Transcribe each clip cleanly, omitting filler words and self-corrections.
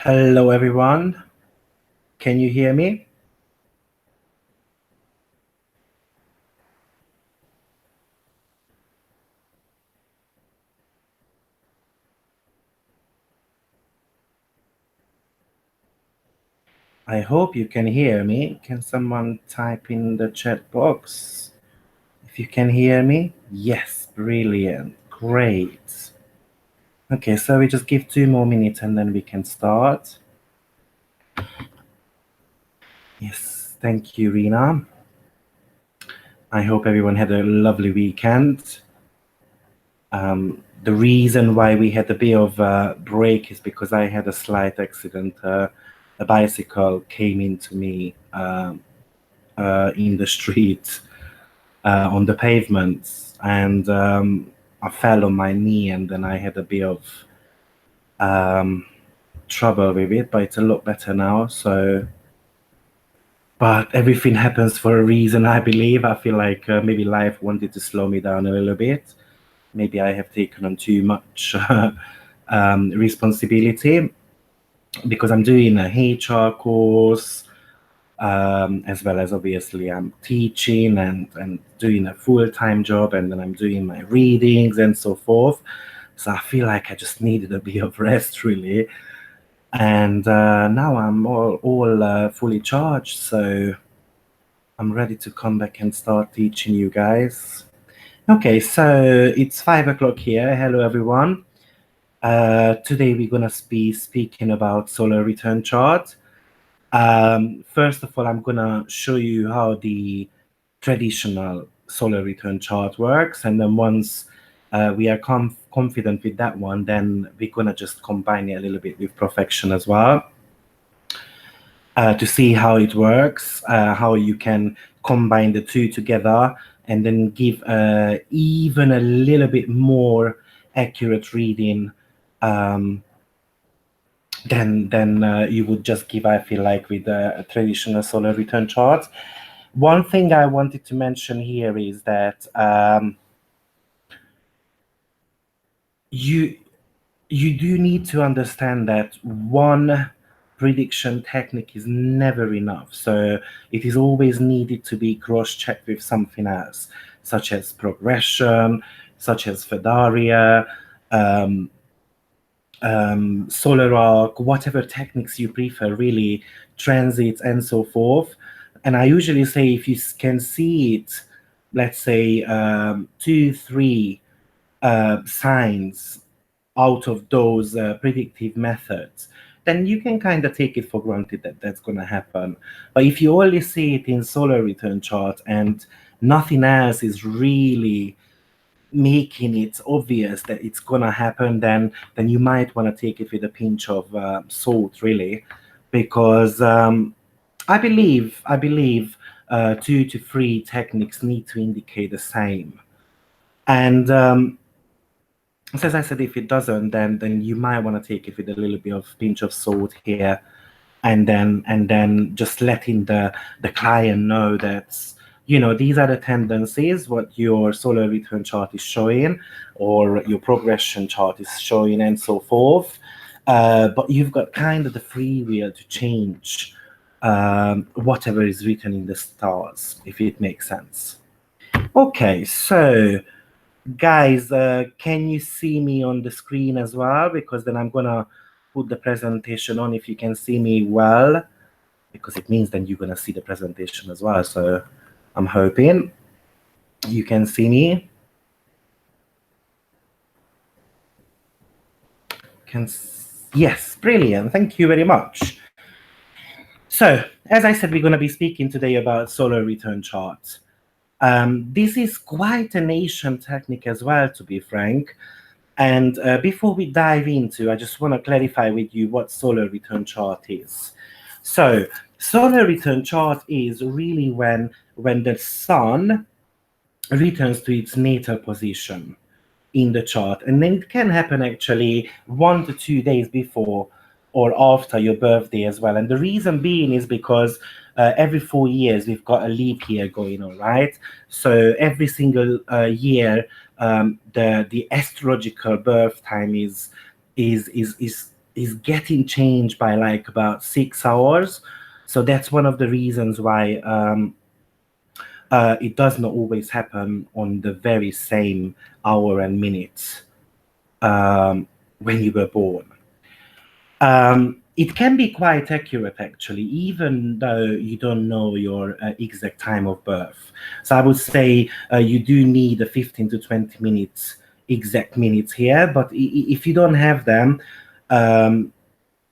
Hello, everyone. Can you hear me? I hope you can hear me. Can someone type in the chat box if you can hear me? Yes, brilliant. Great. Okay, so we just give 2 more minutes and then we can start. Yes, thank you, Rina. I hope everyone had a lovely weekend. The reason why we had a bit of a break is because I had a slight accident. A bicycle came into me in the street on the pavements, and I fell on my knee, and then I had a bit of um, trouble with it, but it's a lot better now. So, but everything happens for a reason, I believe. I feel like maybe life wanted to slow me down a little bit. Maybe I have taken on too much responsibility because I'm doing a HR course, as well as obviously I'm teaching and doing a full-time job, and then I'm doing my readings and so forth. So I feel like I just needed a bit of rest, really. And now I'm all fully charged, so I'm ready to come back and start teaching you guys. Okay, so it's 5 o'clock here. Hello, everyone. Today we're gonna be speaking about solar return chart. First of all, I'm gonna show you how the traditional solar return chart works, and then once we are confident with that one, then we're gonna just combine it a little bit with perfection as well, to see how it works, how you can combine the two together, and then give even a little bit more accurate reading um, than you would just give, I feel like, with a traditional solar return chart. One thing I wanted to mention here is that you you do need to understand that one prediction technique is never enough. So it is always needed to be cross-checked with something else, such as progression, such as Fedaria, um, solar arc, whatever techniques you prefer, really, transits and so forth. And I usually say if you can see it, let's say two, three signs out of those predictive methods, then you can kind of take it for granted that that's going to happen. But if you only see it in solar return chart and nothing else is really making it obvious that it's gonna happen, then you might want to take it with a pinch of salt, really, because I believe 2 to 3 techniques need to indicate the same. And so as I said, if it doesn't, then you might want to take it with a little bit of pinch of salt here, and then just letting the client know that these are the tendencies what your solar return chart is showing, or your progression chart is showing, and so forth. But you've got kind of the free will to change whatever is written in the stars, if it makes sense. Okay, so guys, can you see me on the screen as well? Because then I'm gonna put the presentation on if you can see me well, because it means then you're gonna see the presentation as well. So I'm hoping you can see me. Yes, brilliant. Thank you very much. So, as I said, we're gonna be speaking today about solar return charts. This is quite an ancient technique as well, to be frank. And before we dive into, I just want to clarify with you what solar return chart is. So, solar return chart is really when the sun returns to its natal position in the chart, and then it can happen actually 1 to 2 days before or after your birthday as well. And the reason being is because every 4 years we've got a leap year going on, right? So every single year, the astrological birth time is is getting changed by like about 6 hours. So that's one of the reasons why it does not always happen on the very same hour and minutes when you were born. It can be quite accurate actually, even though you don't know your exact time of birth. So I would say you do need a 15 to 20 minutes exact minutes here, but if you don't have them um,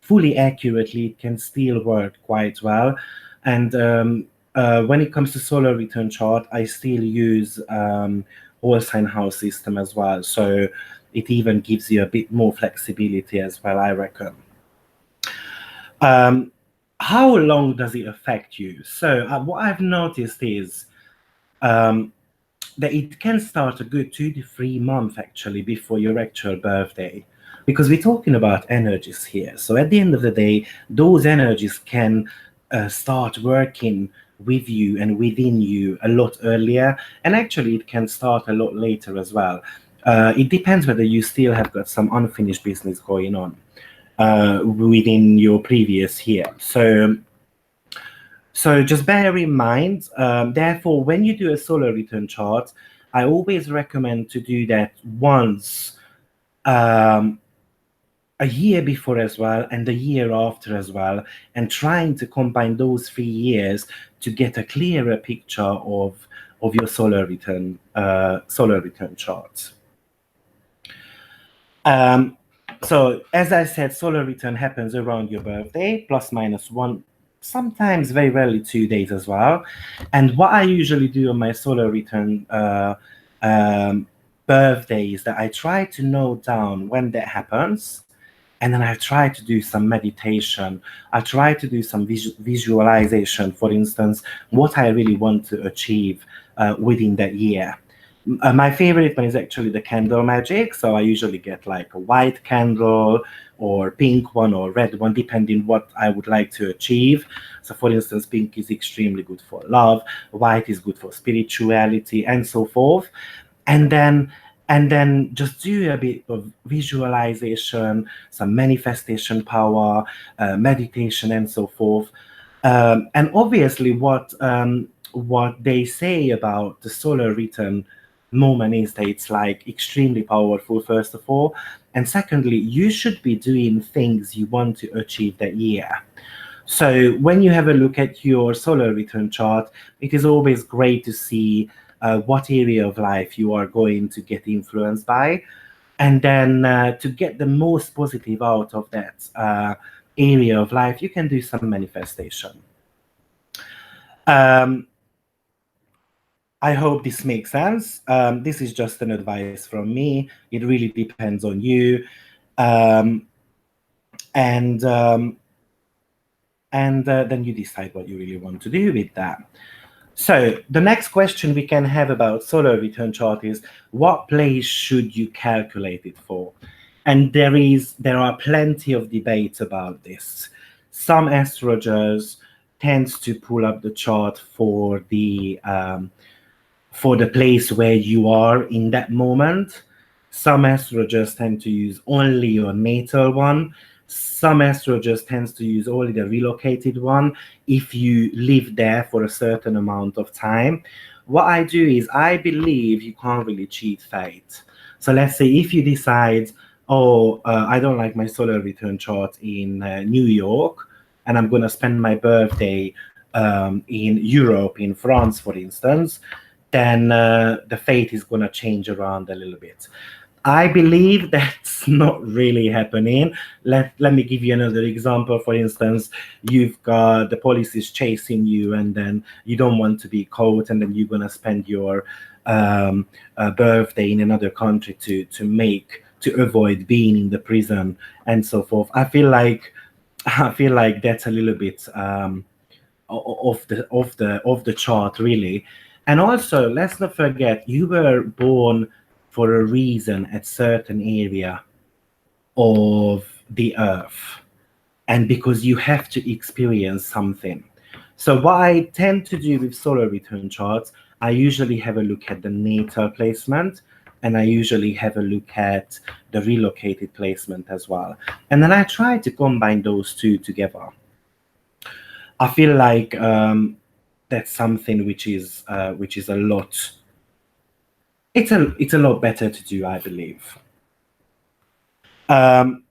fully accurately, it can still work quite well. And when it comes to solar return chart, I still use whole sign house system as well. So it even gives you a bit more flexibility as well, I reckon. Um, how long does it affect you? So what I've noticed is um, that it can start a good 2 to 3 months actually before your actual birthday, because we're talking about energies here. So at the end of the day, those energies can start working with you and within you a lot earlier, and actually it can start a lot later as well. It depends whether you still have got some unfinished business going on within your previous year. So just bear in mind, therefore, when you do a solar return chart, I always recommend to do that once um, a year before as well and the year after as well, and trying to combine those 3 years to get a clearer picture of your solar return chart. Um, so as I said, solar return happens around your birthday, plus minus one, sometimes very rarely 2 days as well. And what I usually do on my solar return birthday is that I try to note down when that happens. And then I try to do some meditation. I try to do some visualization, for instance, what I really want to achieve within that year. My favorite one is actually the candle magic. So I usually get like a white candle or pink one or red one, depending what I would like to achieve. So for instance, pink is extremely good for love, white is good for spirituality, and so forth. And then just do a bit of visualization, some manifestation power, meditation, and so forth. And obviously, what they say about the solar return moment is that it's like extremely powerful, first of all, and secondly, you should be doing things you want to achieve that year. So when you have a look at your solar return chart, it is always great to see what area of life you are going to get influenced by, and then to get the most positive out of that area of life, you can do some manifestation. I hope this makes sense. This is just an advice from me. It really depends on you. Um, and then you decide what you really want to do with that. So the next question we can have about solar return chart is, what place should you calculate it for? And there are plenty of debates about this. Some astrologers tend to pull up the chart for the place where you are in that moment. Some astrologers tend to use only your natal one. Some astrologers tend to use only the relocated one if you live there for a certain amount of time. What I do is I believe you can't really cheat fate. So let's say if you decide, oh, I don't like my solar return chart in New York, and I'm going to spend my birthday in Europe, in France, for instance, then the fate is going to change around a little bit. I believe that's not really happening. Let me give you another example. For instance, you've got the police is chasing you, and then you don't want to be caught, and then you're going to spend your birthday in another country to avoid being in the prison and so forth. I feel like that's a little bit of the chart, really. And also, let's not forget, you were born for a reason at certain area of the earth, and because you have to experience something. So what I tend to do with solar return charts, I usually have a look at the natal placement, and I usually have a look at the relocated placement as well. And then I try to combine those two together. I feel like that's something which is a lot. It's a lot better to do, I believe. Um,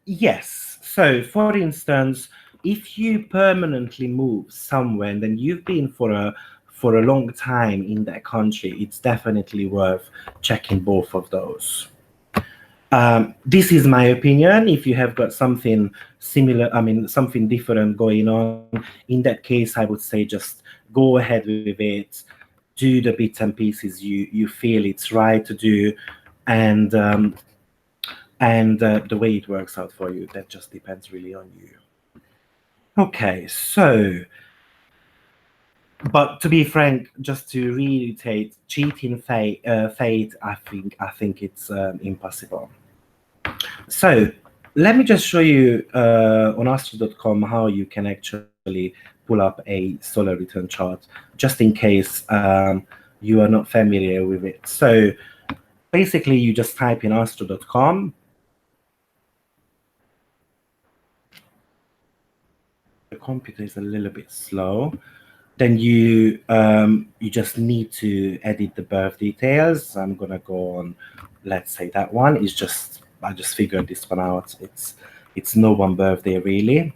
yes. So, for instance, if you permanently move somewhere and then you've been for a long time in that country, it's definitely worth checking both of those. This is my opinion. If you have got something similar, I mean, something different going on, in that case, I would say just go ahead with it, do the bits and pieces you feel it's right to do, and the way it works out for you, that just depends really on you. Okay, so, but to be frank, just to reiterate, cheating fate, I think it's impossible. So let me just show you on astro.com how you can actually pull up a solar return chart, just in case you are not familiar with it. So basically, you just type in astro.com. The computer is a little bit slow. Then you just need to edit the birth details. I'm gonna go on, let's say that one is just, I just figured this one out. It's no one birthday really.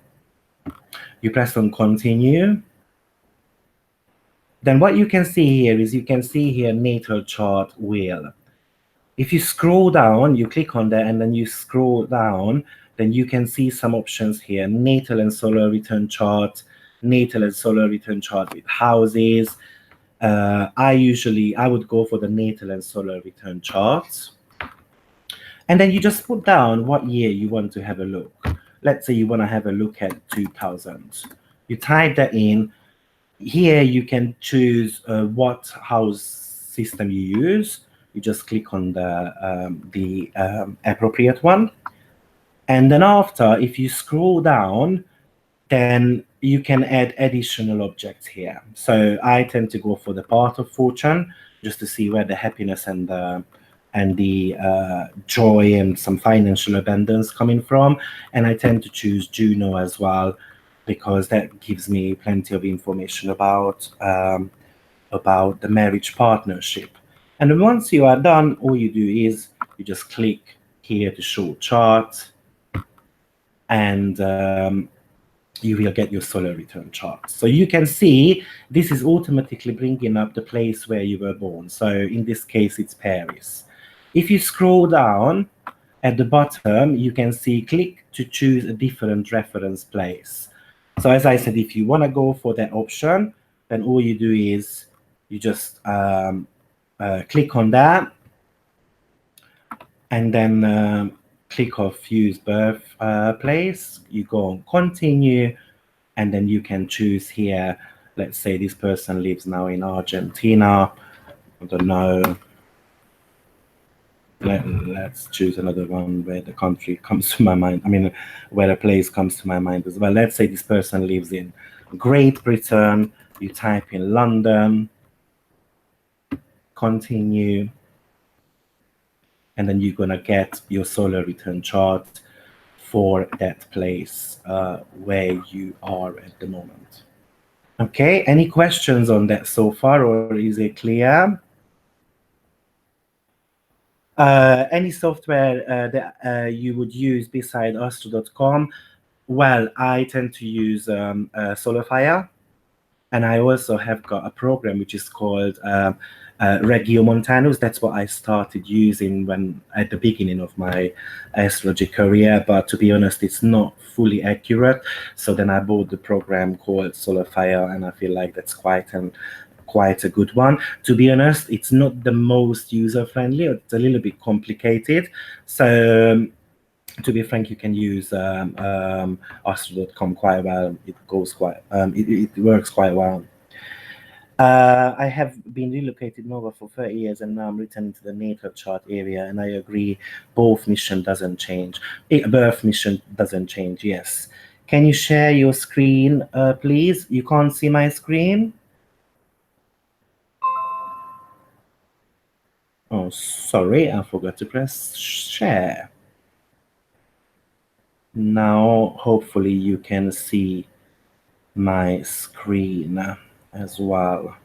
You press on continue. Then what you can see here is you can see here natal chart wheel. If you scroll down, you click on that and then you scroll down, then you can see some options here: natal and solar return chart, natal and solar return chart with houses. I would go for the natal and solar return charts. And then you just put down what year you want to have a look. Let's say you want to have a look at 2000. You type that in. Here you can choose what house system you use. You just click on the appropriate one. And then after, if you scroll down, then you can add additional objects here. So I tend to go for the part of fortune, just to see where the happiness and the joy and some financial abundance coming from. And I tend to choose Juno as well, because that gives me plenty of information about the marriage partnership. And then once you are done, all you do is you just click here to show chart, and you will get your solar return chart. So you can see this is automatically bringing up the place where you were born. So in this case, it's Paris. If you scroll down at the bottom, you can see click to choose a different reference place. So as I said, if you want to go for that option, then all you do is you just click on that, and then click off use birth place. You go on continue, and then you can choose here. Let's say this person lives now in Argentina. I don't know. Let's choose another one where the country comes to my mind. I mean, where a place comes to my mind as well. Let's say this person lives in Great Britain. You type in London, continue, and then you're gonna get your solar return chart for that place where you are at the moment. Okay, any questions on that so far, or is it clear? Any software that you would use beside astro.com? Well, I tend to use Solarfire, and I also have got a program which is called Regiomontanus. That's what I started using when at the beginning of my astrology career. But to be honest, it's not fully accurate. So then I bought the program called Solarfire, and I feel like that's quite a good one. To be honest, it's not the most user friendly. It's a little bit complicated. So to be frank, you can use astro.com quite well. It goes quite, it works quite well. I have been relocated Nova for 30 years, and now I'm returning to the natal chart area, and I agree, both mission doesn't change. Birth mission doesn't change, yes. Can you share your screen, please? You can't see my screen? Oh, sorry, I forgot to press share. Now, hopefully you can see my screen as well.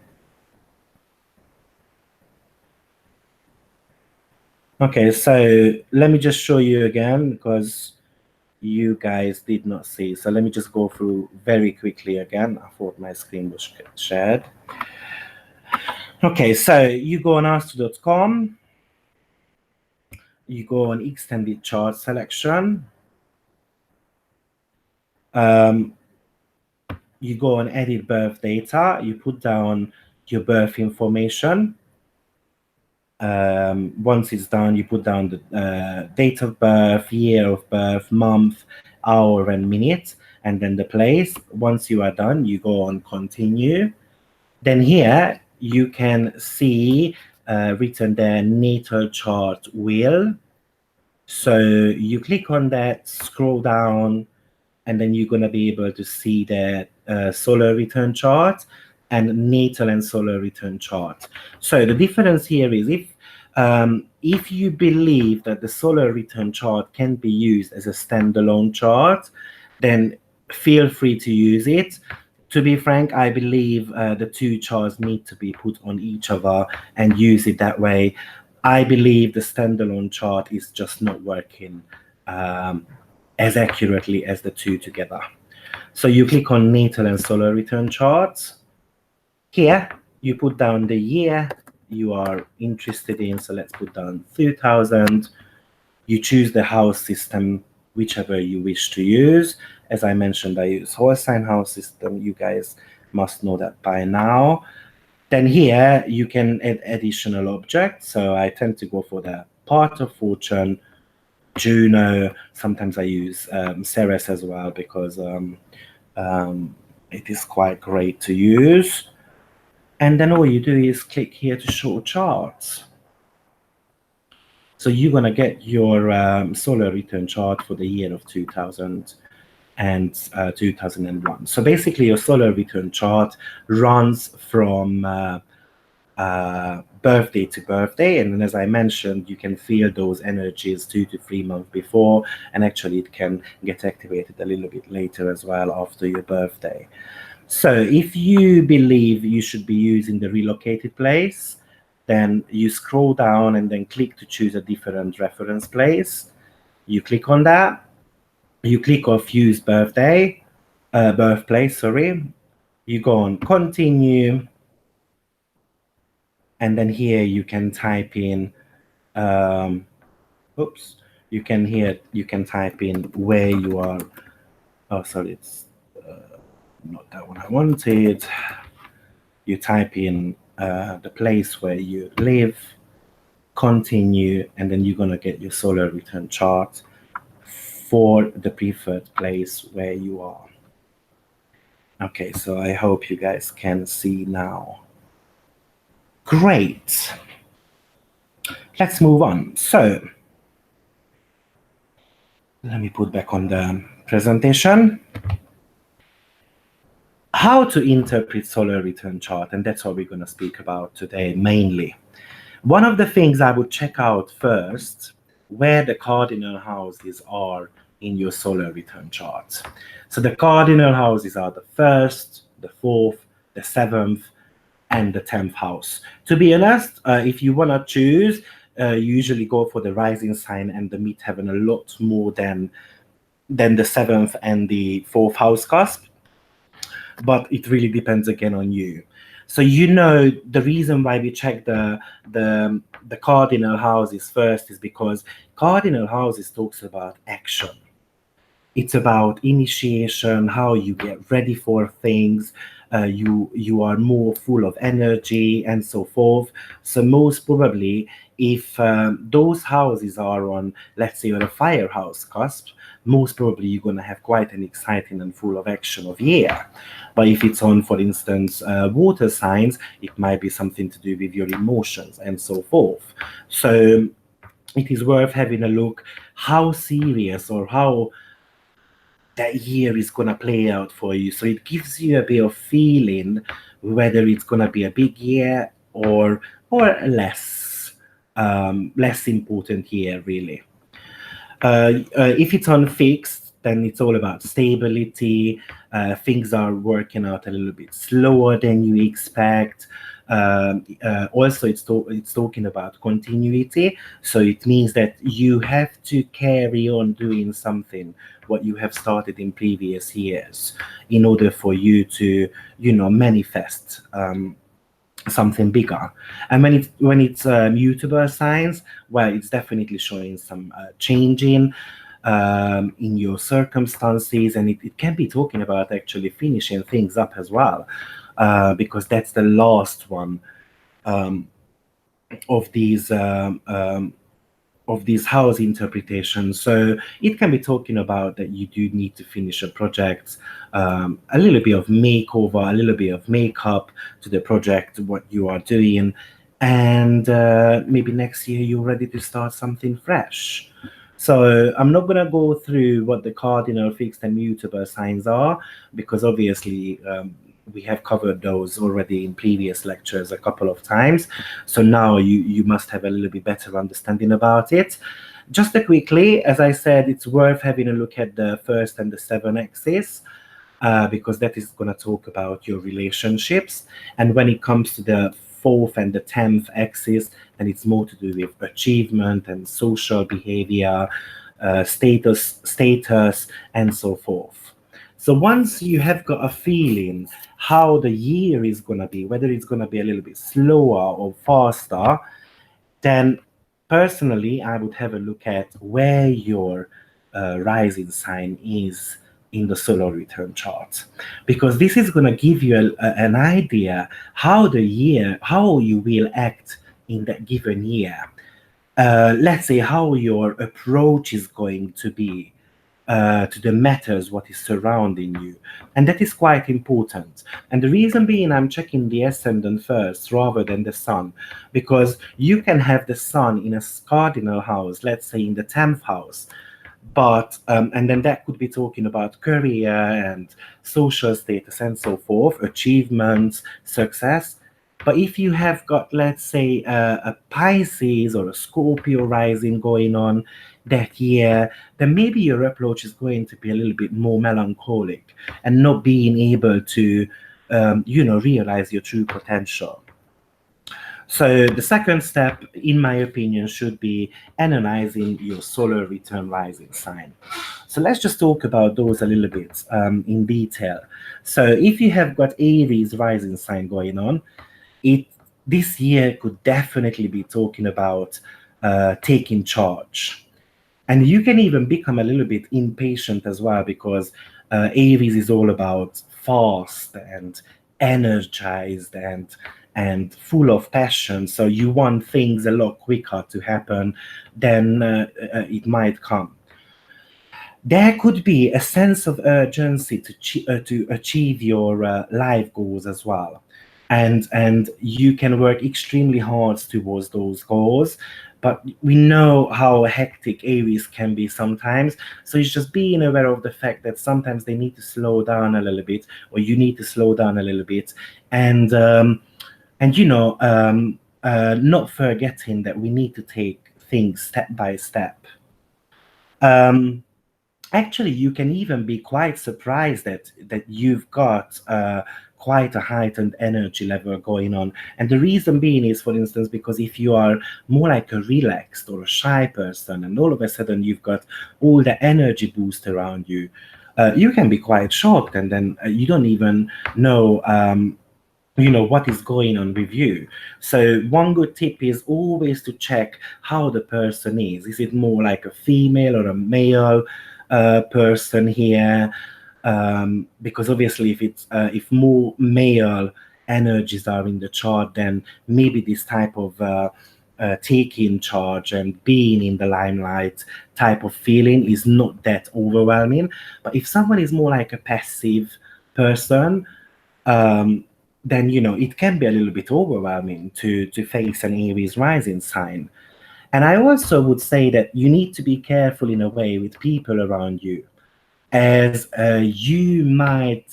Okay, so let me just show you again because you guys did not see. So let me just go through very quickly again. I thought my screen was shared. Okay, so you go on astro.com, you go on extended chart selection, you go on edit birth data, you put down your birth information. Once it's done, you put down the date of birth, year of birth, month, hour, and minute, and then the place. Once you are done, you go on continue. Then here you can see written there natal chart wheel. So you click on that, scroll down, and then you're going to be able to see the solar return chart and natal and solar return chart. So the difference here is if you believe that the solar return chart can be used as a standalone chart, then feel free to use it. To be frank, I believe the two charts need to be put on each other and use it that way. I believe the standalone chart is just not working as accurately as the two together. So you click on natal and solar return charts. Here, you put down the year you are interested in. So let's put down 2000. You choose the house system, whichever you wish to use. As I mentioned, I use whole sign house system. You guys must know that by now. Then here you can add additional objects. So I tend to go for the part of fortune, Juno. Sometimes I use Ceres as well because it is quite great to use. And then all you do is click here to show charts. So you're gonna get your solar return chart for the year of 2000 and 2001. So basically your solar return chart runs from birthday to birthday, and then as I mentioned, you can feel those energies 2 to 3 months before, and actually it can get activated a little bit later as well after your birthday. So if you believe you should be using the relocated place, then you scroll down and then click to choose a different reference place. You click on that, you click off use birthplace, sorry. You go on continue, and then here you can type in you can type in where you are. Oh, sorry, it's not that one I wanted. You type in the place where you live, continue, and then you're gonna get your solar return chart for the preferred place where you are. Okay, so I hope you guys can see now. Great. Let's move on. So let me put back on the presentation. How to interpret solar return chart, and that's what we're going to speak about today mainly. One of the things I would check out first, where the cardinal houses are in your solar return chart. So the cardinal houses are the 1st, the 4th, the 7th, and the 10th house. To be honest, if you want to choose, you usually go for the rising sign and the midheaven a lot more than the 7th and the 4th house cusp. But it really depends again on you. So the reason why we check the cardinal houses first is because cardinal houses talks about action. It's about initiation, how you get ready for things. You are more full of energy and so forth. So most probably, if those houses are on, let's say, on a fire house cusp, most probably you're going to have quite an exciting and full of action of year. But if it's on, for instance, water signs, it might be something to do with your emotions and so forth. So it is worth having a look how serious or how that year is going to play out for you. So it gives you a bit of feeling whether it's going to be a big year or less. less important here, really. If it's unfixed, then it's all about stability. Things are working out a little bit slower than you expect. Also, it's talking about continuity. So it means that you have to carry on doing something what you have started in previous years in order for you to, manifest something bigger. And when it's mutable signs, well, it's definitely showing some changing in your circumstances, and it can be talking about actually finishing things up as well, because that's the last one um, of these house interpretations. So it can be talking about that you do need to finish a project, a little bit of makeover, a little bit of makeup to the project, what you are doing, and maybe next year you're ready to start something fresh. So I'm not going to go through what the cardinal, fixed, and mutable signs are, because obviously we have covered those already in previous lectures a couple of times. So now you must have a little bit better understanding about it. Just quickly, as I said, it's worth having a look at the first and the seven axis, because that is going to talk about your relationships. And when it comes to the fourth and the 10th axis, then it's more to do with achievement and social behavior, status, and so forth. So once you have got a feeling how the year is going to be, whether it's going to be a little bit slower or faster, then personally, I would have a look at where your rising sign is in the solar return chart, because this is going to give you an idea how you will act in that given year. Let's say how your approach is going to be to the matters what is surrounding you, and that is quite important. And the reason being, I'm checking the ascendant first rather than the sun, because you can have the sun in a cardinal house, let's say in the 10th house, but and then that could be talking about career and social status and so forth, achievements, success. But if you have got, let's say, a Pisces or a Scorpio rising going on that year, then maybe your approach is going to be a little bit more melancholic and not being able to, realize your true potential. So the second step, in my opinion, should be analyzing your solar return rising sign. So let's just talk about those a little bit in detail. So if you have got Aries rising sign going on, it this year could definitely be talking about taking charge. And you can even become a little bit impatient as well, because Aries is all about fast and energized and full of passion. So you want things a lot quicker to happen than it might come. There could be a sense of urgency to achieve your life goals as well, and you can work extremely hard towards those goals. But we know how hectic Aries can be sometimes, so it's just being aware of the fact that sometimes they need to slow down a little bit, or you need to slow down a little bit, and not forgetting that we need to take things step by step. Um, Actually, you can even be quite surprised that you've got quite a heightened energy level going on. And the reason being is, for instance, because if you are more like a relaxed or a shy person, and all of a sudden you've got all the energy boost around you, you can be quite shocked, and then you don't even know. What is going on with you. So one good tip is always to check how the person is it more like a female or a male person here, because obviously if more male energies are in the chart, then maybe this type of taking charge and being in the limelight type of feeling is not that overwhelming. But if someone is more like a passive person, um, then it can be a little bit overwhelming to face an Aries rising sign. And I also would say that you need to be careful in a way with people around you, as you might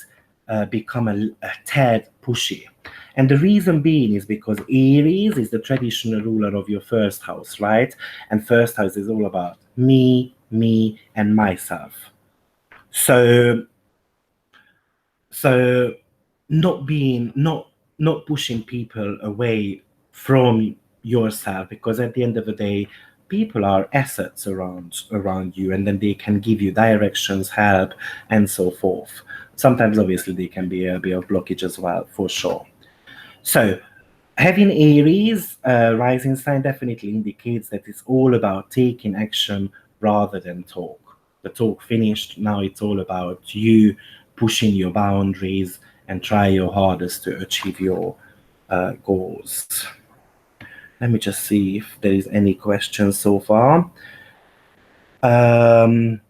become a tad pushy. And the reason being is because Aries is the traditional ruler of your first house, right? And first house is all about me, and myself. So so not being not pushing people away from yourself, because at the end of the day people are assets around you, and then they can give you directions, help, and so forth. Sometimes obviously they can be a bit of blockage as well, for sure. So having Aries rising sign definitely indicates that it's all about taking action rather than talk. The talk finished, now it's all about you pushing your boundaries and try your hardest to achieve your goals. Let me just see if there is any questions so far. Um,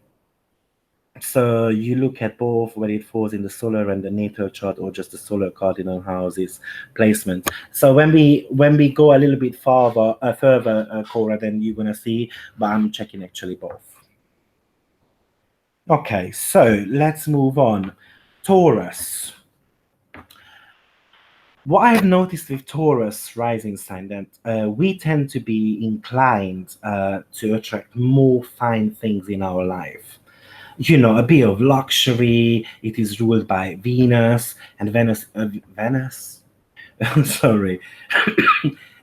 So you look at both whether it falls in the solar and the natal chart, or just the solar cardinal houses placement. So when we go a little bit further, Cora, then you're gonna see, but I'm checking actually both. Okay, so let's move on. Taurus. What I've noticed with Taurus rising sign, that we tend to be inclined to attract more fine things in our life. A bit of luxury. It is ruled by Venus, and Venus. I'm sorry.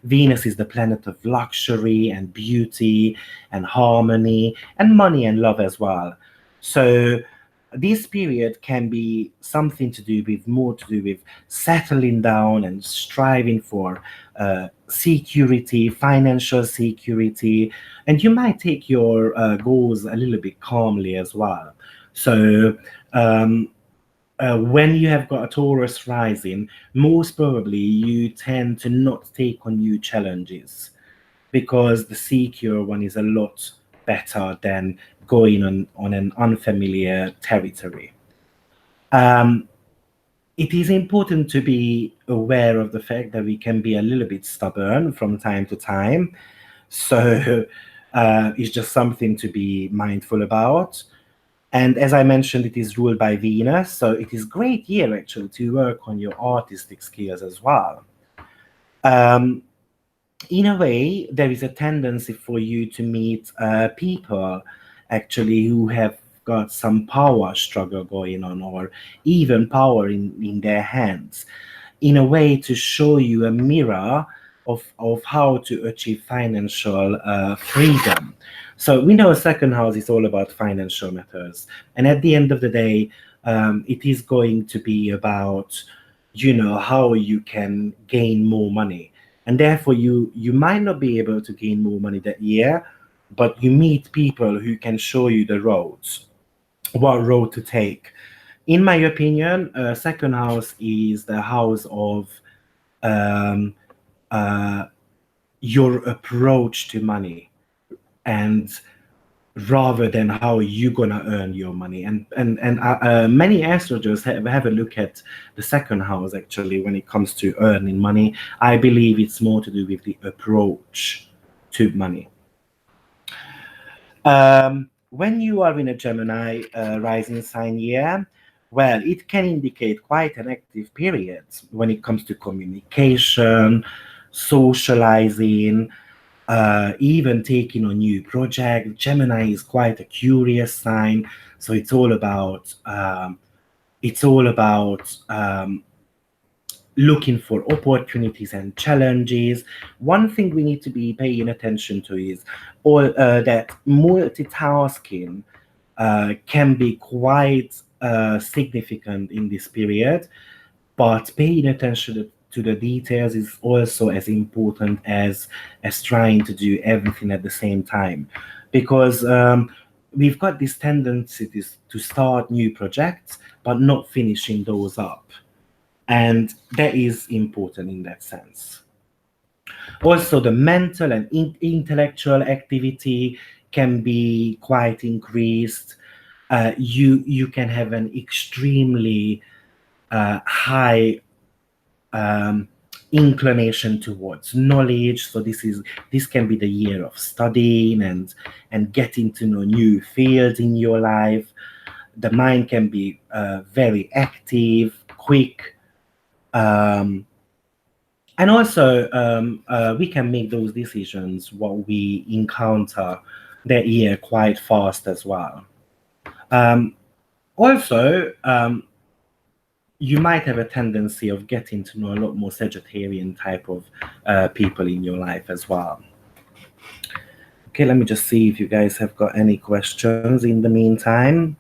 Venus is the planet of luxury and beauty and harmony and money and love as well. So this period can be something to do with more to do with settling down and striving for security, financial security, and you might take your goals a little bit calmly as well. So um, when you have got a Taurus rising, most probably you tend to not take on new challenges, because the secure one is a lot better than going on an unfamiliar territory. Um, it is important to be aware of the fact that we can be a little bit stubborn from time to time. So it's just something to be mindful about. And as I mentioned, it is ruled by Venus, so it is great year actually to work on your artistic skills as well. Um, in a way, there is a tendency for you to meet people actually who have got some power struggle going on, or even power in their hands, in a way to show you a mirror of how to achieve financial freedom. So we know a second house is all about financial matters. And at the end of the day, it is going to be about, how you can gain more money. And therefore, you might not be able to gain more money that year, but you meet people who can show you the roads, what road to take. In my opinion, second house is the house of um, uh, your approach to money, and rather than how you're gonna earn your money. And many astrologers have a look at the second house actually when it comes to earning money. I believe it's more to do with the approach to money. When you are in a Gemini rising sign year, well, it can indicate quite an active period when it comes to communication, socializing, even taking on new projects. Gemini is quite a curious sign, so it's all about looking for opportunities and challenges. One thing we need to be paying attention to is all that multitasking can be quite significant in this period, but paying attention to the details is also as important as trying to do everything at the same time, because we've got this tendency to start new projects but not finishing those up, and that is important in that sense. Also, the mental and intellectual activity can be quite increased. You can have an extremely high um, inclination towards knowledge. So this can be the year of studying and getting to know new fields in your life. The mind can be very active, quick, um, And also, we can make those decisions what we encounter that year quite fast as well. Um, Also, you might have a tendency of getting to know a lot more Sagittarian type of people in your life as well. Okay, let me just see if you guys have got any questions in the meantime.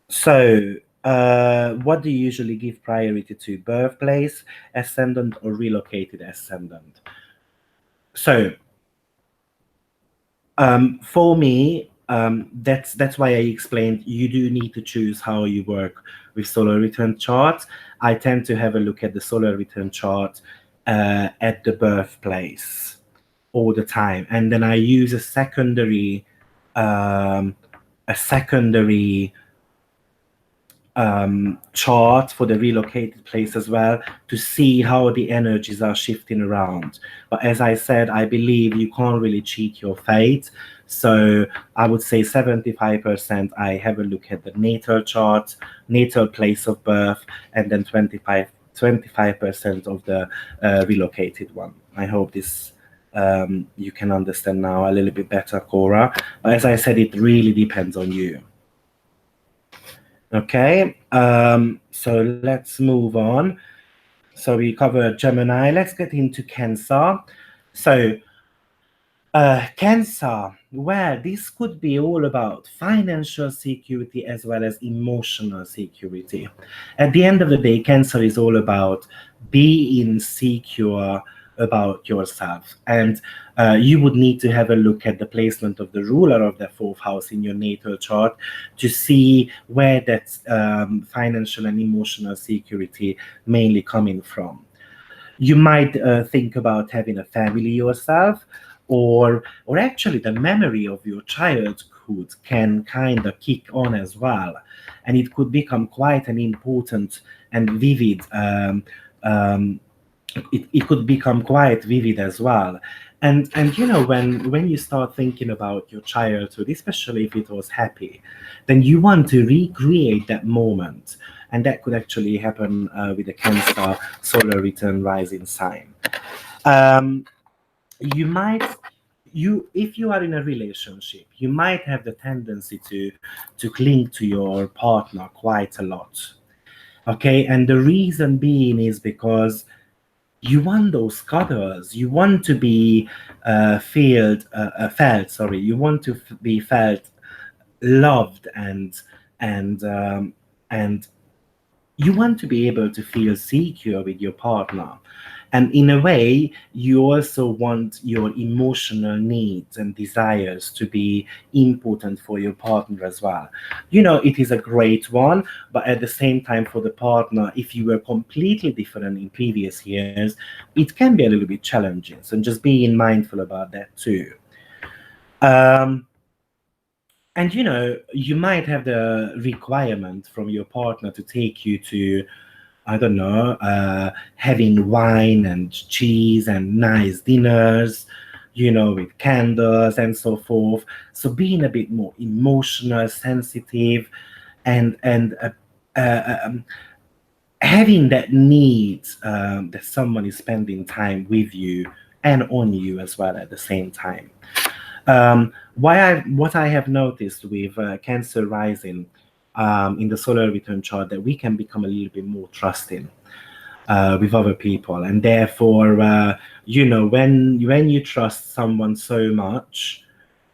So, what do you usually give priority to? Birthplace, ascendant, or relocated ascendant? So, for me, that's why I explained you do need to choose how you work with solar return charts. I tend to have a look at the solar return chart at the birthplace all the time, and then I use um, a secondary chart for the relocated place as well to see how the energies are shifting around. But as I said, I believe you can't really cheat your fate. So I would say 75% I have a look at the natal chart, natal place of birth, and then 25% of the relocated one. I hope this you can understand now a little bit better, Cora. But as I said, it really depends on you. Okay, so let's move on. So we covered Gemini. Let's get into Cancer. So, Cancer, well, this could be all about financial security as well as emotional security. At the end of the day, Cancer is all about being secure about yourself. And you would need to have a look at the placement of the ruler of the fourth house in your natal chart to see where that financial and emotional security mainly coming from. You might think about having a family yourself, or actually the memory of your childhood can kind of kick on as well, and it could become quite an important and vivid it could become quite vivid as well. And you know, when you start thinking about your childhood, especially if it was happy, then you want to recreate that moment, and that could actually happen with the Cancer solar return rising sign. um, you might you if you are in a relationship, you might have the tendency to cling to your partner quite a lot. Okay, and the reason being is because you want those cuddles, you want to be felt, sorry, you want to be felt loved, and and you want to be able to feel secure with your partner. And in a way, you also want your emotional needs and desires to be important for your partner as well. You know, it is a great one, but at the same time, for the partner, if you were completely different in previous years, it can be a little bit challenging. So just being mindful about that too. Um, and you know, you might have the requirement from your partner to take you to, I don't know, having wine and cheese and nice dinners, you know, with candles and so forth. So being a bit more emotional, sensitive, and having that need that someone is spending time with you and on you as well at the same time. What I have noticed with Cancer rising in the solar return chart, that we can become a little bit more trusting with other people, and therefore, you know, when you trust someone so much,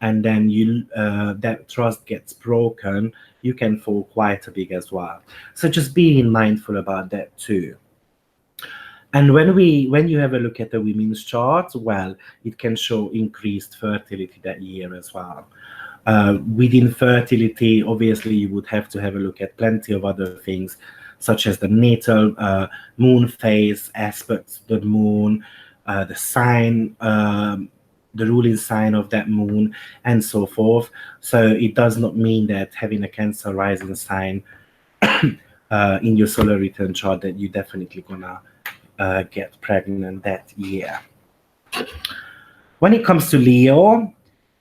and then you that trust gets broken, you can fall quite a big as well. So just being mindful about that too. And when you have a look at the women's chart, well, it can show increased fertility that year as well. Within fertility, obviously, you would have to have a look at plenty of other things, such as the natal moon phase, aspects of the moon, the sign, the ruling sign of that moon, and so forth. So it does not mean that having a Cancer rising sign in your solar return chart that you're definitely gonna get pregnant that year. When it comes to Leo,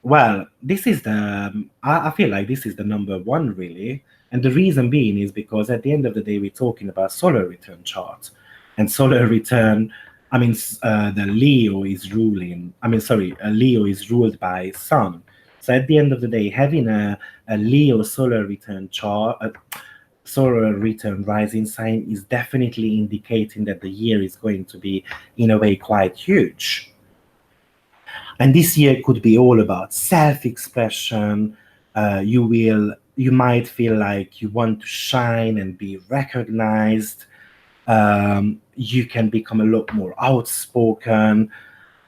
well, this is I feel like this is the number one really. And the reason being is because at the end of the day, we're talking about solar return charts. And solar return, I mean, the Leo is ruling. I mean, sorry, Leo is ruled by Sun. So at the end of the day, having a Leo solar return chart, solar return rising sign is definitely indicating that the year is going to be, in a way, quite huge. And this year could be all about self-expression. You might feel like you want to shine and be recognized. You can become a lot more outspoken.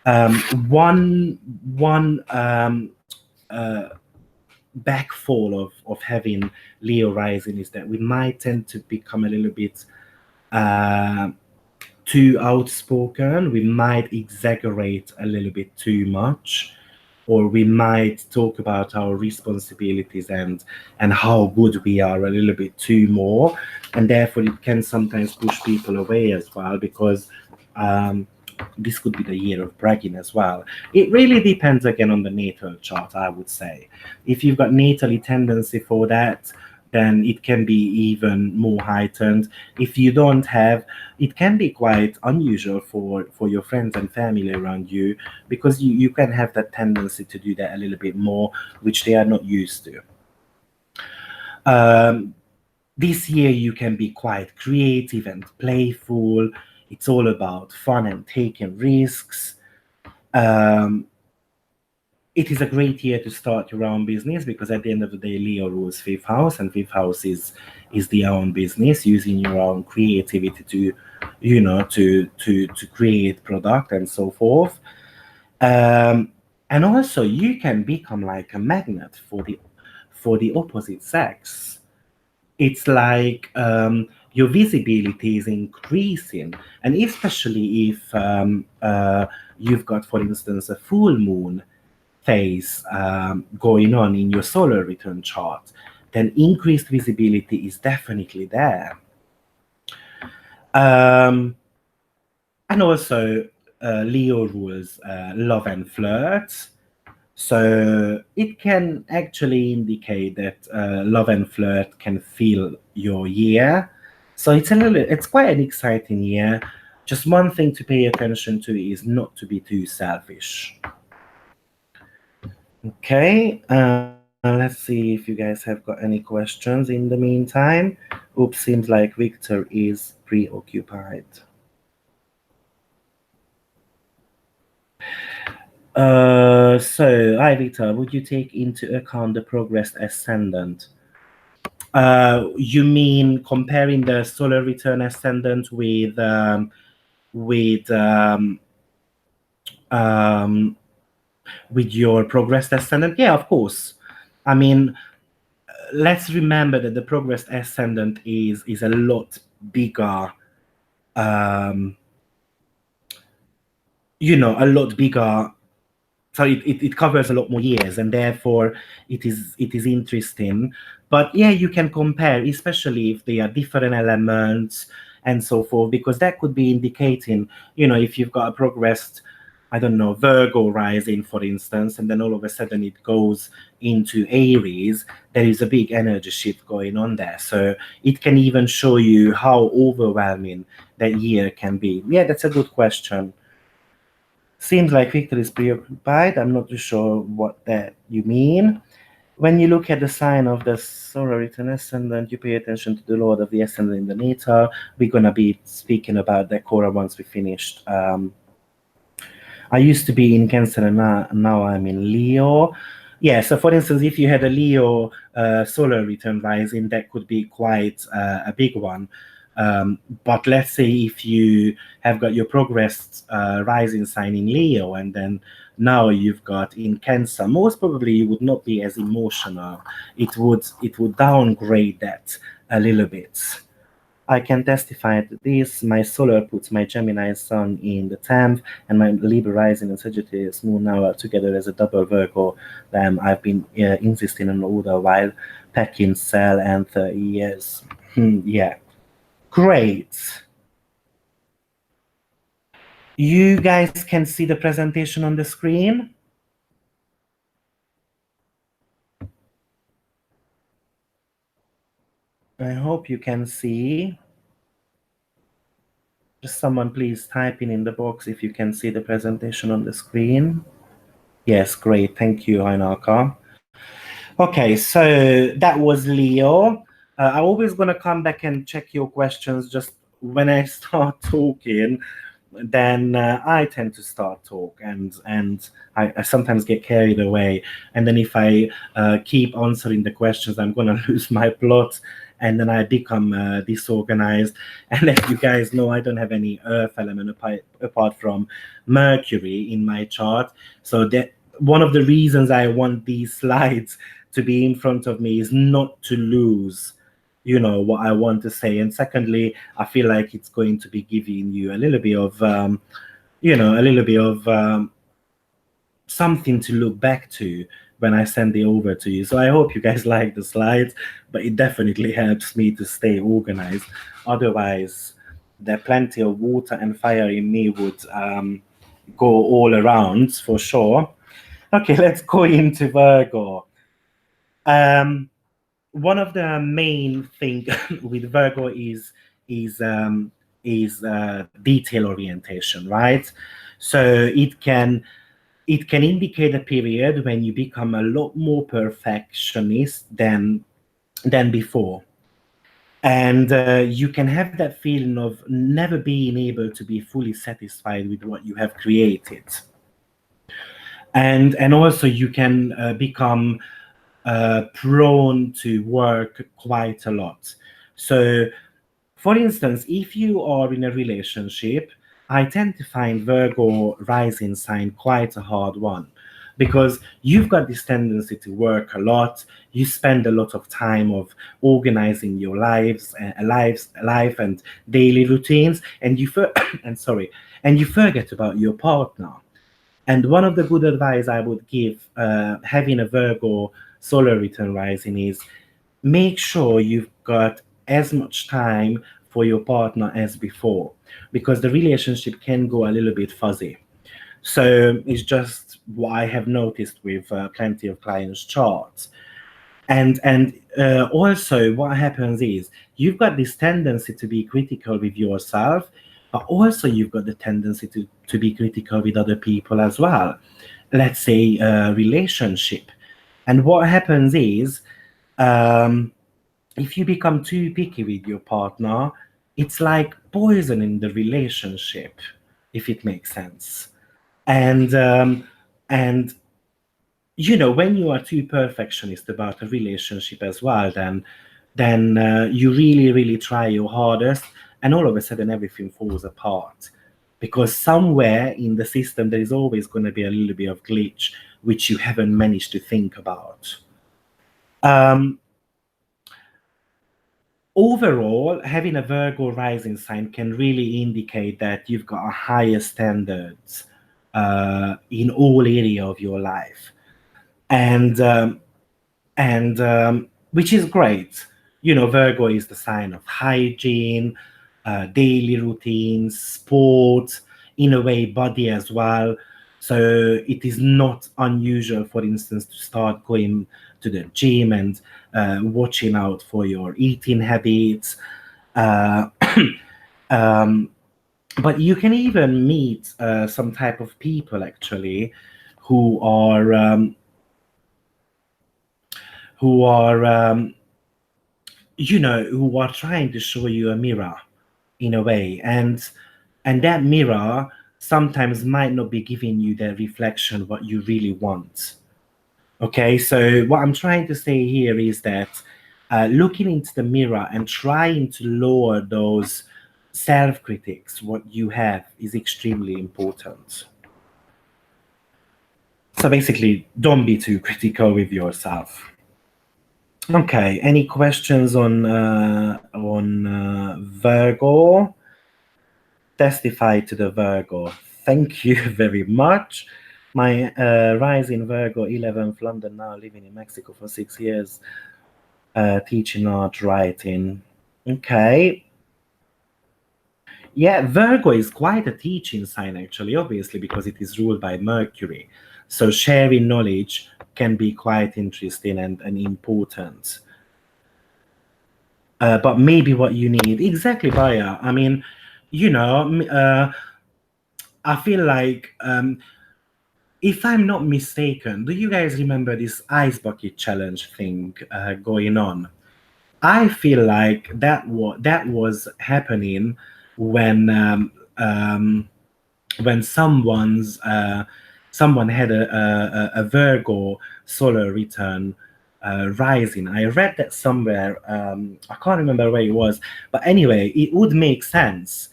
Um, one uh, backfall of having Leo rising is that we might tend to become a little bit uh, too outspoken. We might exaggerate a little bit too much, or we might talk about our responsibilities and how good we are a little bit too more, and therefore it can sometimes push people away as well because um, this could be the year of bragging as well. It really depends again on the natal chart, I would say. If you've got natally tendency for that, then it can be even more heightened. If you don't have, it can be quite unusual for your friends and family around you because you can have that tendency to do that a little bit more, which they are not used to. Um, this year you can be quite creative and playful. It's all about fun and taking risks. Um, it is a great year to start your own business because at the end of the day, Leo rules fifth house, and fifth house is the own business, using your own creativity to, to create product and so forth. Um, and also, you can become like a magnet for the opposite sex. It's like your visibility is increasing, and especially if you've got, for instance, a full moon phase going on in your solar return chart, then increased visibility is definitely there. Um, and also, Leo rules love and flirt. So it can actually indicate that love and flirt can fill your year. So it's quite an exciting year. Just one thing to pay attention to is not to be too selfish. Okay, let's see if you guys have got any questions in the meantime. Oops, seems like Victor is preoccupied. So, hi Victor, would you take into account the progressed ascendant? You mean comparing the solar return ascendant with um, with your progressed ascendant? Yeah, of course. I mean, let's remember that the progressed ascendant is a lot bigger, um, a lot bigger. So it covers a lot more years, and therefore it is interesting. But yeah, you can compare, especially if they are different elements and so forth, because that could be indicating, if you've got a progressed, I don't know, Virgo rising, for instance, and then all of a sudden it goes into Aries, there is a big energy shift going on there. So it can even show you how overwhelming that year can be. Yeah, that's a good question. Seems like Victor is preoccupied. I'm not too sure what that you mean. When you look at the sign of the solar return ascendant, you pay attention to the Lord of the Ascendant in the natal. We're gonna be speaking about that Cora once we finished. I used to be in Cancer and now I'm in Leo. Yeah, so for instance, if you had a Leo solar return rising, that could be quite a big one. But let's say if you have got your progressed rising sign in Leo and then now you've got in Cancer, most probably you would not be as emotional. It would downgrade that a little bit. I can testify to this. My solar puts my Gemini sun in the 10th, and my Libra rising and Sagittarius moon now are together as a double Virgo. I've been insisting on all the while, packing cell and 30 years. Yeah, great. You guys can see the presentation on the screen. I hope you can see. Just someone please type in the box if you can see the presentation on the screen. Yes, great. Thank you, Hainaka. Okay, so that was Leo. I'm always gonna come back and check your questions just when I start talking. Then I tend to start talk, and I sometimes get carried away. And then if I keep answering the questions, I'm gonna lose my plot, and then I become disorganized. And as you guys know, I don't have any Earth element apart from Mercury in my chart. So that one of the reasons I want these slides to be in front of me is not to lose what I want to say. And secondly, I feel like it's going to be giving you a little bit of something to look back to when I send it over to you. So I hope you guys like the slides, but it definitely helps me to stay organized. Otherwise, there plenty of water and fire in me would go all around for sure. Okay, let's go into Virgo. One of the main thing with Virgo is detail orientation, right? So it can indicate a period when you become a lot more perfectionist than before, and you can have that feeling of never being able to be fully satisfied with what you have created, and also you can become prone to work quite a lot. So, for instance, if you are in a relationship, I tend to find Virgo rising sign quite a hard one because you've got this tendency to work a lot. You spend a lot of time of organizing your life and daily routines, and and sorry, and you forget about your partner. And one of the good advice I would give, having a Virgo solar return rising, is make sure you've got as much time for your partner as before, because the relationship can go a little bit fuzzy. So it's just what I have noticed with plenty of clients' charts. And also what happens is you've got this tendency to be critical with yourself, but also you've got the tendency to be critical with other people as well. Let's say a relationship. And what happens is, um, if you become too picky with your partner, it's like poisoning the relationship, if it makes sense. And when you are too perfectionist about a relationship as well, then you really, really try your hardest, and all of a sudden everything falls apart. Because somewhere in the system there is always going to be a little bit of glitch which you haven't managed to think about. Um, Overall, having a Virgo rising sign can really indicate that you've got a higher standards in all area of your life, and which is great. Virgo is the sign of hygiene, daily routines, sport, in a way, body as well. So it is not unusual, for instance, to start going to the gym and watching out for your eating habits. Uh, um, but you can even meet some type of people actually who are who are who are trying to show you a mirror in a way, and that mirror sometimes might not be giving you the reflection what you really want. Okay, so what I'm trying to say here is that looking into the mirror and trying to lower those self-critics what you have is extremely important. So basically, don't be too critical with yourself. Okay, any questions on Virgo? Testify to the Virgo. Thank you very much. My rise in Virgo, 11th London, now living in Mexico for 6 years, teaching art, writing. Okay. Yeah, Virgo is quite a teaching sign, actually, obviously, because it is ruled by Mercury. So sharing knowledge can be quite interesting and important. But maybe what you need, exactly, Baya. I mean, you know, I feel like, if I'm not mistaken, do you guys remember this ice bucket challenge thing going on? I feel like that was happening when when someone had a Virgo solar return rising. I read that somewhere. I can't remember where it was, but anyway, it would make sense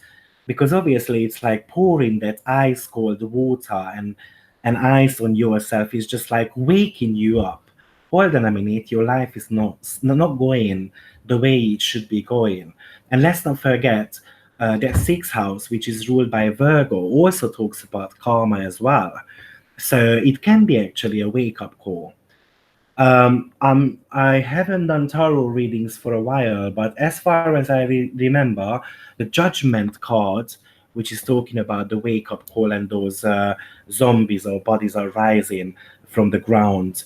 because obviously it's like pouring that ice cold water and ice on yourself is just like waking you up. Hold on a minute, your life is not going the way it should be going. And let's not forget that sixth house, which is ruled by Virgo, also talks about karma as well. So it can be actually a wake up call. I haven't done tarot readings for a while, but as far as I remember, the Judgment card, which is talking about the wake up call and those zombies or bodies are rising from the ground,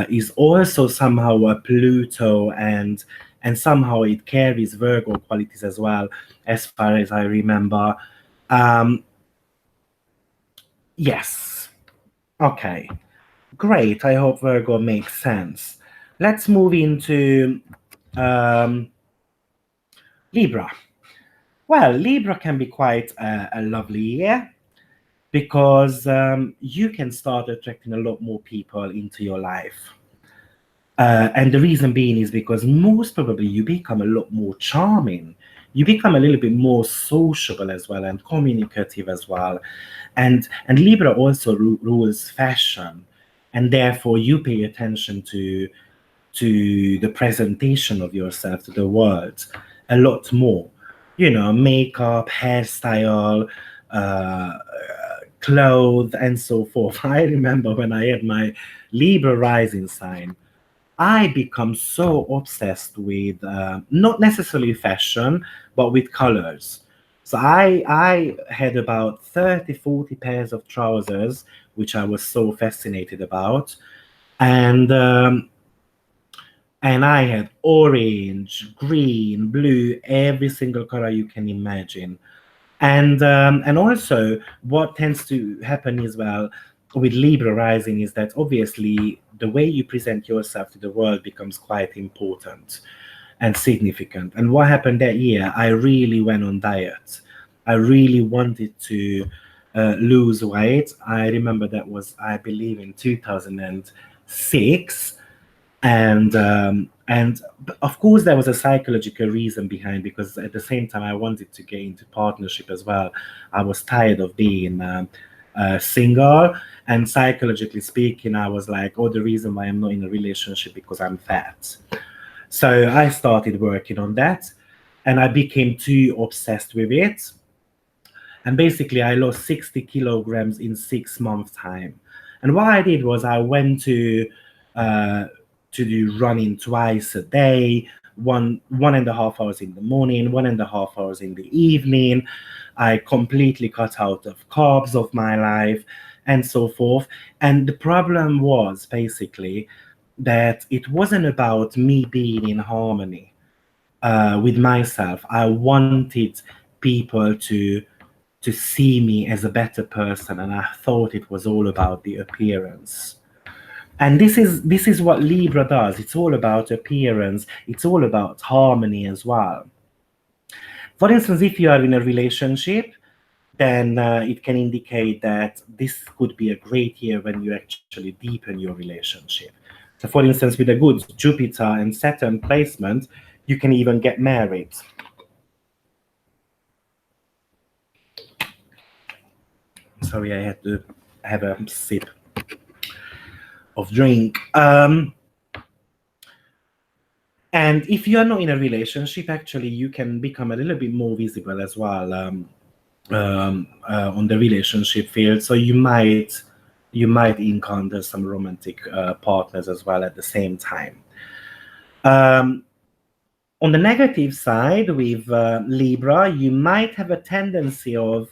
is also somehow a Pluto and somehow it carries Virgo qualities as well, as far as I remember. Um, yes. Okay. Great. I hope Virgo makes sense. Let's move into um, Libra. Well, Libra can be quite a lovely year because you can start attracting a lot more people into your life. And the reason being is because most probably you become a lot more charming. You become a little bit more sociable as well and communicative as well. And Libra also rules fashion, and therefore you pay attention to the presentation of yourself to the world a lot more. You know, makeup, hairstyle, uh, clothes, and so forth. I remember when I had my Libra rising sign, I become so obsessed with not necessarily fashion, but with colors. So I had about 30, 40 pairs of trousers, which I was so fascinated about. And and I had orange, green, blue, every single color you can imagine. And also, what tends to happen as well with Libra rising is that obviously the way you present yourself to the world becomes quite important and significant. And what happened that year, I really went on diet. I really wanted to lose weight. I remember that was, I believe, in 2006, and of course there was a psychological reason behind, because at the same time I wanted to get into partnership as well. I was tired of being single, and psychologically speaking I was like, oh, the reason why I'm not in a relationship because I'm fat. So I started working on that, and I became too obsessed with it, and basically I lost 60 kilograms in 6 months time. And what I did was I went uh, to do running twice a day, 1.5 hours in the morning, 1.5 hours in the evening. I completely cut out of carbs of my life and so forth. And the problem was basically that it wasn't about me being in harmony with myself. I wanted people to see me as a better person, and I thought it was all about the appearance. And this is what Libra does. It's all about appearance. It's all about harmony as well. For instance, if you are in a relationship, then it can indicate that this could be a great year when you actually deepen your relationship. So, for instance, with a good Jupiter and Saturn placement, you can even get married. Sorry, I had to have a sip of drink. And if you are not in a relationship, actually, you can become a little bit more visible as well on the relationship field. So you might encounter some romantic partners as well at the same time. Um, on the negative side, with Libra, you might have a tendency of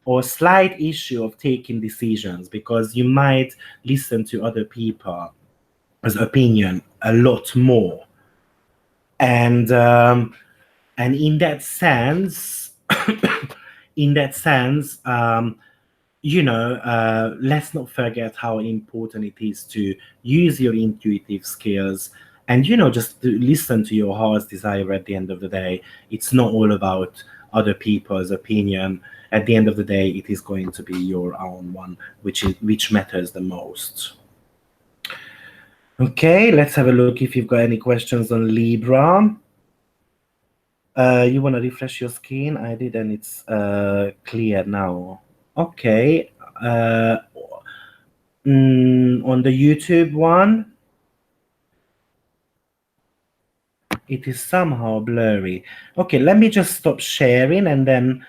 or slight issue of taking decisions because you might listen to other people's opinion a lot more, and in that sense in that sense, let's not forget how important it is to use your intuitive skills and, just to listen to your heart's desire at the end of the day. It's not all about other people's opinion. At the end of the day, it is going to be your own one, which matters the most. Okay, let's have a look if you've got any questions on Libra. You want to refresh your screen? I did, and it's clear now. Okay. Uh, on the YouTube one, it is somehow blurry. Okay, let me just stop sharing and then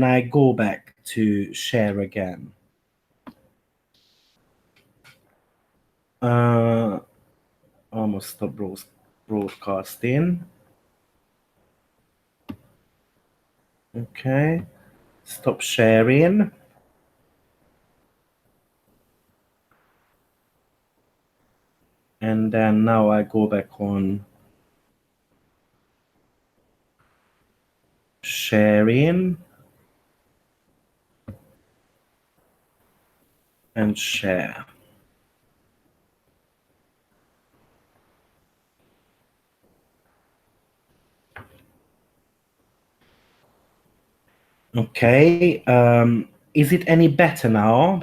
I go back to share again. Almost stop broadcasting. Okay, stop sharing. And then now I go back on sharing and share. Okay, is it any better now?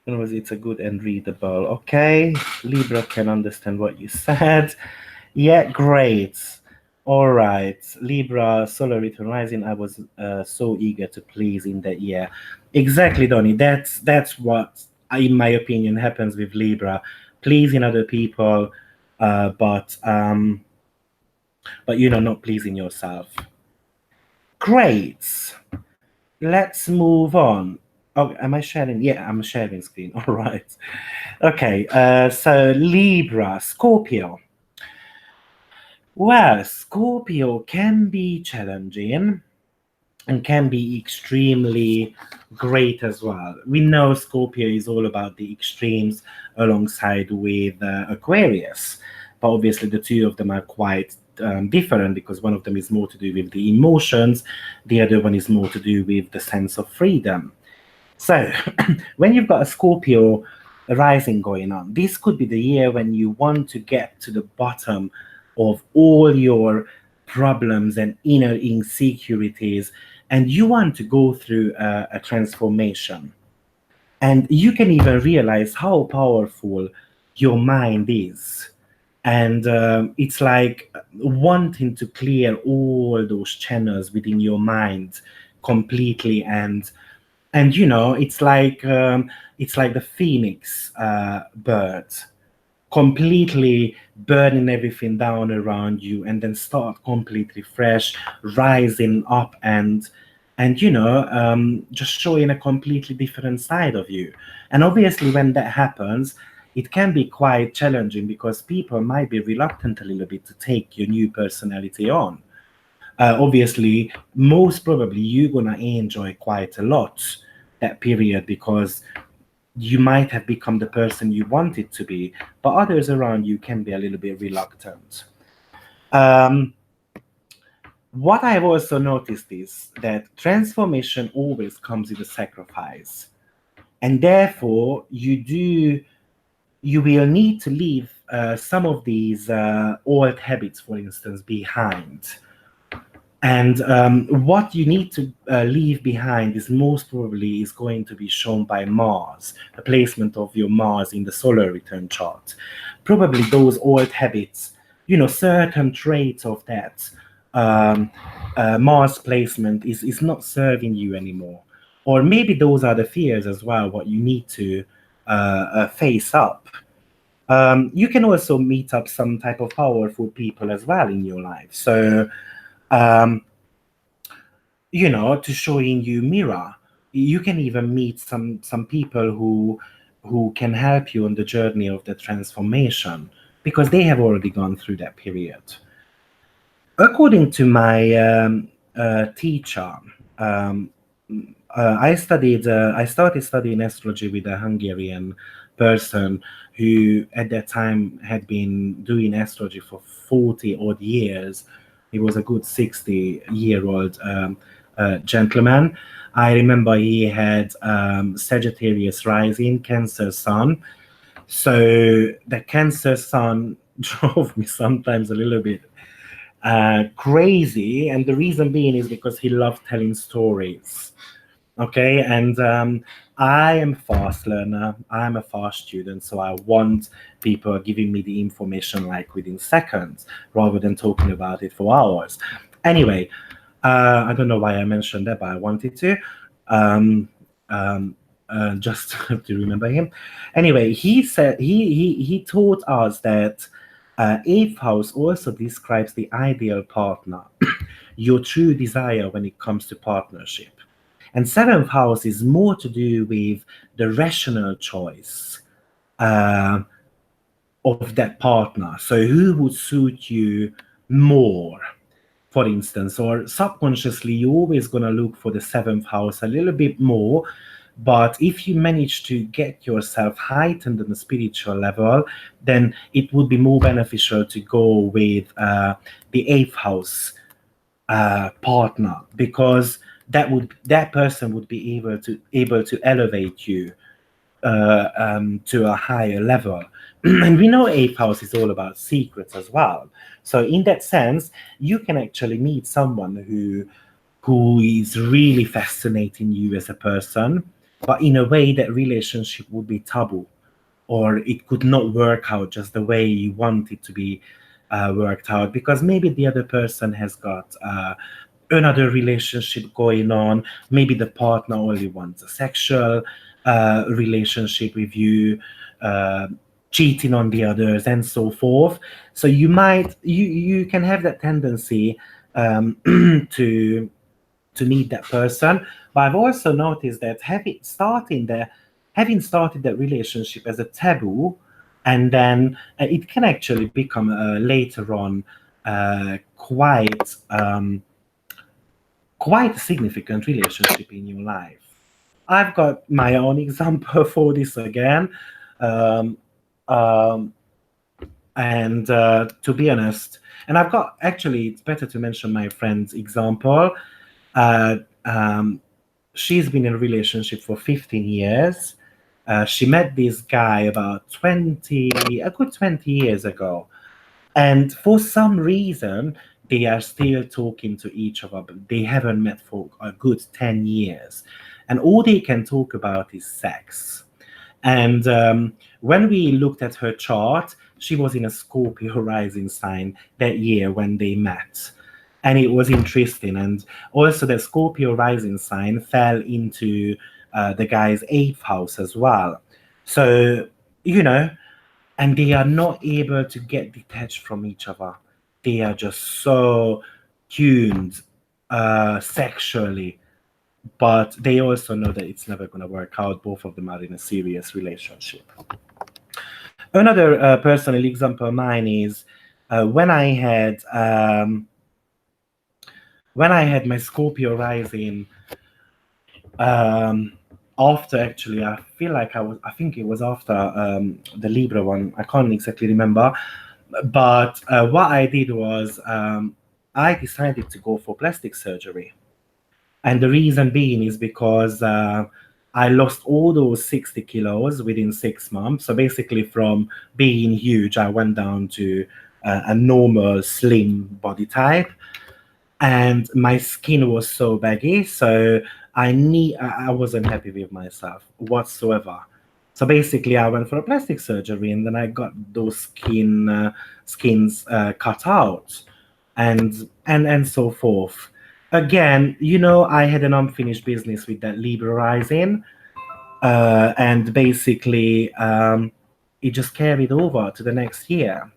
In other words, it's a good and readable. Okay, Libra can understand what you said. Yeah, great. All right, Libra, solar return rising. I was so eager to please in that year. Exactly, Donny. That's what, in my opinion, happens with Libra, pleasing other people, but not pleasing yourself. Great. Let's move on. Oh, am I sharing? Yeah, I'm sharing screen. All right. Okay. So Libra, Scorpio. Well, Scorpio can be challenging and can be extremely great as well. We know Scorpio is all about the extremes alongside with Aquarius, but obviously the two of them are quite different because one of them is more to do with the emotions, the other one is more to do with the sense of freedom. So, when you've got a Scorpio rising going on, this could be the year when you want to get to the bottom of all your problems and inner insecurities, and you want to go through a transformation. And you can even realize how powerful your mind is. And it's like wanting to clear all those channels within your mind completely, and it's like the phoenix bird completely burning everything down around you and then start completely fresh, rising up and just showing a completely different side of you. And obviously when that happens, it can be quite challenging because people might be reluctant a little bit to take your new personality on. Obviously, most probably you're gonna enjoy quite a lot that period because you might have become the person you wanted to be, but others around you can be a little bit reluctant. Um, what I've also noticed is that transformation always comes with a sacrifice, and therefore you will need to leave some of these old habits, for instance, behind. And what you need to leave behind is most probably is going to be shown by Mars, the placement of your Mars in the solar return chart. Probably those old habits, certain traits of that Mars placement is not serving you anymore. Or maybe those are the fears as well, what you need to face up. You can also meet up some type of powerful people as well in your life. So, um, to showing you mirror. You can even meet some people who can help you on the journey of the transformation because they have already gone through that period. According to my teacher, I started studying astrology with a Hungarian person who at that time had been doing astrology for 40 odd years. He was a good 60-year-old gentleman. I remember he had Sagittarius rising, Cancer sun. So the Cancer sun drove me sometimes a little bit crazy. And the reason being is because he loved telling stories. Okay, and I am fast learner. I'm a fast student, so I want people giving me the information like within seconds rather than talking about it for hours. Anyway, I don't know why I mentioned that, but I wanted to. Um, um, just to remember him. Anyway, he said he taught us that eighth house also describes the ideal partner, your true desire when it comes to partnership. And seventh house is more to do with the rational choice uh, of that partner. So who would suit you more, for instance, or subconsciously, you're always going to look for the seventh house a little bit more. But if you manage to get yourself heightened on the spiritual level, then it would be more beneficial to go with the eighth house partner, because that person would be able to elevate you to a higher level. And we know eighth house is all about secrets as well. So in that sense, you can actually meet someone who is really fascinating you as a person, but in a way that relationship would be taboo, or it could not work out just the way you want it to be worked out, because maybe the other person has got another relationship going on. Maybe the partner only wants a sexual relationship with you, uh, cheating on the others, and so forth. So you can have that tendency to meet that person. But I've also noticed that having started that relationship as a taboo, and then it can actually become later on quite a significant relationship in your life. I've got my own example for this again. Um, um, and to be honest, and I've got actually, it's better to mention my friend's example. Uh, um, she's been in a relationship for 15 years. She met this guy about a good 20 years ago. And for some reason, they are still talking to each other, but they haven't met for a good 10 years. And all they can talk about is sex. And when we looked at her chart, she was in a Scorpio rising sign that year when they met. And it was interesting. And also, the Scorpio rising sign fell into the guy's eighth house as well. So, you know, and they are not able to get detached from each other. They are just so tuned sexually, but they also know that it's never going to work out. Both of them are in a serious relationship. Another personal example of mine is uh, when I had um, when I had my Scorpio rising. Um, After, actually, I feel like I think it was after the Libra one. I can't exactly remember, but what I did was I decided to go for plastic surgery. And the reason being is because I lost all those 60 kilos within 6 months. So basically, from being huge, I went down to a normal, slim body type. And my skin was so baggy. So I wasn't happy with myself whatsoever. So basically, I went for a plastic surgery, and then I got those skins cut out, and so forth. Again, I had an unfinished business with that Libra rising, and basically, it just carried over to the next year.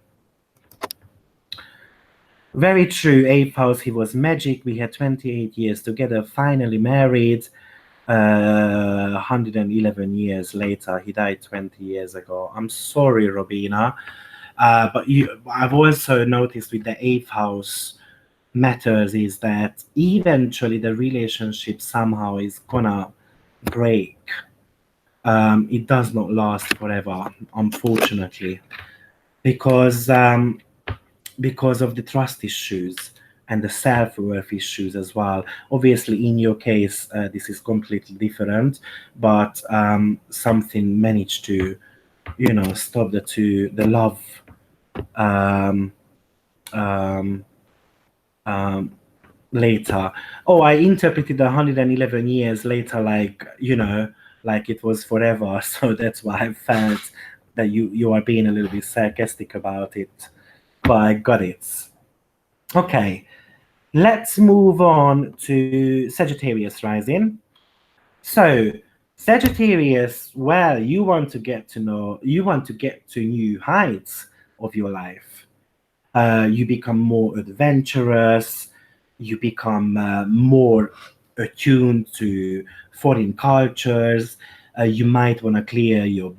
Very true. Eighth house, he was magic. We had 28 years together, finally married. 111 years later, he died 20 years ago. I'm sorry, Robina. But I've also noticed with the eighth house matters is that eventually the relationship somehow is gonna break. it does not last forever, unfortunately, because because of the trust issues and the self-worth issues as well. Obviously, in your case, this is completely different, but something managed to, stop the love um, um, um, later. Oh, I interpreted 111 years later, like, like it was forever. So that's why I felt that you are being a little bit sarcastic about it. But I got it. Okay, let's move on to Sagittarius rising. So, Sagittarius, well, you want to get to new heights of your life. You become more adventurous, you become more attuned to foreign cultures. You might want to clear your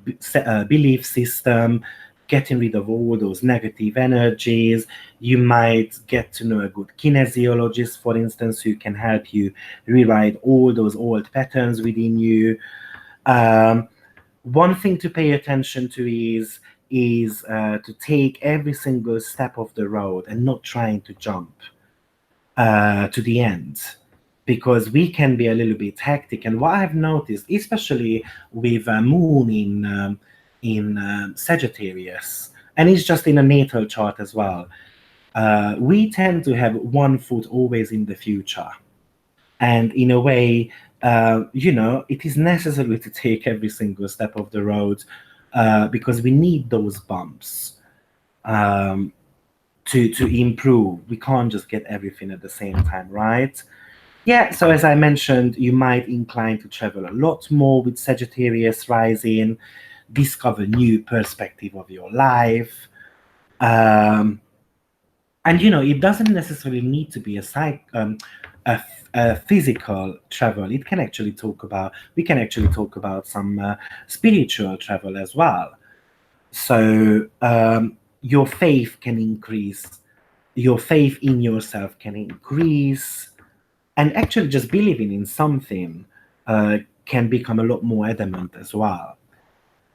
belief system, getting rid of all those negative energies. You might get to know a good kinesiologist, for instance, who can help you rewrite all those old patterns within you. Um, One thing to pay attention to is to take every single step of the road and not trying to jump to the end, because we can be a little bit hectic. And what I've noticed, especially with Moon in Sagittarius, and it's just in a natal chart as well, we tend to have one foot always in the future. And in a way, it is necessary to take every single step of the road, because we need those bumps um, to improve. We can't just get everything at the same time, right? Yeah, so as I mentioned, you might incline to travel a lot more with Sagittarius rising, discover new perspective of your life. Um, and it doesn't necessarily need to be a physical travel. It can actually talk about we can actually talk about some spiritual travel as well. So your faith can increase, your faith in yourself can increase, and actually just believing in something can become a lot more adamant as well.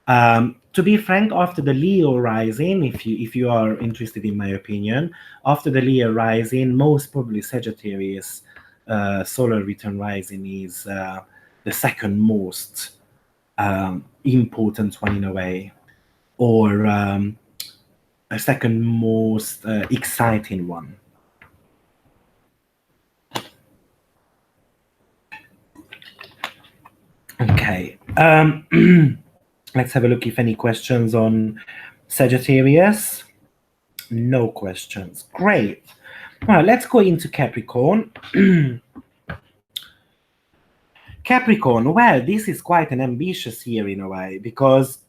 To be frank, after the Leo rising, if you are interested in my opinion, after the Leo rising, most probably Sagittarius solar return rising is the second most important one in a way, or a second most exciting one. Okay. Let's have a look if any questions on Sagittarius. No questions. Great. Well, let's go into Capricorn. Capricorn, well, this is quite an ambitious year in a way, because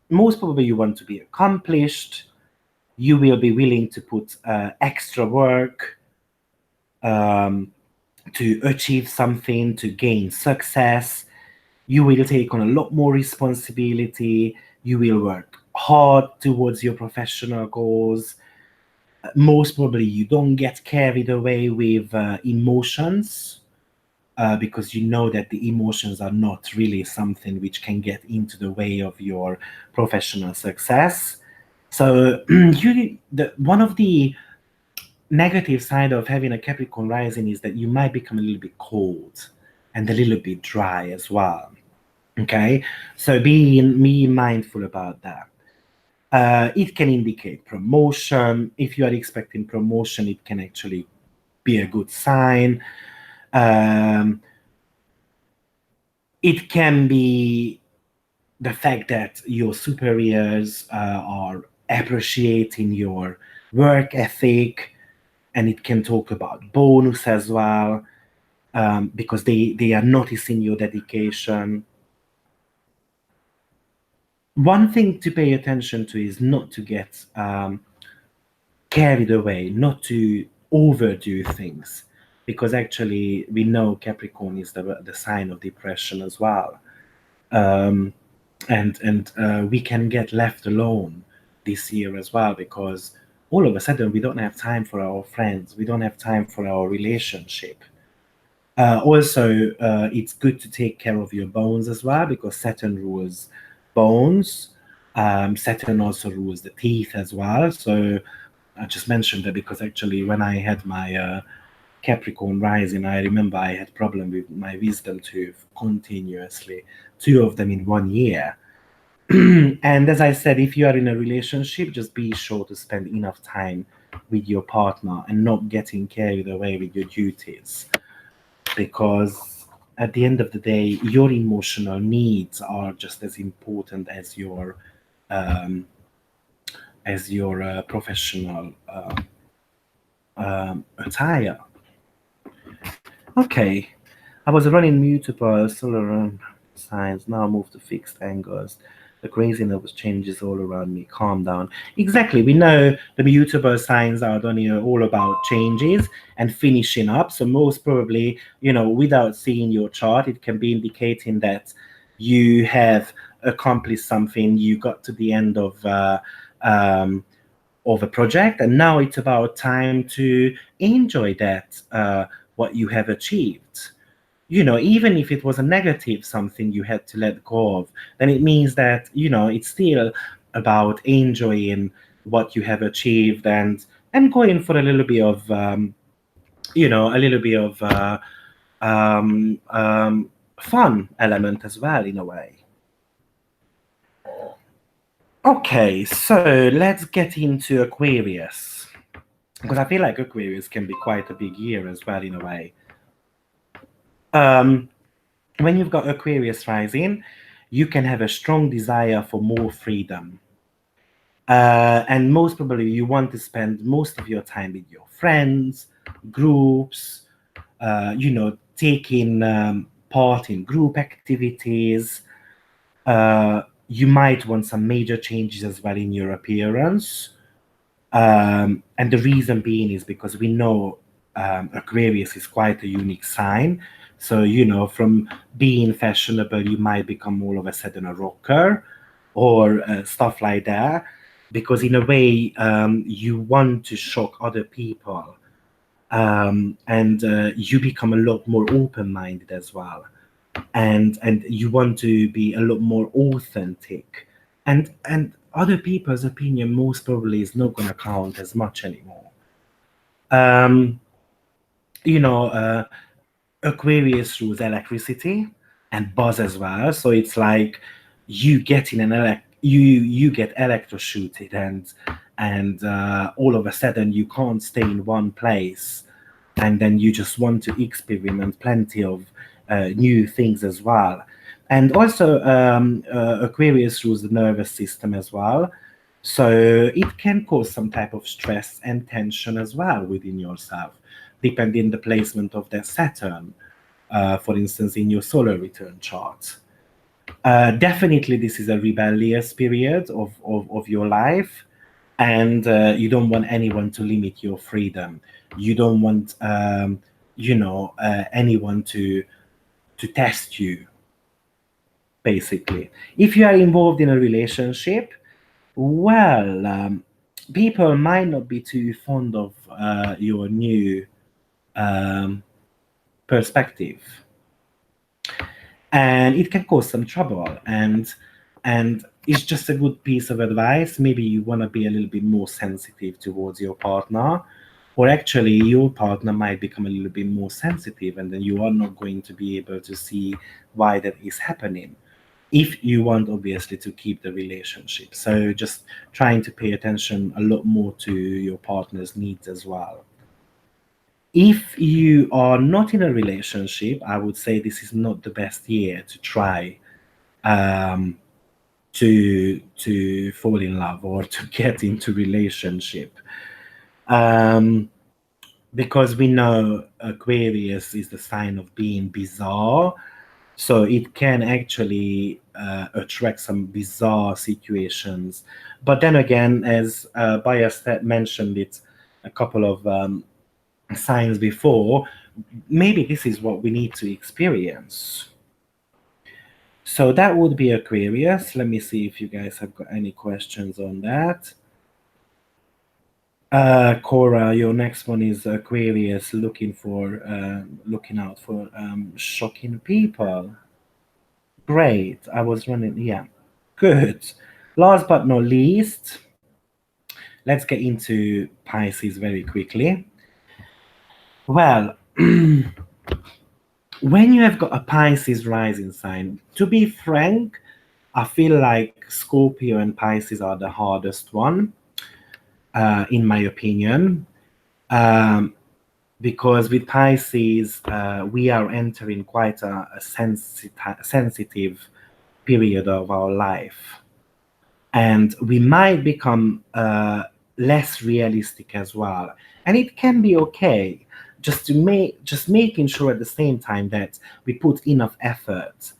most probably you want to be accomplished. You will be willing to put extra work um, to achieve something, to gain success. You will take on a lot more responsibility. You will work hard towards your professional goals. Most probably, you don't get carried away with emotions, because you know that the emotions are not really something which can get into the way of your professional success. So, one of the negative side of having a Capricorn rising is that you might become a little bit cold and a little bit dry as well. Okay, so be mindful about that. It can indicate promotion. If you are expecting promotion, it can actually be a good sign. Um, it can be the fact that your superiors are appreciating your work ethic, and it can talk about bonus as well, because they are noticing your dedication. One thing to pay attention to is not to get carried away, not to overdo things, because actually we know Capricorn is the sign of depression as well, um, and we can get left alone this year as well, because all of a sudden we don't have time for our friends, we don't have time for our relationship. Also, it's good to take care of your bones as well because Saturn rules bones. Saturn also rules the teeth as well. So I just mentioned that because actually, when I had my Capricorn rising, I remember I had problem with my wisdom tooth continuously, two of them in 1 year. And as I said, if you are in a relationship, just be sure to spend enough time with your partner and not getting carried away with your duties because at the end of the day, your emotional needs are just as important um, as your professional attire. Okay, I was running mutable solar signs. Now move to fixed angles. The craziness changes all around me. Calm down. Exactly. We know the mutable signs are done here all about changes and finishing up. So most probably, without seeing your chart, it can be indicating that you have accomplished something. You got to the end um, of a project, and now it's about time to enjoy that what you have achieved. Even if it was a negative something you had to let go of, then it means that it's still about enjoying what you have achieved and going for a little bit of a little bit of fun element as well in a way. Okay, so let's get into Aquarius because I feel like Aquarius can be quite a big year as well in a way. Um, when you've got Aquarius rising, you can have a strong desire for more freedom. And most probably, you want to spend most of your time with your friends, groups, taking part in group activities. You might want some major changes as well in your appearance. And the reason being is because we know Aquarius is quite a unique sign. So, from being fashionable, you might become all of a sudden a rocker or stuff like that. Because, in a way, you want to shock other people. And you become a lot more open minded as well. And you want to be a lot more authentic, and other people's opinion most probably is not going to count as much anymore. um you know Aquarius rules electricity and buzz as well, so it's like you get in an you get electrocuted, and all of a sudden you can't stay in one place, and then you just want to experiment plenty of new things as well. And also, Aquarius rules the nervous system as well. So it can cause some type of stress and tension as well within yourself, depending the placement of that Saturn, for instance, in your solar return chart. Definitely, this is a rebellious period of your life, and you don't want anyone to limit your freedom. You don't want anyone to test you, basically. If you are involved in a relationship, well, people might not be too fond of your new um, perspective, and it can cause some trouble. And it's just a good piece of advice. Maybe you want to be a little bit more sensitive towards your partner, or actually your partner might become a little bit more sensitive, and then you are not going to be able to see why that is happening, if you want obviously to keep the relationship. So just trying to pay attention a lot more to your partner's needs as well. If you are not in a relationship, I would say this is not the best year to try um, to fall in love or to get into relationship, um, because we know Aquarius is the sign of being bizarre. So it can actually attract some bizarre situations. But then again, as Bias mentioned it a couple of signs before, maybe this is what we need to experience. So that would be Aquarius. Let me see if you guys have got any questions on that. Cora, your next one is Aquarius, looking out for shocking people. Great. I was running. Yeah, good. Last but not least, let's get into Pisces very quickly. Well, when you have got a Pisces rising sign, to be frank, I feel like Scorpio and Pisces are the hardest one, in my opinion. Um, because with Pisces, we are entering quite a sensitive period of our life, and we might become less realistic as well. And it can be okay, just making sure at the same time that we put enough effort,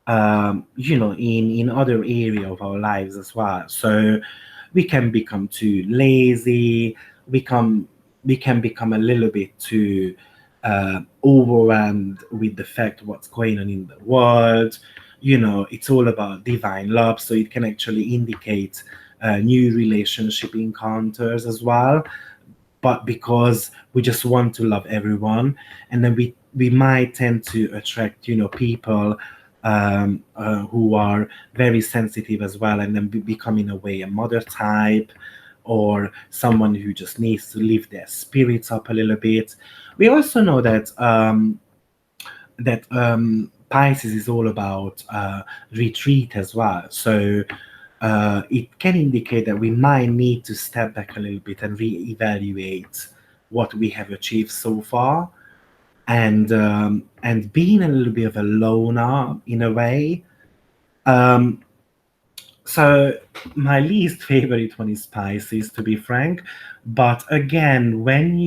in other area of our lives as well. So we can become too lazy. We can we can become a little bit too overwhelmed with the fact what's going on in the world. It's all about divine love, so it can actually indicate new relationship encounters as well, but because we just want to love everyone, and then we might tend to attract people who are very sensitive as well, and then become in a way a mother type, or someone who just needs to lift their spirits up a little bit. We also know that Pisces is all about retreat as well. So it can indicate that we might need to step back a little bit and reevaluate what we have achieved so far, and being a little bit of a loner in a way. Um, so my least favorite one is Pisces, to be frank. But again, when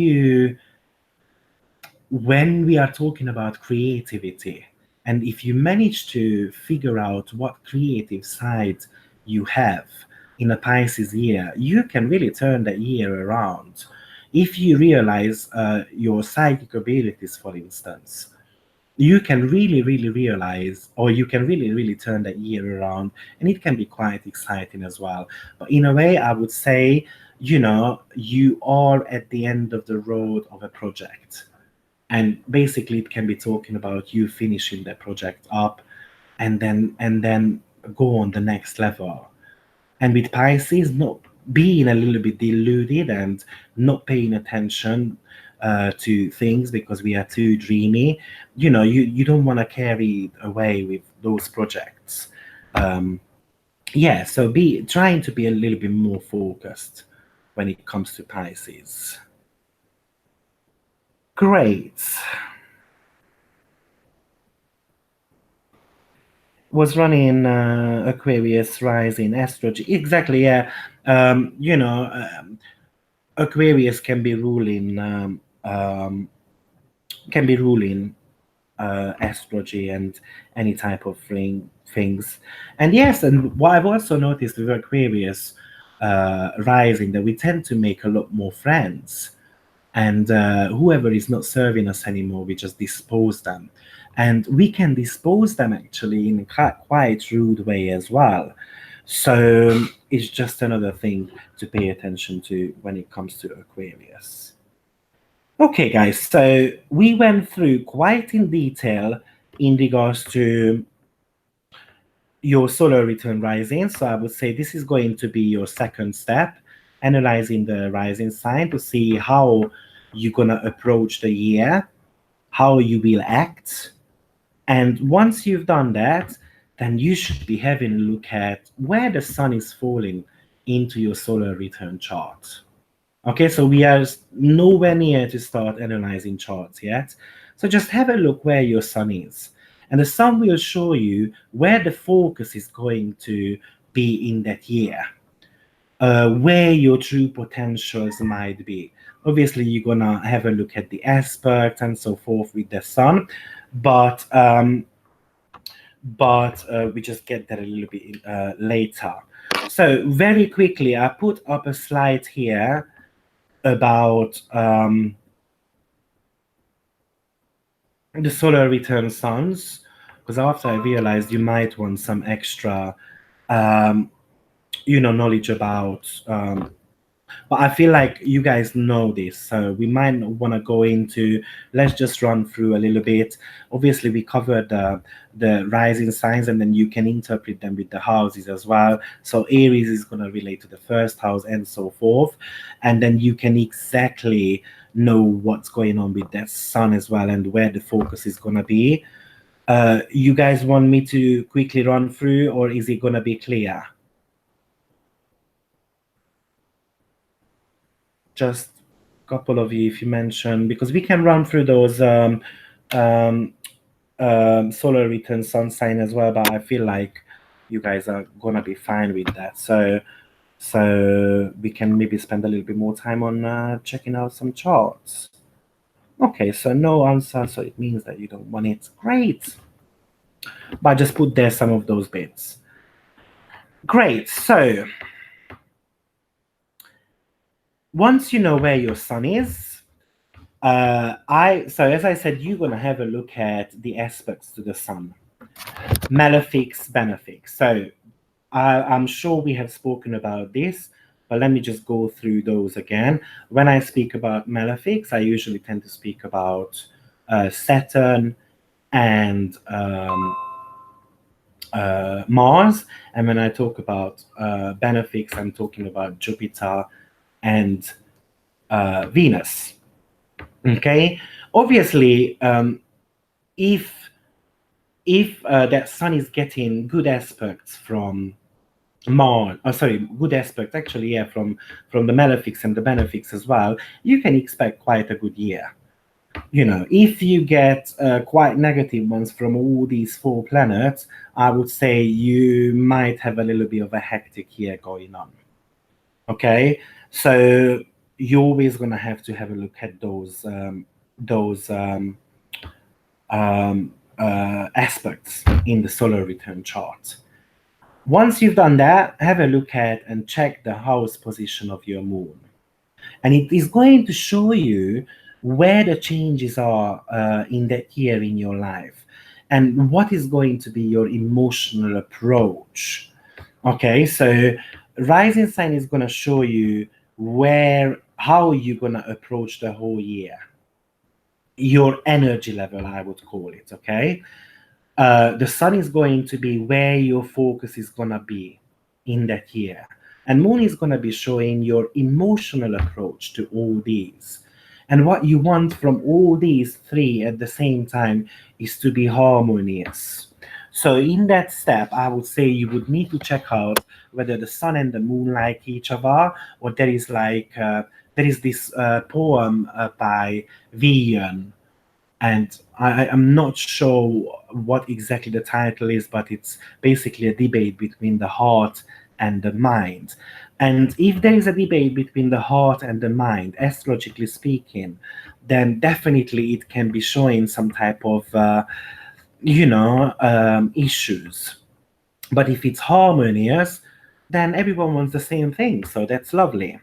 we are talking about creativity, and if you manage to figure out what creative side you have in a Pisces year, you can really turn the year around. If you realize your psychic abilities, for instance, you can really, really realize, or you can really, really turn the year around, and it can be quite exciting as well. But in a way, I would say, you are at the end of the road of a project, and basically it can be talking about you finishing the project up, and then go on the next level. And with Pisces, not being a little bit deluded and not paying attention to things because we are too dreamy. You don't want to carry it away with those projects. um, yeah, so be trying to be a little bit more focused when it comes to Pisces. Great. Was running Aquarius rising astrology. Exactly, yeah. Aquarius can be ruling astrology and any type of things. And yes, and what I've also noticed with Aquarius rising, that we tend to make a lot more friends, and whoever is not serving us anymore, we just dispose them, and we can dispose them actually in a quite rude way as well. So it's just another thing to pay attention to when it comes to Aquarius. Okay, guys, so we went through quite in detail in regards to your solar return rising. So I would say this is going to be your second step, analyzing the rising sign to see how you're gonna approach the year, how you will act. And once you've done that, then you should be having a look at where the sun is falling into your solar return chart. Okay, so we are nowhere near to start analyzing charts yet. So just have a look where your sun is. And the sun will show you where the focus is going to be in that year, where your true potentials might be. Obviously, you're gonna have a look at the aspect and so forth with the sun, but we just get that a little bit later. So very quickly, I put up a slide here about the solar return suns, because after I realized you might want some extra, knowledge about But I feel like you guys know this, so we might want to go into. Let's just run through a little bit. Obviously, we covered the rising signs, and then you can interpret them with the houses as well. So Aries is going to relate to the first house, and so forth, and then you can exactly know what's going on with that sun as well, and where the focus is going to be. You guys want me to quickly run through, or is it going to be clear? Just a couple of you, if you mention, because we can run through those um, solar return sun sign as well, but I feel like you guys are gonna be fine with that. So we can maybe spend a little bit more time on checking out some charts. Okay, so no answer, so it means that you don't want it. Great. But just put there some of those bits. Great. So once you know where your sun is, as I said, you're gonna have a look at the aspects to the sun, malefics, benefics. So I'm sure we have spoken about this, but let me just go through those again. When I speak about malefics, I usually tend to speak about Saturn and Mars, and when I talk about benefics, I'm talking about Jupiter and Venus. Okay, obviously, if that sun is getting good aspects from Mars, good aspects actually, yeah, from the malefics and the benefics as well, you can expect quite a good year. You know, if you get quite negative ones from all these four planets, I would say you might have a little bit of a hectic year going on. Okay, so you're always gonna have to have a look at those aspects in the solar return chart. Once you've done that, have a look at and check the house position of your moon. And it is going to show you where the changes are in that year in your life and what is going to be your emotional approach. Okay, so rising sign is going to show you how you're going to approach the whole year, your energy level, I would call it. Okay, the sun is going to be where your focus is going to be in that year. And moon is going to be showing your emotional approach to all these. And what you want from all these three at the same time is to be harmonious. So in that step, I would say you would need to check out whether the sun and the moon like each other, or there is this poem by Vian, and I am not sure what exactly the title is, but it's basically a debate between the heart and the mind. And if there is a debate between the heart and the mind, astrologically speaking, then definitely it can be showing some type of, issues. But if it's harmonious, then everyone wants the same thing. So that's lovely.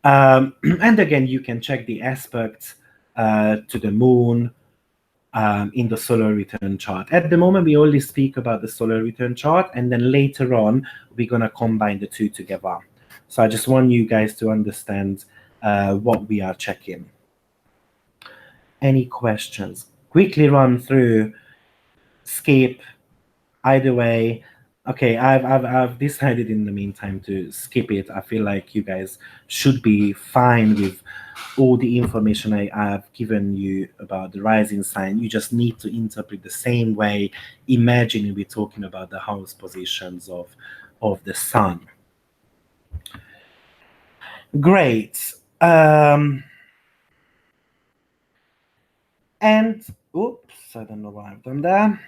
And again, you can check the aspects to the moon, in the solar return chart. At the moment, we only speak about the solar return chart, and then later on, we're going to combine the two together. So I just want you guys to understand what we are checking. Any questions? Quickly run through, skip, either way. Okay, I've decided in the meantime to skip it. I feel like you guys should be fine with all the information I've given you about the rising sign. You just need to interpret the same way. Imagine we're talking about the house positions of the sun. Great. And oops, I don't know why I've done that.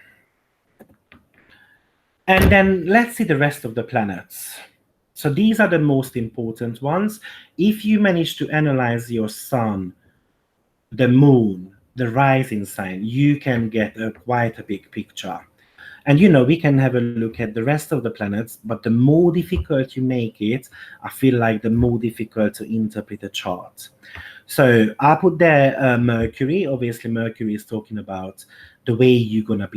And then let's see the rest of the planets. So these are the most important ones. If you manage to analyze your sun, the moon, the rising sign, you can get quite a big picture. And we can have a look at the rest of the planets, but the more difficult you make it, I feel like the more difficult to interpret a chart. So I put there Mercury. Obviously, Mercury is talking about the way you're gonna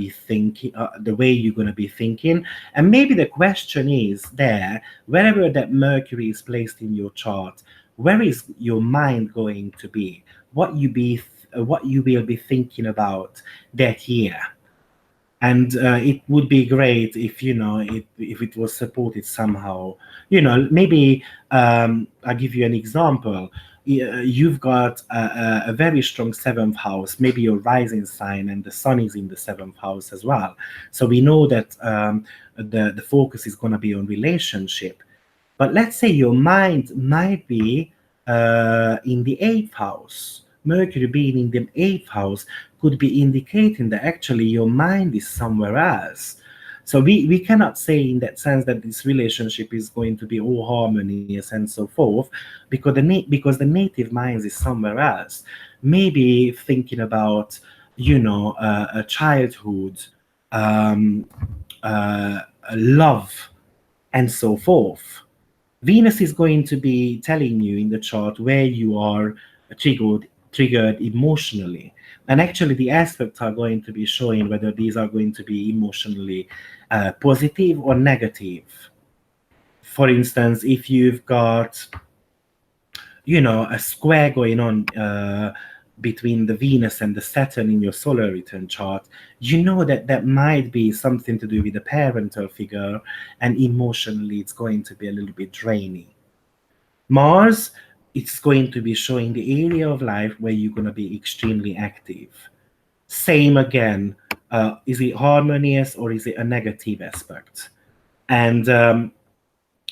be thinking, and maybe the question is there, wherever that Mercury is placed in your chart, where is your mind going to be? What you will be thinking about that year? And it would be great if if it was supported somehow. Maybe I'll give you an example. You've got a very strong seventh house, maybe your rising sign, and the sun is in the seventh house as well. So we know that the focus is going to be on relationship. But let's say your mind might be in the eighth house. Mercury being in the eighth house could be indicating that actually your mind is somewhere else. So we cannot say in that sense that this relationship is going to be all harmonious and so forth, because the native mind is somewhere else. Maybe thinking about a childhood, um, love, and so forth. Venus is going to be telling you in the chart where you are triggered emotionally. And actually, the aspects are going to be showing whether these are going to be emotionally positive or negative. For instance, if you've got a square going on between the Venus and the Saturn in your solar return chart, you know that that might be something to do with the parental figure, and emotionally it's going to be a little bit draining. Mars, it's going to be showing the area of life where you're going to be extremely active. Same again, is it harmonious or is it a negative aspect? And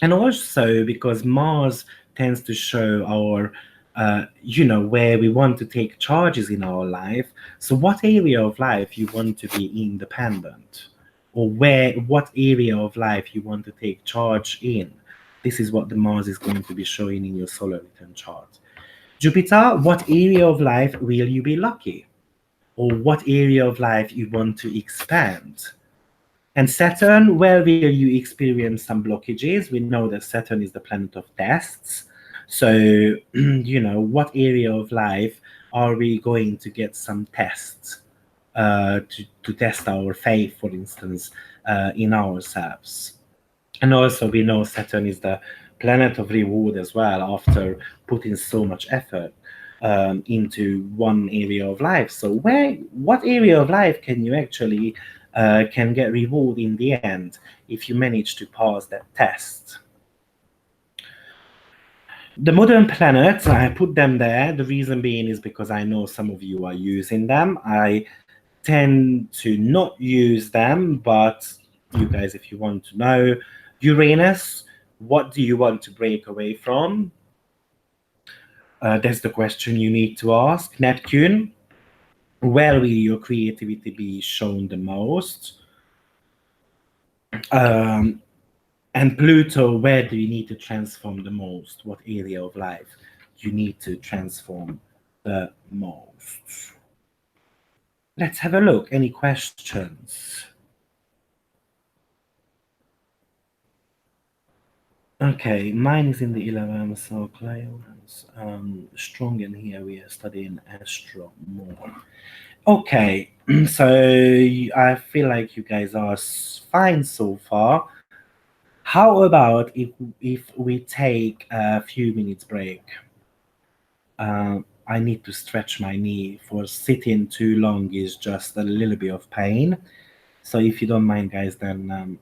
also because Mars tends to show our where we want to take charges in our life. So what area of life you want to be independent, or what area of life you want to take charge in? This is what the Mars is going to be showing in your solar return chart. Jupiter, what area of life will you be lucky, or what area of life you want to expand? And Saturn, where will you experience some blockages? We know that Saturn is the planet of tests. So, what area of life are we going to get some tests to test our faith, for instance, in ourselves? And also, we know Saturn is the planet of reward as well, after putting so much effort into one area of life. So, what area of life can you actually can get reward in the end if you manage to pass that test? The modern planets, I put them there. The reason being is because I know some of you are using them. I tend to not use them, but you guys, if you want to know, Uranus, what do you want to break away from? That's the question you need to ask. Neptune, where will your creativity be shown the most? Um, and Pluto, where do you need to transform the most? What area of life you need to transform the most? Let's have a look. Any questions? Okay, mine is in the 11th, so clients strong in here. We are studying Astro more. Okay, so I feel like you guys are fine so far. How about if we take a few minutes break? I need to stretch my knee. For sitting too long is just a little bit of pain. So if you don't mind, guys, then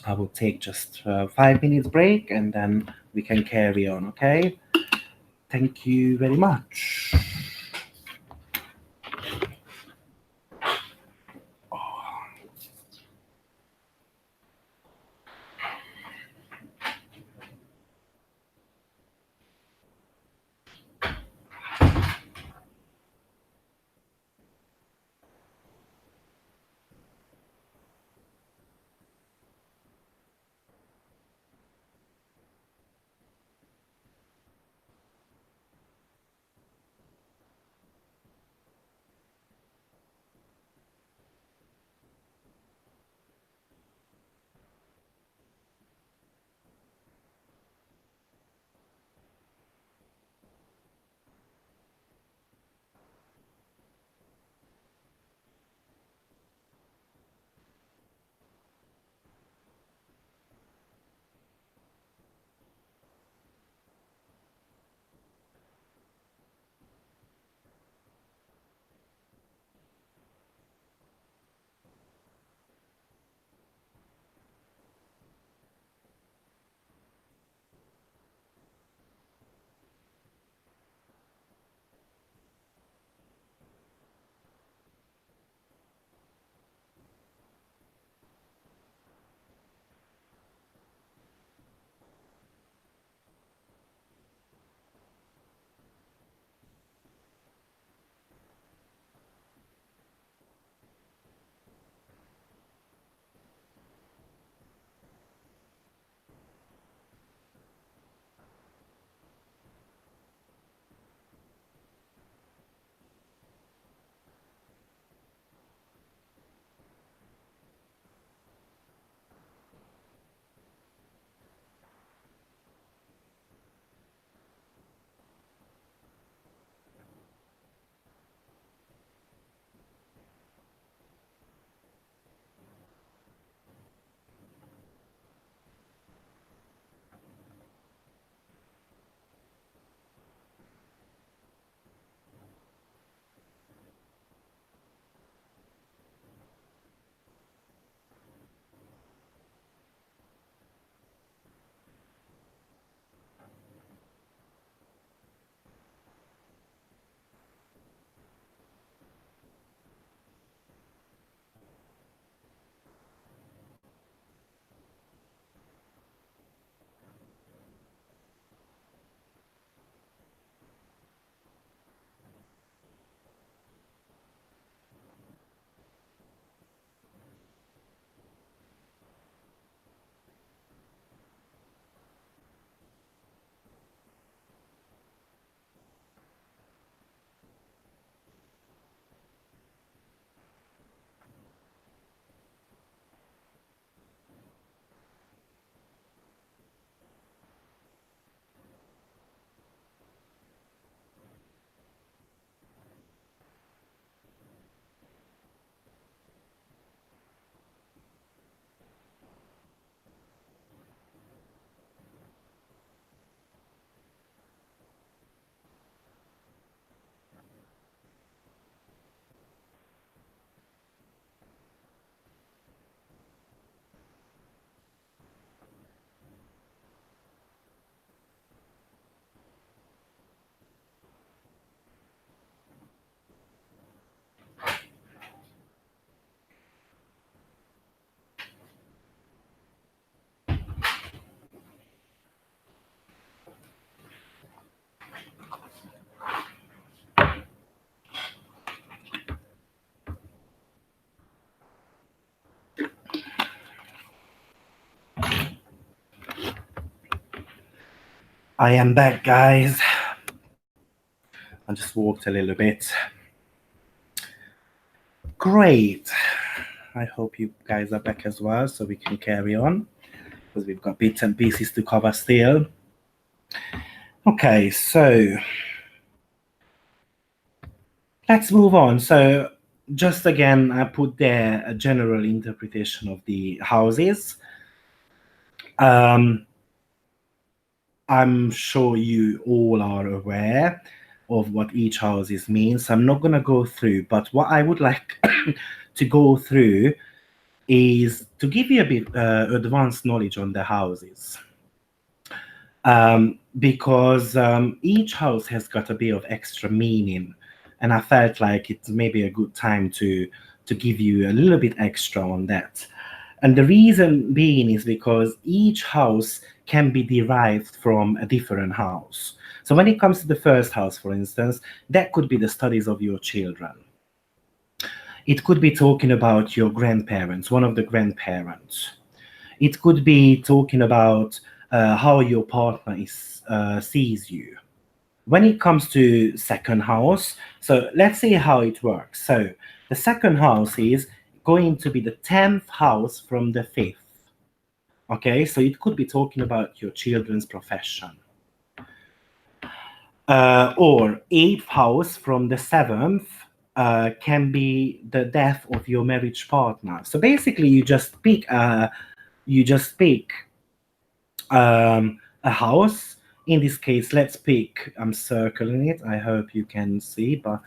I will take just 5 minutes break and then we can carry on. Okay. Thank you very much. I am back, guys. I just walked a little bit. Great. I hope you guys are back as well so we can carry on because we've got bits and pieces to cover still. Okay, so let's move on. So, just again, I put there a general interpretation of the houses. Um, I'm sure you all are aware of what each houses means. I'm not going to go through, but what I would like to go through is to give you a bit advanced knowledge on the houses. Because each house has got a bit of extra meaning, and I felt like it's maybe a good time to give you a little bit extra on that. And the reason being is because each house can be derived from a different house. So when it comes to the first house, for instance, that could be the studies of your children. It could be talking about your grandparents, one of the grandparents. It could be talking about how your partner sees you. When it comes to second house, so let's see how it works. So the second house is going to be the 10th house from the 5th. Okay, so it could be talking about your children's profession. Or 8th house from the 7th can be the death of your marriage partner. So basically, you just pick a house. In this case, let's pick, I'm circling it. I hope you can see, but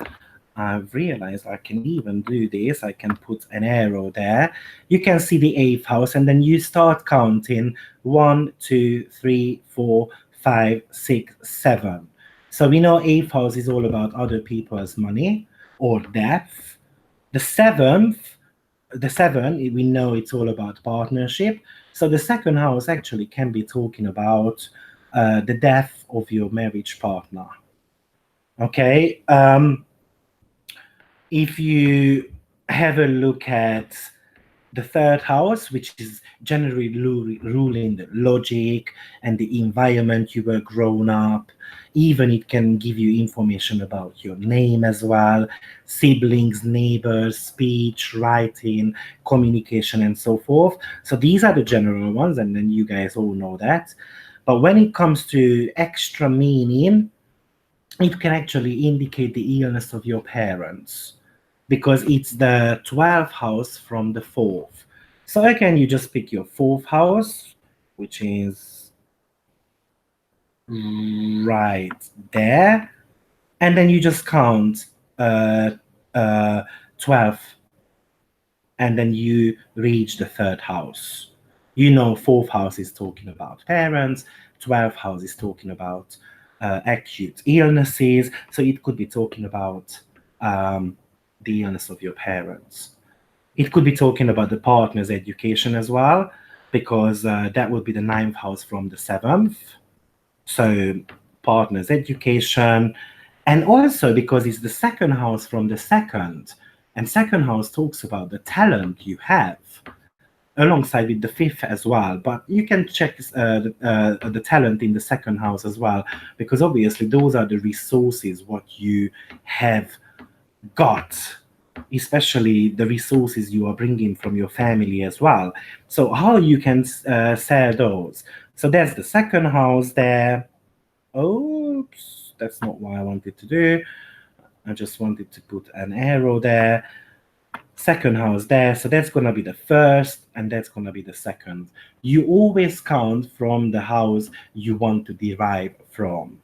I've realized I can even do this. I can put an arrow there. You can see the 8th house, and then you start counting 1, 2, 3, 4, 5, 6, 7. So we know 8th house is all about other people's money or death. The 7th, the 7, we know it's all about partnership. So the second house actually can be talking about the death of your marriage partner. Okay. If you have a look at the third house, which is generally ruling the logic and the environment you were grown up, even it can give you information about your name as well, siblings, neighbors, speech, writing, communication, and so forth. So these are the general ones, and then you guys all know that. But when it comes to extra meaning, it can actually indicate the illness of your parents because it's the 12th house from the 4th. So again, you just pick your 4th house, which is right there, and then you just count uh, 12, and then you reach the 3rd house. You know, 4th house is talking about parents, 12th house is talking about acute illnesses, so it could be talking about the illness of your parents. It could be talking about the partner's education as well, because that would be the 9th house from the 7th. So, partner's education, and also because it's the second house from the 2nd, and second house talks about the talent you have alongside with the 5th as well. But you can check the talent in the second house as well, because obviously those are the resources what you have got, especially the resources you are bringing from your family as well. So how you can sell those. So there's the second house there. Oops, that's not what I wanted to do. I just wanted to put an arrow there. Second house there. So that's going to be the first, and that's going to be the second. You always count from the house you want to derive from.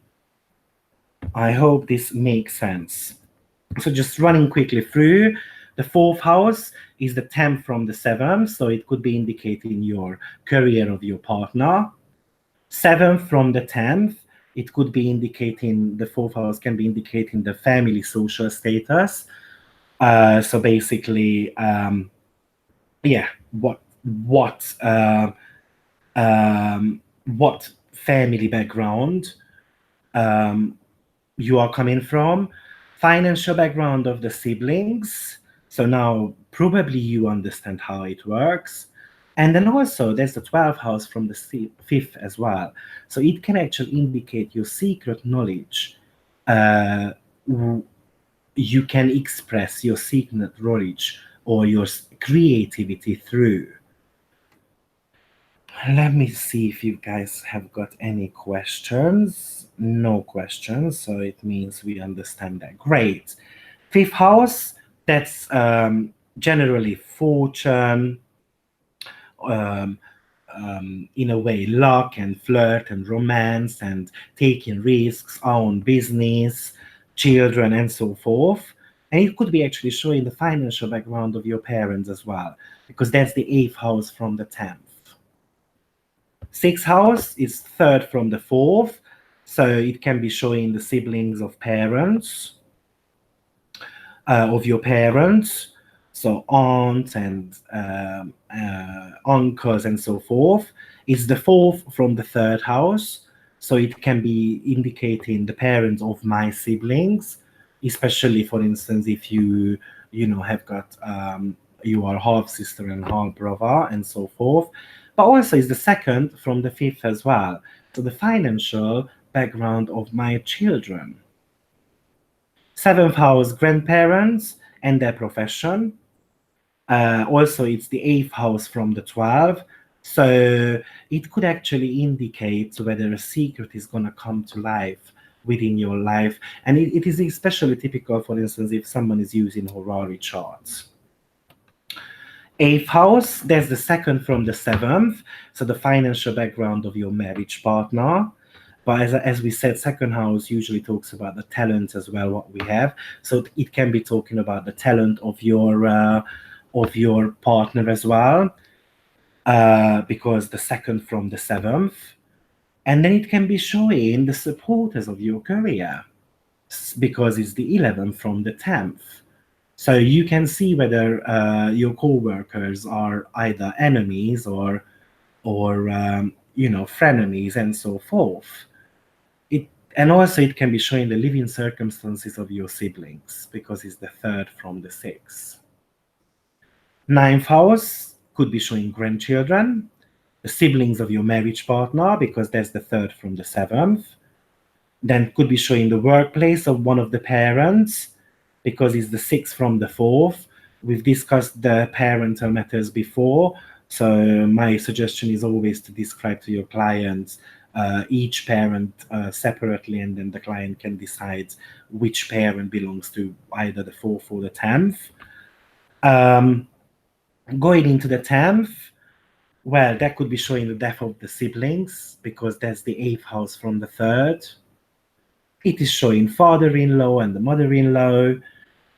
I hope this makes sense. So just running quickly through, the 4th house is the 10th from the 7th, so it could be indicating your career of your partner. 7th from the 10th, it could be indicating, the 4th house can be indicating the family social status. So basically, yeah, what what family background you are coming from, financial background of the siblings. So now probably you understand how it works. And then also there's the 12th house from the fifth as well. So it can actually indicate your secret knowledge. Uh, you can express your secret knowledge or your creativity through. Let me see if you guys have got any questions. No questions, so it means we understand that. Great. Fifth house, that's generally fortune, um, in a way, luck and flirt and romance and taking risks, own business, children, and so forth. And it could be actually showing the financial background of your parents as well, because that's the eighth house from the 10th. Sixth house is third from the fourth, so it can be showing the siblings of parents, of your parents, so aunts and uncles and so forth. It's the fourth from the third house, so it can be indicating the parents of my siblings, especially for instance if you have got you are half sister and half brother and so forth. But also it's the second from the fifth as well, so the financial background of my children. Seventh house, grandparents and their profession. Also, it's the eighth house from the 12. So it could actually indicate whether a secret is going to come to life within your life. And it is especially typical, for instance, if someone is using horary charts. Eighth house, there's the second from the seventh. So the financial background of your marriage partner. But as we said, second house usually talks about the talent as well, what we have. So it can be talking about the talent of your partner as well, because the second from the seventh. And then it can be showing the supporters of your career, because it's the 11th from the 10th. So you can see whether your co-workers are either enemies or frenemies and so forth. And also it can be showing the living circumstances of your siblings, because it's the third from the sixth. Ninth house could be showing grandchildren, the siblings of your marriage partner, because that's the third from the seventh. Then could be showing the workplace of one of the parents, because it's the sixth from the fourth. We've discussed the parental matters before, so my suggestion is always to describe to your clients each parent separately, and then the client can decide which parent belongs to either the fourth or the 10th. Going into the 10th, well, that could be showing the death of the siblings, because that's the eighth house from the third. It is showing father-in-law and the mother-in-law,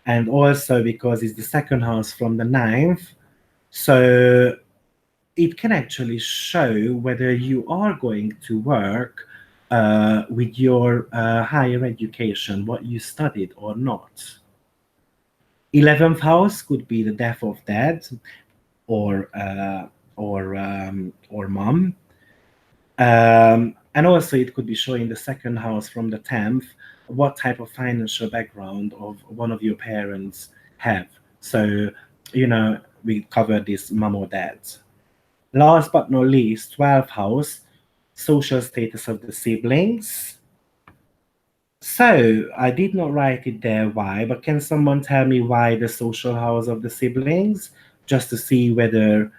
and also because it's the second house from the ninth, so it can actually show whether you are going to work with your higher education, what you studied or not. 11th house could be the death of dad or mom. And also it could be showing the second house from the 10th, what type of financial background of one of your parents have. So, we covered this mom or dad. Last but not least, 12th house, social status of the siblings. So I did not write it there why, but can someone tell me why the social house of the siblings? Just to see whether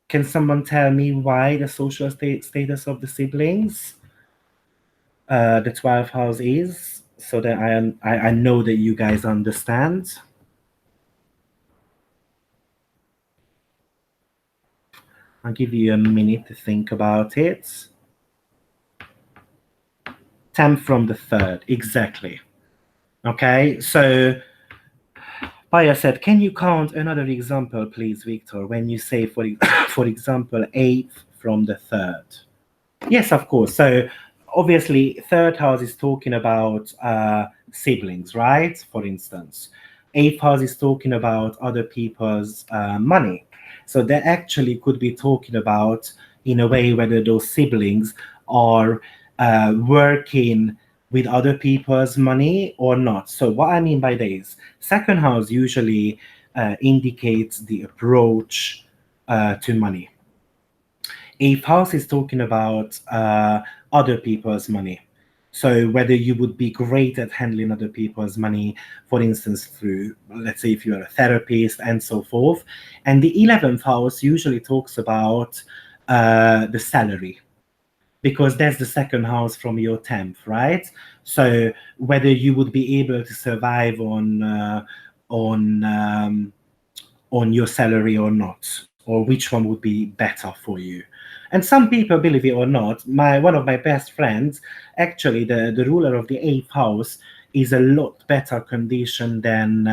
can someone tell me why the social status of the siblings, the 12th house is, so that I know that you guys understand. I'll give you a minute to think about it. 10th from the 3rd, exactly. Okay, so Paya said, can you count another example, please, Victor, when you say, for example, 8th from the 3rd? Yes, of course. So obviously, 3rd house is talking about siblings, right? For instance, 8th house is talking about other people's money. So they actually could be talking about, in a way, whether those siblings are working with other people's money or not. So what I mean by this, second house usually indicates the approach to money. Eighth house is talking about other people's money. So whether you would be great at handling other people's money, for instance, through, let's say, if you're a therapist and so forth. And the 11th house usually talks about the salary, because that's the second house from your 10th, right? So whether you would be able to survive on on your salary or not, or which one would be better for you. And some people, believe it or not, my one of my best friends, actually the ruler of the eighth house is a lot better condition than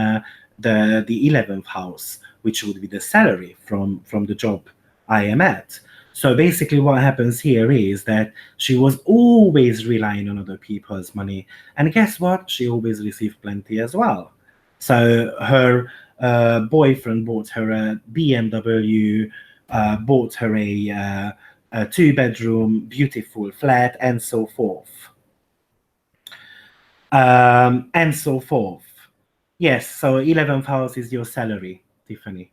the 11th house, which would be the salary from the job I am at. So basically, what happens here is that she was always relying on other people's money, and guess what? She always received plenty as well. So her boyfriend bought her a BMW, bought her a two-bedroom, beautiful flat, and so forth. And so forth. Yes, so 11th house is your salary, Tiffany,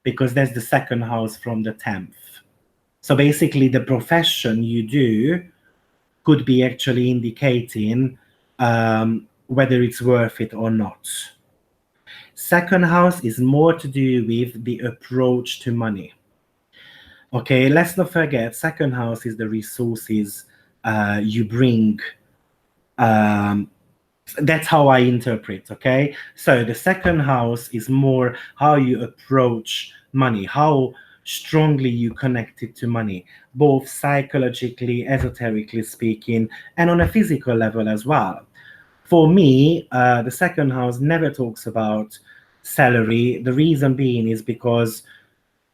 because that's the second house from the 10th. So basically, the profession you do could be actually indicating whether it's worth it or not. Second house is more to do with the approach to money. Okay, let's not forget, second house is the resources you bring. Um, that's how I interpret. Okay, so the second house is more how you approach money, how strongly you connected to money, both psychologically, esoterically speaking, and on a physical level as well. For me, the second house never talks about salary. The reason being is because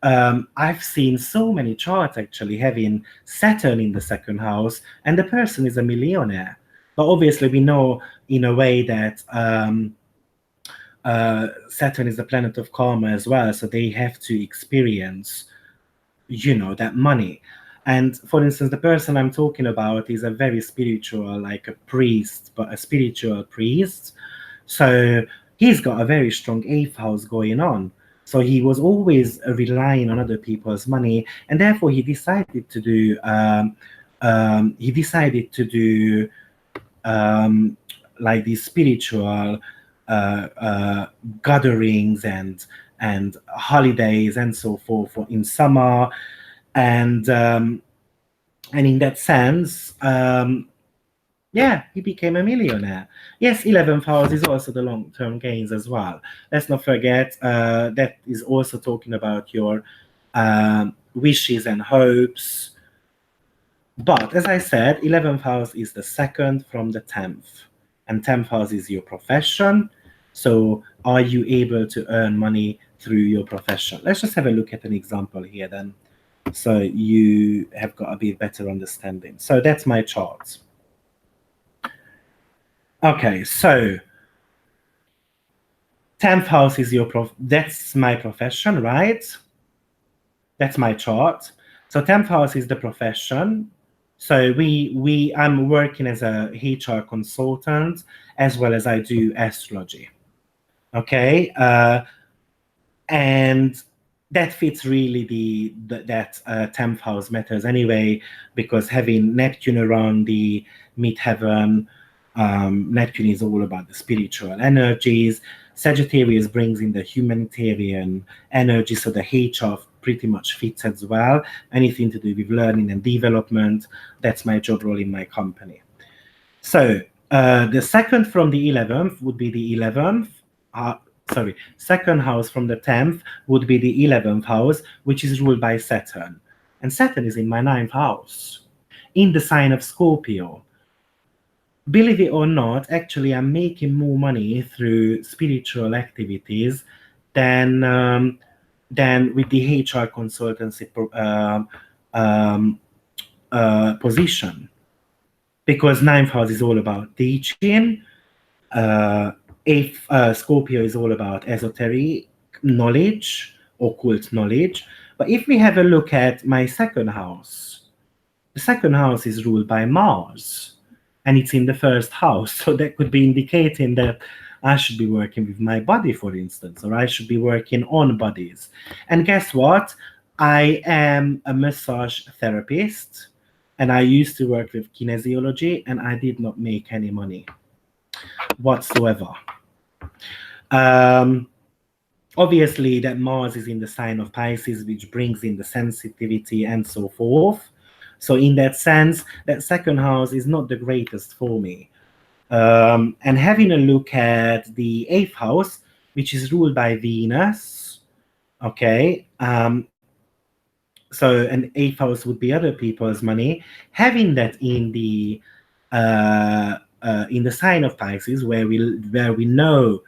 I've seen so many charts actually having Saturn in the second house, and the person is a millionaire. But obviously, we know in a way that Saturn is the planet of karma as well, so they have to experience, that money. And for instance, the person I'm talking about is a very spiritual, like a priest, but a spiritual priest. So he's got a very strong eighth house going on. So he was always relying on other people's money, and therefore he decided to do like these spiritual gatherings and holidays and so forth in summer, and in that sense, yeah, he became a millionaire. Yes, 11th house is also the long-term gains as well. Let's not forget that is also talking about your wishes and hopes. But as I said, 11th house is the second from the 10th, and 10th house is your profession. So are you able to earn money through your profession? Let's just have a look at an example here then, so you have got a bit better understanding. So that's my chart. Okay, so 10th house is that's my profession, right? That's my chart. So 10th house is the profession. So I'm working as a HR consultant as well as I do astrology. Okay, and that fits really that 10th house matters anyway, because having Neptune around the midheaven, Neptune is all about the spiritual energies. Sagittarius brings in the humanitarian energy, so the HR pretty much fits as well. Anything to do with learning and development, that's my job role in my company. So the second from the 11th would be the 11th. Second house from the 10th would be the 11th house, which is ruled by Saturn. And Saturn is in my 9th house, in the sign of Scorpio. Believe it or not, actually, I'm making more money through spiritual activities than with the HR consultancy position, because 9th house is all about teaching. If Scorpio is all about esoteric knowledge, occult knowledge. But if we have a look at my second house, the second house is ruled by Mars. and it's in the first house. So that could be indicating that I should be working with my body, for instance, or I should be working on bodies. And guess what? I am a massage therapist, and I used to work with kinesiology, and I did not make any money whatsoever. Um, Obviously, that Mars is in the sign of Pisces, which brings in the sensitivity and so forth. So, in that sense, that second house is not the greatest for me. And having a look at the eighth house, which is ruled by Venus, okay, so an eighth house would be other people's money. Having that in the sign of Pisces, where we know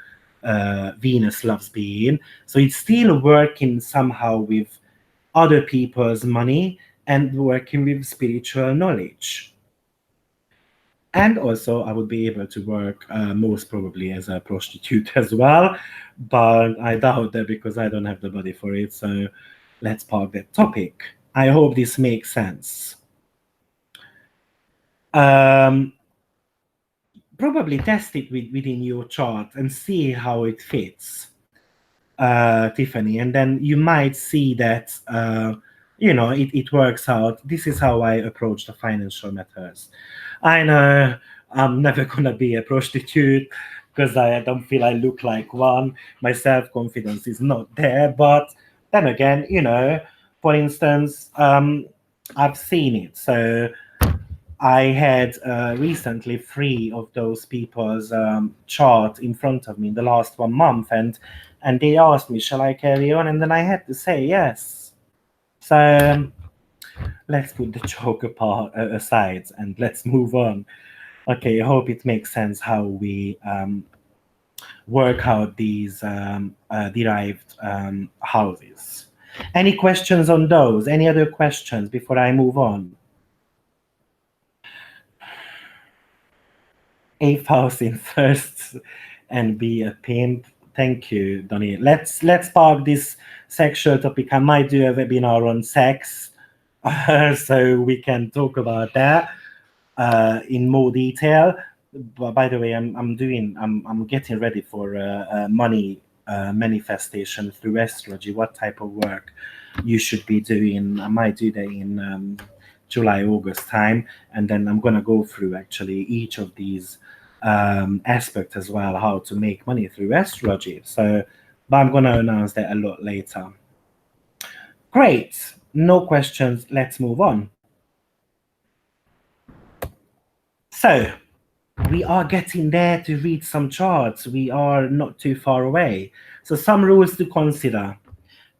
Venus loves being, so it's still working somehow with other people's money and working with spiritual knowledge. And also, I would be able to work most probably as a prostitute as well, but I doubt that because I don't have the body for it. So let's park that topic. I hope this makes sense. Um, Probably test it within your chart and see how it fits, Tiffany, and then you might see that it works out. This is how I approach the financial matters. I know I'm never gonna be a prostitute because I don't feel I look like one. My self-confidence is not there. But then again, for instance, I've seen it. So I had recently three of those people's chart in front of me in the last 1 month, and they asked me, "Shall I carry on?" And then I had to say yes. So let's put the joke aside and let's move on. Okay, I hope it makes sense how we work out these derived houses. Any questions on those? Any other questions before I move on? Eighth house in first and be a pimp. Thank you, Donnie. Let's park this sexual topic. I might do a webinar on sex, so we can talk about that in more detail. But by the way, I'm getting ready for a money manifestation through astrology. What type of work you should be doing? I might do that in July, August time, and then I'm gonna go through actually each of these aspects as well, how to make money through astrology. So, but I'm gonna announce that a lot later. Great, no questions. Let's move on. So, we are getting there to read some charts. We are not too far away. So, some rules to consider.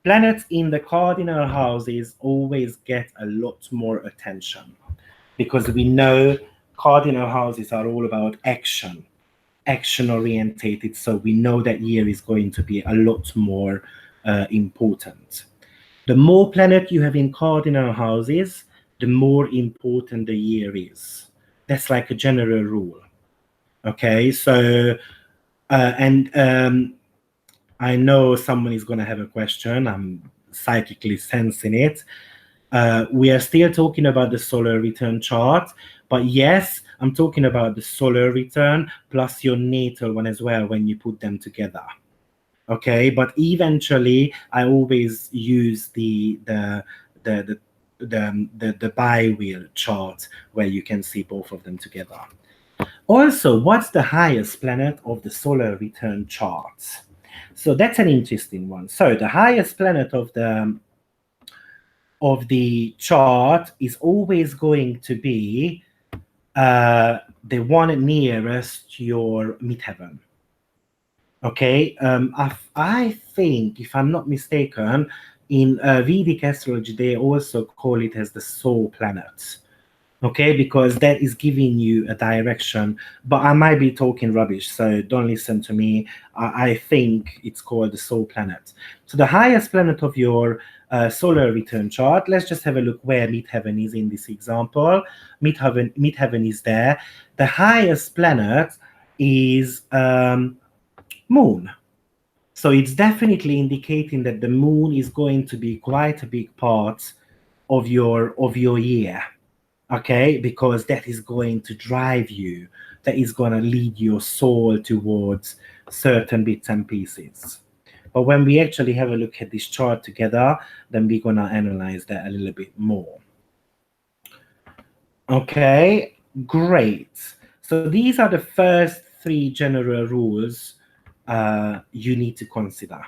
Planets in the cardinal houses always get a lot more attention because we know cardinal houses are all about action orientated. So, we know that year is going to be a lot more important. The more planet you have in cardinal houses, the more important the year is. That's like a general rule. Okay, so and I know someone is going to have a question. I'm psychically sensing it. We are still talking about the solar return chart, but yes, I'm talking about the solar return plus your natal one as well when you put them together. Okay, but eventually I always use the bi-wheel chart where you can see both of them together. Also, what's the highest planet of the solar return charts? So that's an interesting one. So the highest planet of the chart is always going to be the one nearest your midheaven. Okay, I think, if I'm not mistaken, in Vedic astrology they also call it as the soul planet. Okay, because that is giving you a direction, but I might be talking rubbish, so don't listen to me. I think it's called the soul planet. So the highest planet of your solar return chart, let's just have a look where midheaven is in this example. Midheaven is there. The highest planet is moon. So it's definitely indicating that the moon is going to be quite a big part of your year. okay? Because that is going to drive you, that is going to lead your soul towards certain bits and pieces. But when we actually have a look at this chart together, then we're going to analyze that a little bit more. Okay, great. So these are the first three general rules you need to consider.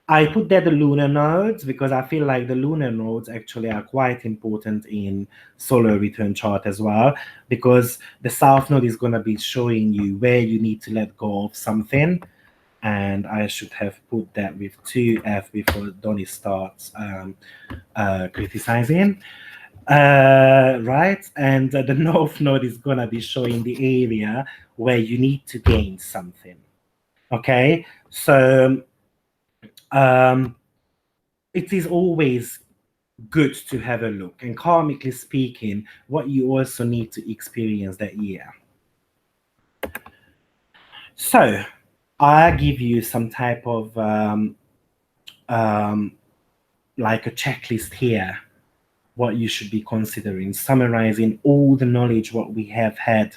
I put there the lunar nodes because I feel like the lunar nodes actually are quite important in solar return chart as well, because the south node is going to be showing you where you need to let go of something. And I should have put that with 2F before Donny starts criticizing. Right, and the north node is going to be showing the area where you need to gain something. Okay, so it is always good to have a look, and karmically speaking, what you also need to experience that year. So I give you some type of like a checklist here, what you should be considering, summarizing all the knowledge what we have had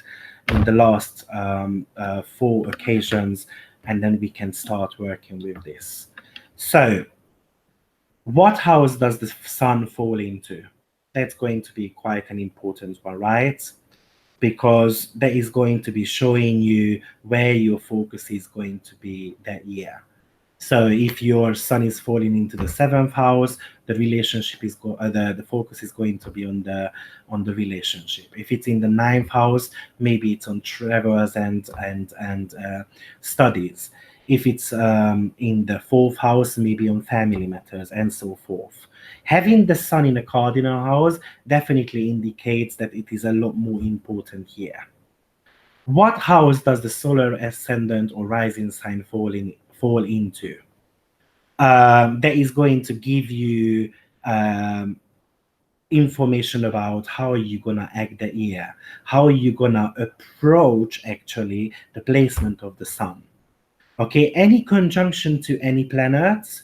in the last 4 occasions, and then we can start working with this. So what house does the sun fall into? That's going to be quite an important one, right? Because that is going to be showing you where your focus is going to be that year. So if your sun is falling into the 7th house, the relationship is the focus is going to be on the relationship. If it's in the 9th house, maybe it's on travels and studies. If it's in the 4th house, maybe on family matters and so forth. Having the sun in a cardinal house definitely indicates that it is a lot more important here. What house does the solar ascendant or rising sign fall into? That is going to give you information about how you're gonna act that year, how you're gonna approach actually the placement of the sun. Okay, any conjunction to any planets,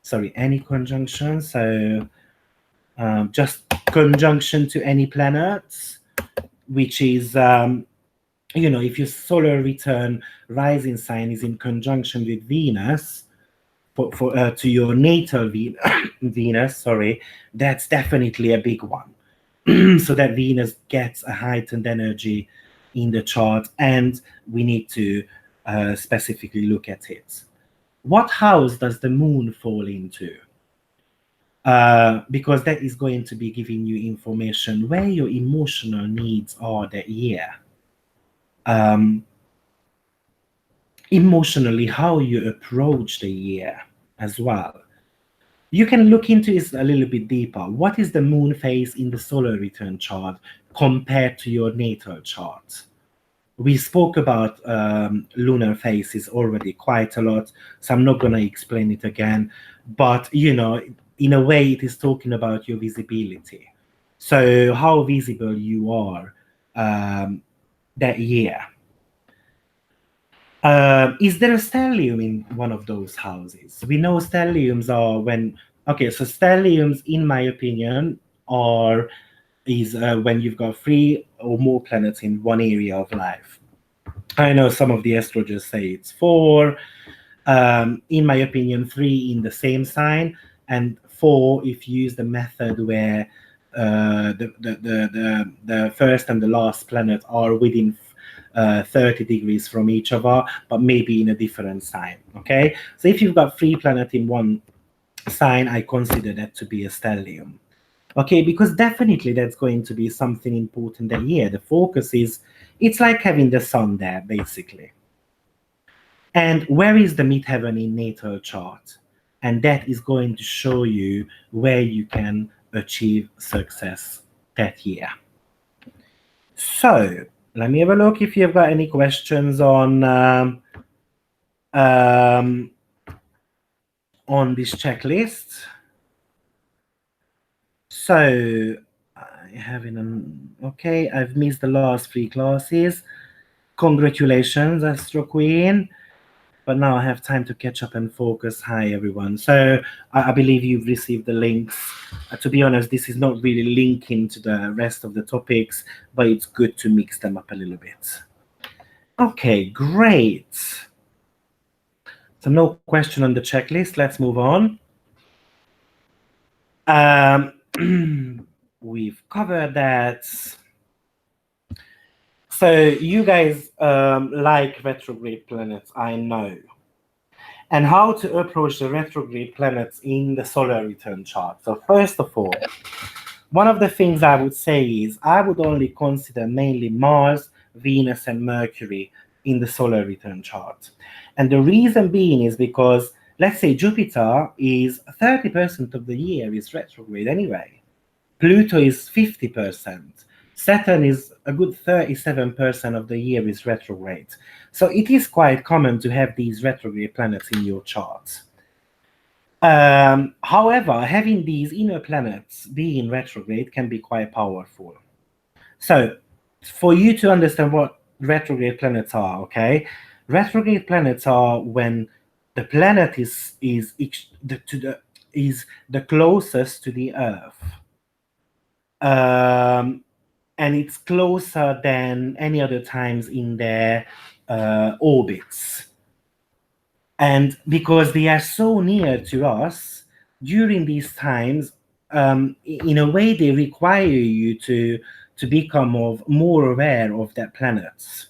sorry, any conjunction, so just conjunction to any planets, which is if your solar return rising sign is in conjunction with Venus, to your natal Venus, sorry, that's definitely a big one. So that Venus gets a heightened energy in the chart, and we need to specifically look at it. What house does the moon fall into? Because that is going to be giving you information where your emotional needs are that year. Emotionally, how you approach the year as well. You can look into it a little bit deeper. What is the moon phase in the solar return chart compared to your natal chart? We spoke about lunar phases already quite a lot, so I'm not going to explain it again. But, in a way, it is talking about your visibility. So how visible you are that year. Is there a stellium in one of those houses? We know stelliums are so stelliums, in my opinion, is when you've got 3 or more planets in one area of life. I know some of the astrologers say it's 4. In my opinion, 3 in the same sign, and 4 if you use the method where the first and the last planet are within 30 degrees from each other, but maybe in a different sign. Okay, so if you've got 3 planets in one sign, I consider that to be a stellium. Okay, because definitely that's going to be something important that year. The focus it's like having the sun there, basically. And where is the midheaven in natal chart? And that is going to show you where you can achieve success that year. So let me have a look if you've got any questions on this checklist. So I've missed the last 3 classes. Congratulations, Astro Queen. but now I have time to catch up and focus. Hi, everyone. So I believe you've received the links. To be honest, this is not really linking to the rest of the topics, but it's good to mix them up a little bit. Okay, great. So no question on the checklist. Let's move on. We've covered that. So you guys like retrograde planets, I know. And how to approach the retrograde planets in the solar return chart. So first of all, one of the things I would say is I would only consider mainly Mars, Venus, and Mercury in the solar return chart. And the reason being is because, let's say, Jupiter is 30% of the year is retrograde anyway. Pluto is 50%. Saturn is a good 37% of the year is retrograde. So it is quite common to have these retrograde planets in your chart. However, having these inner planets being retrograde can be quite powerful. So, for you to understand what retrograde planets are, okay? Retrograde planets are when the planet is the closest to the Earth, and it's closer than any other times in their orbits. And because they are so near to us, during these times, in a way, they require you to become more aware of their planets,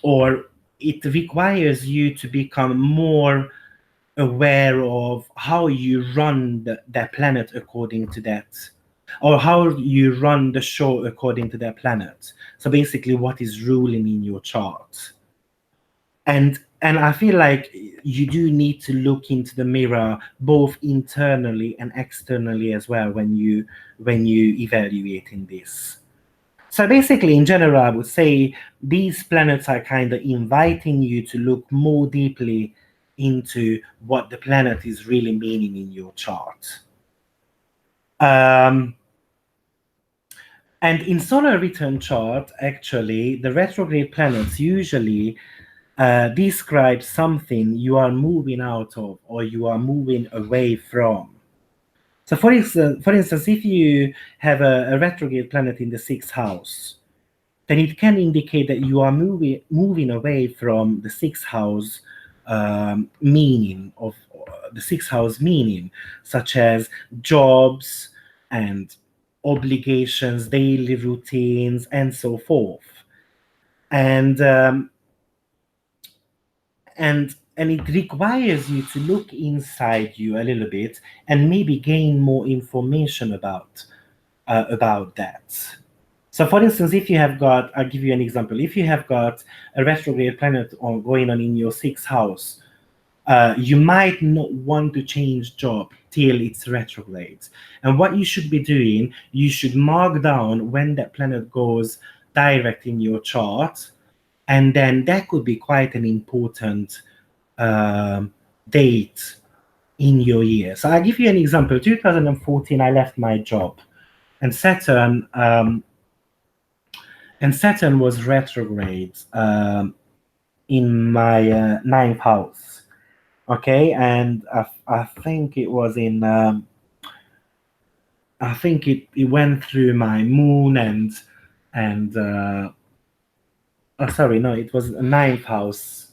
or it requires you to become more aware of how you run that planet according to that, or how you run the show according to their planet. So basically, what is ruling in your chart. And I feel like you do need to look into the mirror both internally and externally as well when you evaluating this. So basically, in general, I would say these planets are kind of inviting you to look more deeply into what the planet is really meaning in your chart. And in solar return chart, actually, the retrograde planets usually describe something you are moving out of or you are moving away from. So for instance, if you have a retrograde planet in the sixth house, then it can indicate that you are moving away from the sixth house meaning of the sixth house meaning, such as jobs and obligations, daily routines, and so forth. And it requires you to look inside you a little bit and maybe gain more information about that. So for instance, if you have got, I'll give you an example, if you have got a retrograde planet going on in your sixth house, you might not want to change job till it's retrograde. And what you should be doing, you should mark down when that planet goes direct in your chart, and then that could be quite an important date in your year. So I'll give you an example. 2014, I left my job, and Saturn was retrograde in my ninth house. Okay, and I think it was in I think it went through my moon and oh sorry, no, it was a ninth house.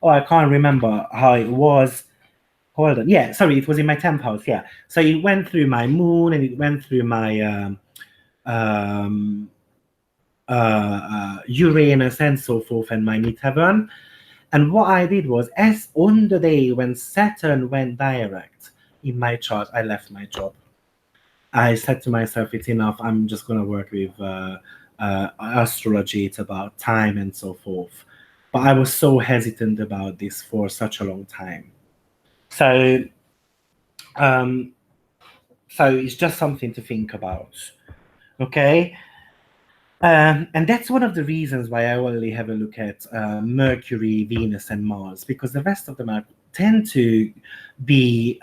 Oh, I can't remember how it was. Hold on. Yeah, sorry, it was in my 10th house. Yeah. So it went through my moon and it went through my Uranus and so forth and my midheaven. And what I did was, as on the day when Saturn went direct in my chart, I left my job. I said to myself, it's enough. I'm just going to work with astrology. It's about time and so forth. But I was so hesitant about this for such a long time. So it's just something to think about. Okay. And that's one of the reasons why I only have a look at Mercury, Venus, and Mars, because the rest of them tend to be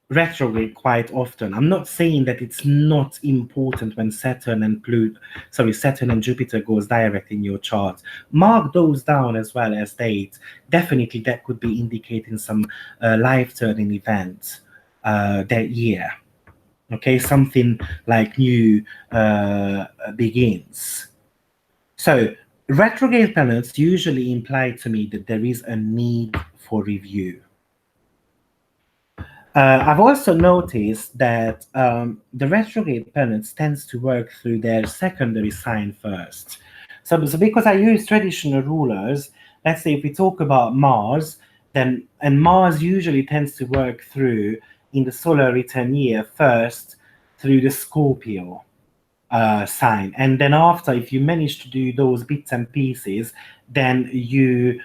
retrograde quite often. I'm not saying that it's not important when Saturn and Jupiter goes direct in your chart. Mark those down as well as dates. Definitely, that could be indicating some life-turning event that year. Okay, something like new begins. So retrograde planets usually imply to me that there is a need for review. I've also noticed that the retrograde planets tends to work through their secondary sign first. So because I use traditional rulers, let's say if we talk about Mars, and Mars usually tends to work through in the solar return year first through the Scorpio sign, and then after, if you manage to do those bits and pieces, then you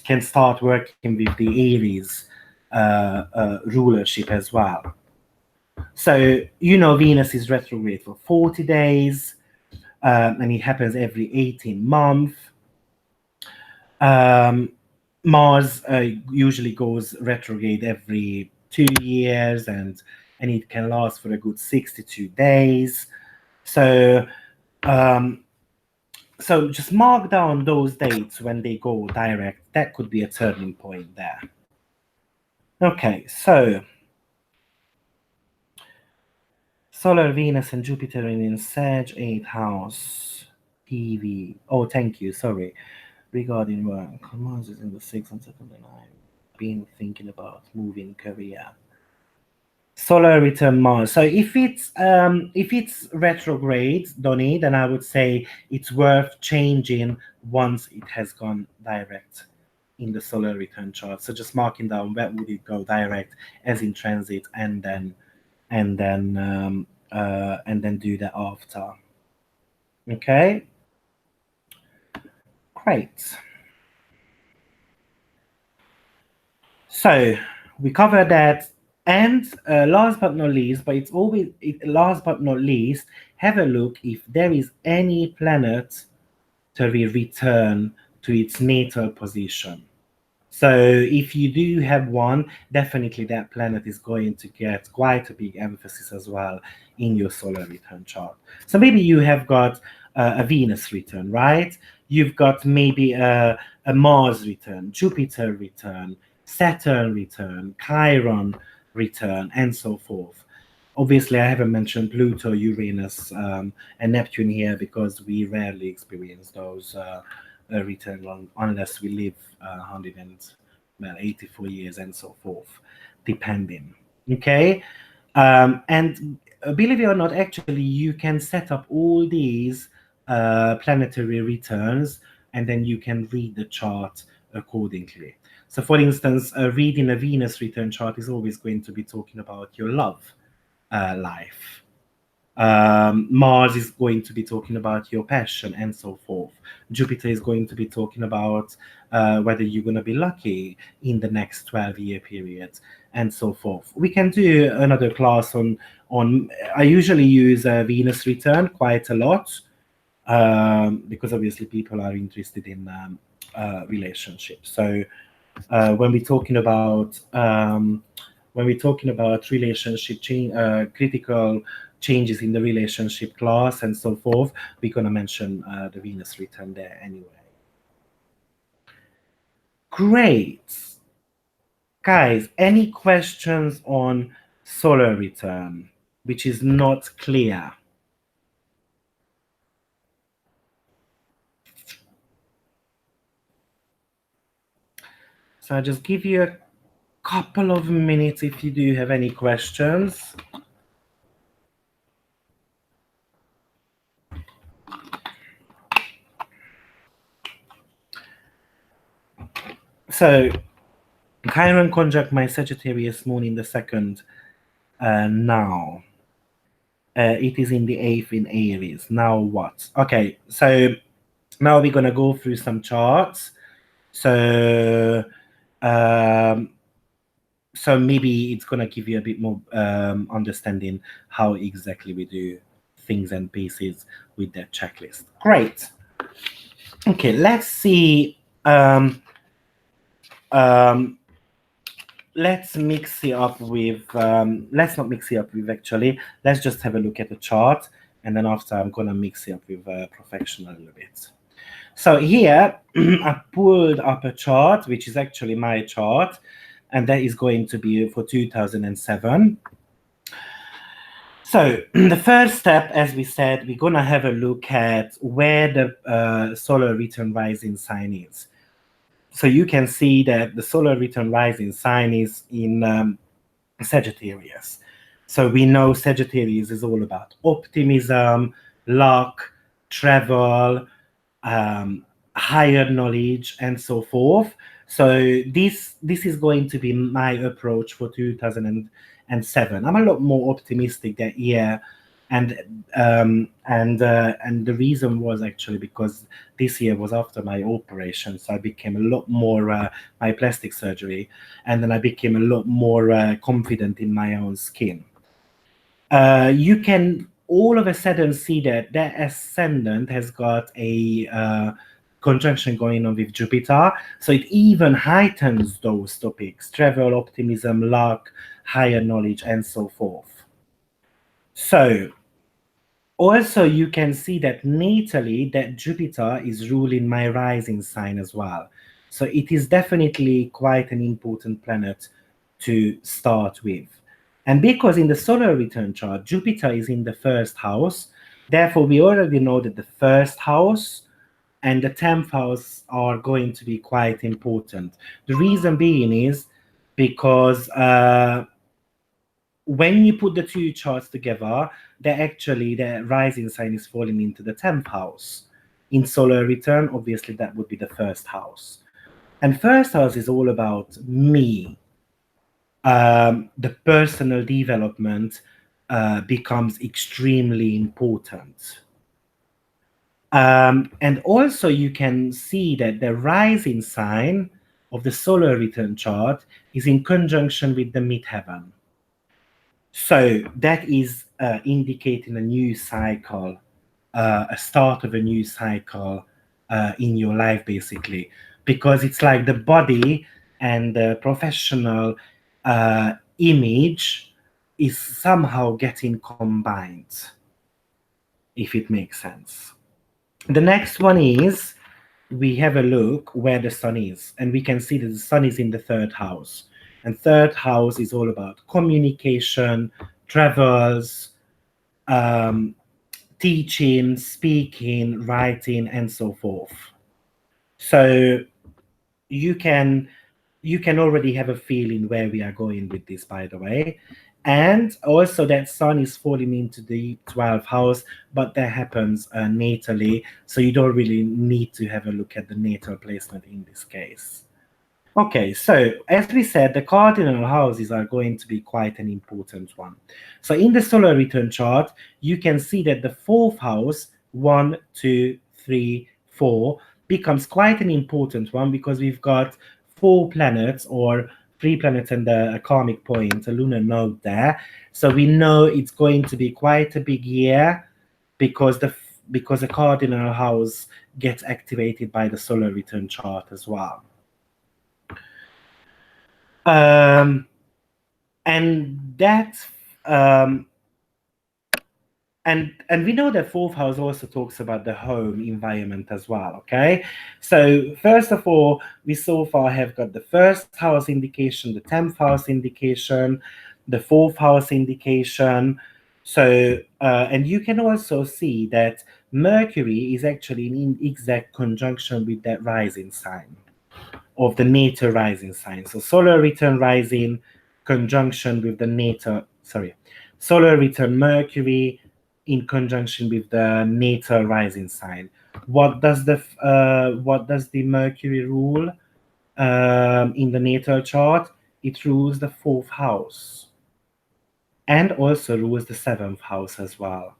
can start working with the Aries rulership as well. So Venus is retrograde for 40 days, and it happens every 18 months. Mars usually goes retrograde every 2 years, and it can last for a good 62 days. So um, so just mark down those dates when they go direct. That could be a turning point there. Okay, so Solar, Venus, and Jupiter in Sag, 8th house, PV. Oh, thank you. Sorry. Regarding work, Mars is in the 6th and 2nd, and I've been thinking about moving career. Solar return Mars. So if it's retrograde, Donny, then I would say it's worth changing once it has gone direct in the solar return chart. So just marking down where would it go direct as in transit, and then do that after. Okay, great. So we covered that, and last but not least, last but not least, have a look if there is any planet to return to its natal position. So if you do have one, definitely that planet is going to get quite a big emphasis as well in your solar return chart. So maybe you have got a Venus return, right? You've got maybe a Mars return, Jupiter return, Saturn return, Chiron return, and so forth. Obviously, I haven't mentioned Pluto, Uranus, and Neptune here because we rarely experience those return unless we live 184 years and so forth, depending. Okay, and believe it or not, actually, you can set up all these planetary returns, and then you can read the chart accordingly. So, for instance, reading a Venus return chart is always going to be talking about your love life. Mars is going to be talking about your passion and so forth. Jupiter is going to be talking about whether you're going to be lucky in the next 12-year period and so forth. We can do another class on. I usually use Venus return quite a lot because obviously people are interested in relationships. So when we're talking about relationship critical changes in the relationship class and so forth, we're going to mention the Venus return there anyway. Great. Guys, any questions on solar return, which is not clear? So I'll just give you a couple of minutes if you do have any questions. So Chiron conjunct my Sagittarius moon in the 2nd now. It is in the 8th in Aries. Now what? Okay, so now we're gonna go through some charts. So so maybe it's gonna give you a bit more understanding how exactly we do things and pieces with that checklist. Great. Okay, let's see. let's mix it up with, let's not mix it up with actually, let's just have a look at the chart, and then after I'm gonna mix it up with professional a little bit. So here I pulled up a chart, which is actually my chart, and that is going to be for 2007. So the first step, as we said, we're gonna have a look at where the solar return rising sign is. So you can see that the solar return rising sign is in Sagittarius. So we know Sagittarius is all about optimism, luck, travel, um, higher knowledge, and so forth. So this is going to be my approach for 2007. I'm a lot more optimistic that year, and the reason was actually because this year was after my operation, so I became a lot more my plastic surgery, and then I became a lot more confident in my own skin. You can all of a sudden see that that ascendant has got a conjunction going on with Jupiter, so it even heightens those topics: travel, optimism, luck, higher knowledge, and so forth. So also you can see that natally that Jupiter is ruling my rising sign as well. So it is definitely quite an important planet to start with. And because in the solar return chart, Jupiter is in the first house, therefore we already know that the first house and the 10th house are going to be quite important. The reason being is because when you put the two charts together, the rising sign is falling into the 10th house. In solar return, obviously that would be the first house. And first house is all about me. The personal development becomes extremely important. And also you can see that the rising sign of the solar return chart is in conjunction with the midheaven. So that is indicating a new cycle, a start of a new cycle in your life, basically, because it's like the body and the professional image is somehow getting combined, if it makes sense. The next one is we have a look where the sun is, and we can see that the sun is in the third house. And third house is all about communication, travels, teaching, speaking, writing, and so forth. So you can already have a feeling where we are going with this, by the way. And also that sun is falling into the 12th house, but that happens natally, so you don't really need to have a look at the natal placement in this case. Okay, so as we said, the cardinal houses are going to be quite an important one. So in the solar return chart, you can see that the fourth house, 1, 2, 3, 4, becomes quite an important one because we've got 4 planets or 3 planets and a karmic point, a lunar node there. So we know it's going to be quite a big year because the cardinal house gets activated by the solar return chart as well. And that's and we know that fourth house also talks about the home environment as well. Okay, so first of all, we so far have got the first house indication, the 10th house indication, the fourth house indication. So and you can also see that Mercury is actually in exact conjunction with that rising sign of the natal rising sign. So solar return rising conjunction with the natal, solar return Mercury in conjunction with the natal rising sign. What does the Mercury rule in the natal chart? It rules the 4th house and also rules the 7th house as well.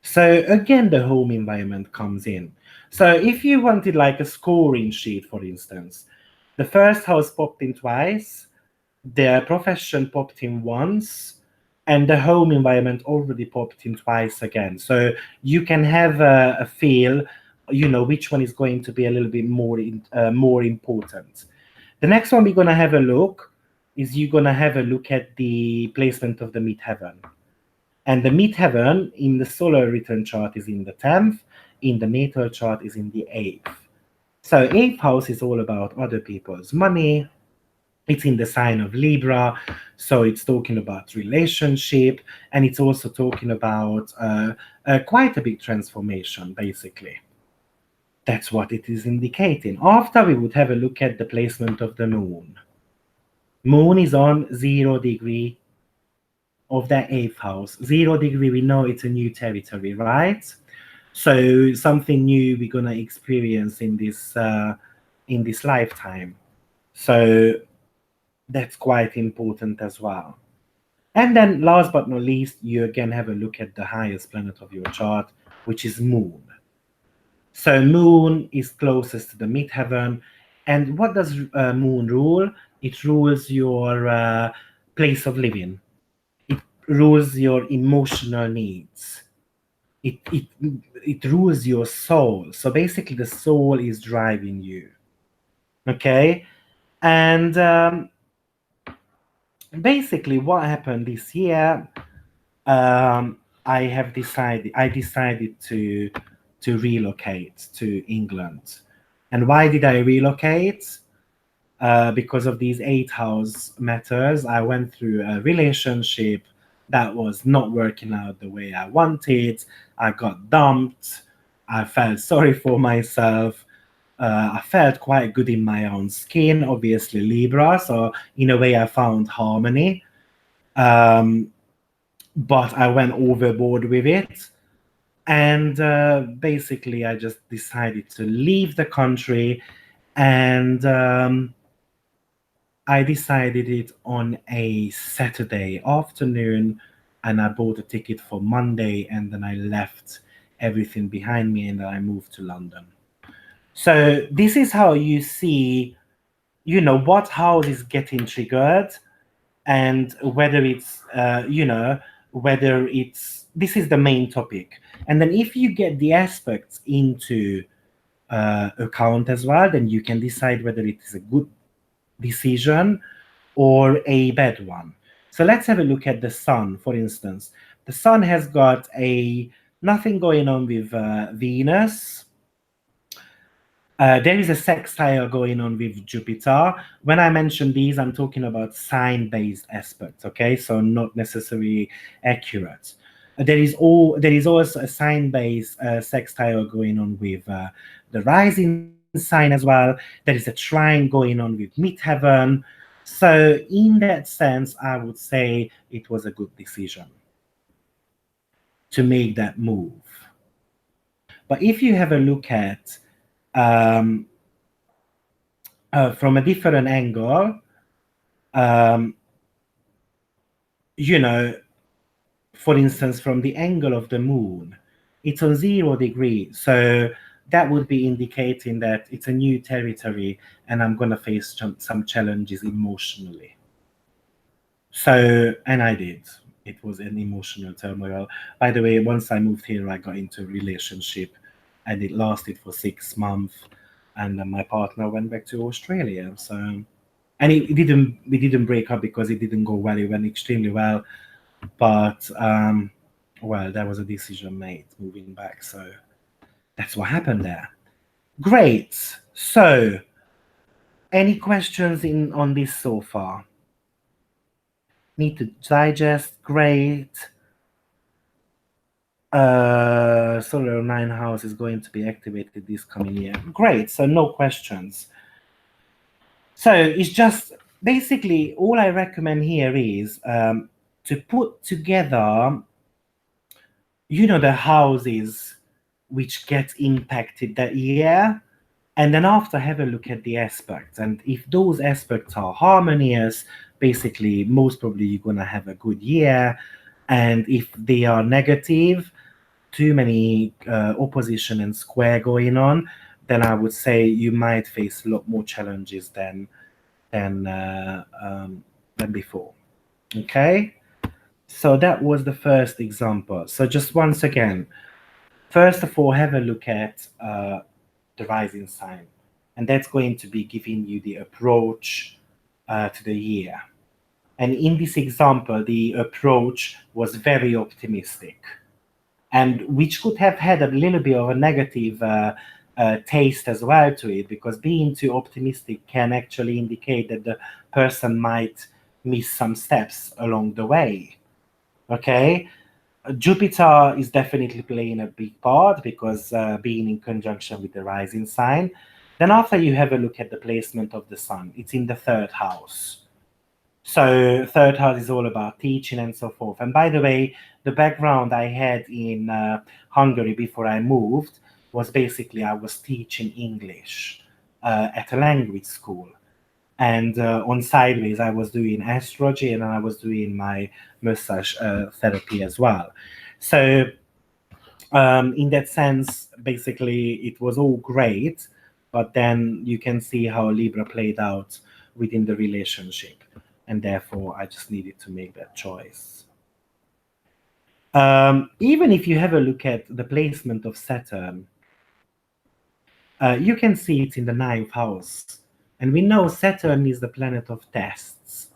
So again, the home environment comes in. So if you wanted like a scoring sheet, for instance, the first house popped in twice, the profession popped in once, and the home environment already popped in twice again. So you can have a feel, which one is going to be a little bit more important. The next one we're going to have a look is you're gonna have a look at the placement of the midheaven. And the midheaven in the solar return chart is in the 10th, in the natal chart is in the 8th. So 8th house is all about other people's money. It's in the sign of Libra, so it's talking about relationship, and it's also talking about quite a big transformation, basically. That's what it is indicating. After, we would have a look at the placement of the moon. Moon is on 0 degree of the 8th house. 0 degree, we know it's a new territory, right? So something new we're gonna experience in this lifetime. So that's quite important as well. And then last but not least, you again have a look at the highest planet of your chart, which is Moon. So Moon is closest to the midheaven. And what does Moon rule? It rules your place of living. It rules your emotional needs. It rules your soul. So basically, the soul is driving you. Okay, and basically, what happened this year? I decided to relocate to England. And why did I relocate? Because of these 8 house matters. I went through a relationship that was not working out the way I wanted. I got dumped. I felt sorry for myself. I felt quite good in my own skin, obviously Libra. So in a way, I found harmony. Um, but I went overboard with it. And basically, I just decided to leave the country. And I decided it on a Saturday afternoon. And I bought a ticket for Monday. And then I left everything behind me and I moved to London. So this is how you see, what house is getting triggered and whether it's whether it's this is the main topic. And then if you get the aspects into account as well, then you can decide whether it is a good decision or a bad one. So let's have a look at the sun, for instance. The sun has got a nothing going on with Venus. There is a sextile going on with Jupiter. When I mention these, I'm talking about sign-based aspects, okay? So not necessarily accurate. There is also a sign-based sextile going on with the rising sign as well. There is a trine going on with midheaven. So in that sense, I would say it was a good decision to make that move. But if you have a look at um, from a different angle, um, you know, for instance, from the angle of the moon, it's on 0 degree. So that would be indicating that it's a new territory and I'm going to face some challenges emotionally. So, and I did. It was an emotional turmoil. By the way, once I moved here, I got into a relationship and it lasted for 6 months. And then my partner went back to Australia. So, and we didn't break up because it didn't go well. It went extremely well. But, well, that was a decision made moving back. So that's what happened there. Great. So, any questions on this so far? Need to digest. Great. Solar 9 house is going to be activated this coming year. Great. So no questions. So it's just basically all I recommend here is to put together, the houses which get impacted that year. And then after, have a look at the aspects. And if those aspects are harmonious, basically, most probably you're going to have a good year. And if they are negative, too many opposition and square going on, then I would say you might face a lot more challenges than before. Okay? So that was the first example. So just once again, first of all, have a look at the rising sign, and that's going to be giving you the approach to the year. And in this example, the approach was very optimistic, and which could have had a little bit of a negative taste as well to it, because being too optimistic can actually indicate that the person might miss some steps along the way. Okay, Jupiter is definitely playing a big part because being in conjunction with the rising sign. Then, after you have a look at the placement of the sun, it's in the third house. So, third house is all about teaching and so forth. And by the way, the background I had in Hungary before I moved was basically I was teaching English at a language school. And on sideways, I was doing astrology and I was doing my massage therapy as well. So, in that sense, basically, it was all great, but then you can see how Libra played out within the relationship, and therefore, I just needed to make that choice. Even if you have a look at the placement of Saturn, you can see it's in the ninth house, and we know Saturn is the planet of tests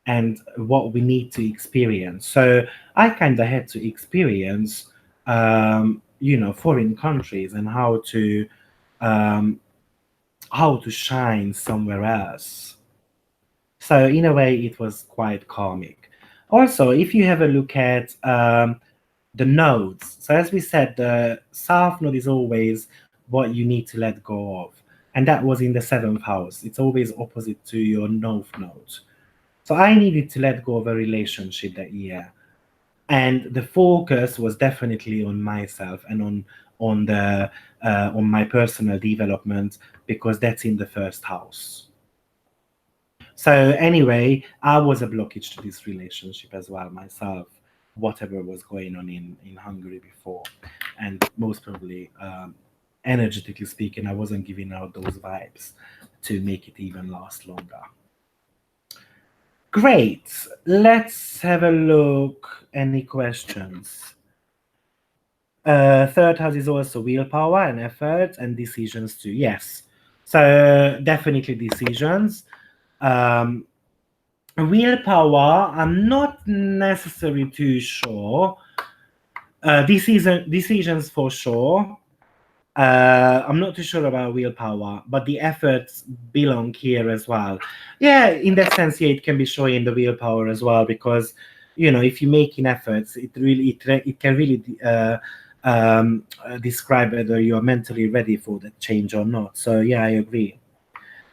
and what we need to experience. So I kind of had to experience, foreign countries and um, how to shine somewhere else. So in a way, it was quite comic. Also, if you have a look at the nodes, so as we said, the south node is always what you need to let go of, and that was in the seventh house. It's always opposite to your north node. So I needed to let go of a relationship that year, and the focus was definitely on myself and on my personal development, because that's in the first house. So anyway, I was a blockage to this relationship as well myself, whatever was going on in Hungary before, and most probably, energetically speaking, I wasn't giving out those vibes to make it even last longer. Great. Let's have a look. Any questions? Third house is also willpower and effort and decisions too. Yes. So definitely decisions. Um, Willpower, I'm not necessarily too sure. Decisions for sure. I'm not too sure about willpower, but the efforts belong here as well. Yeah, in that sense, yeah, it can be showing the willpower as well, because if you're making efforts, it can really describe whether you are mentally ready for that change or not. So yeah, I agree.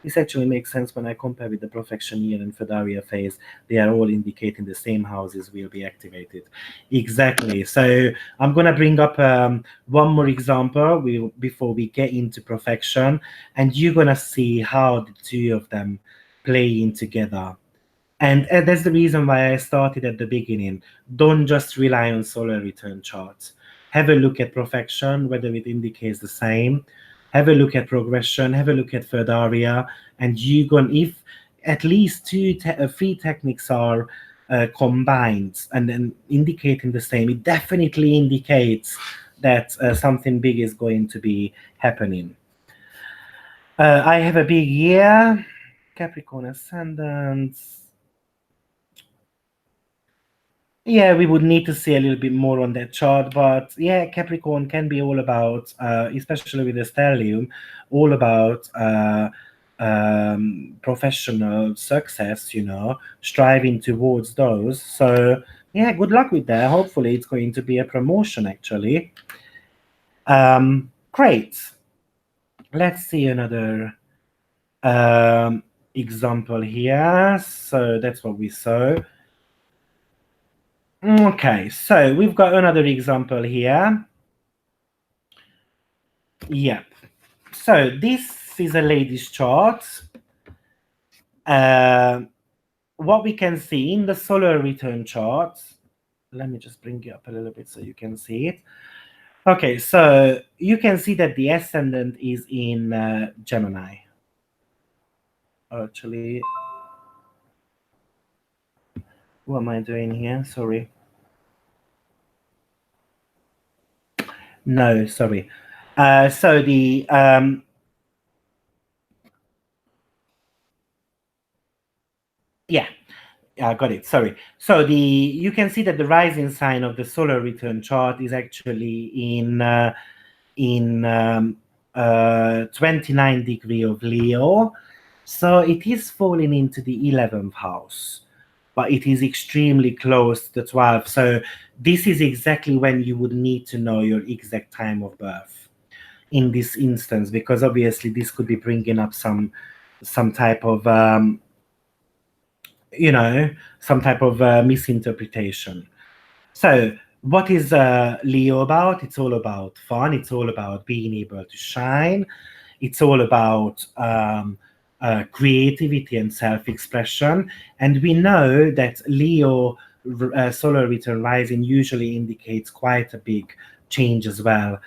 This actually makes sense when I compare with the perfection year and Fedaria phase. They are all indicating the same houses will be activated. Exactly. So I'm going to bring up one more example before we get into perfection, and you're going to see how the two of them play in together. And that's the reason why I started at the beginning. Don't just rely on solar return charts. Have a look at perfection, whether it indicates the same. Have a look at progression. Have a look at third area, and you going if at least three techniques are combined and then indicating the same, it definitely indicates that something big is going to be happening. I have a big year, Capricorn ascendant. Yeah, we would need to see a little bit more on that chart, but yeah, Capricorn can be all about, especially with the stellium, all about professional success, striving towards those. So yeah, good luck with that. Hopefully, it's going to be a promotion, actually. Great. Let's see another example here. So that's what we saw. Okay, so we've got another example here. Yep. So this is a lady's chart. What we can see in the solar return chart, let me just bring it up a little bit so you can see it. Okay, so you can see that the ascendant is in Gemini. Actually, what am I doing here? Sorry. No, sorry. So the yeah, Yeah, I got it. Sorry. So you can see that the rising sign of the solar return chart is actually in 29 degree of Leo. So it is falling into the 11th house, but it is extremely close to the 12th. So this is exactly when you would need to know your exact time of birth in this instance, because obviously this could be bringing up some type of you know some type of misinterpretation. So, what is Leo about? It's all about fun. It's all about being able to shine. It's all about creativity and self-expression. And we know that Leo solar return rising usually indicates quite a big change as well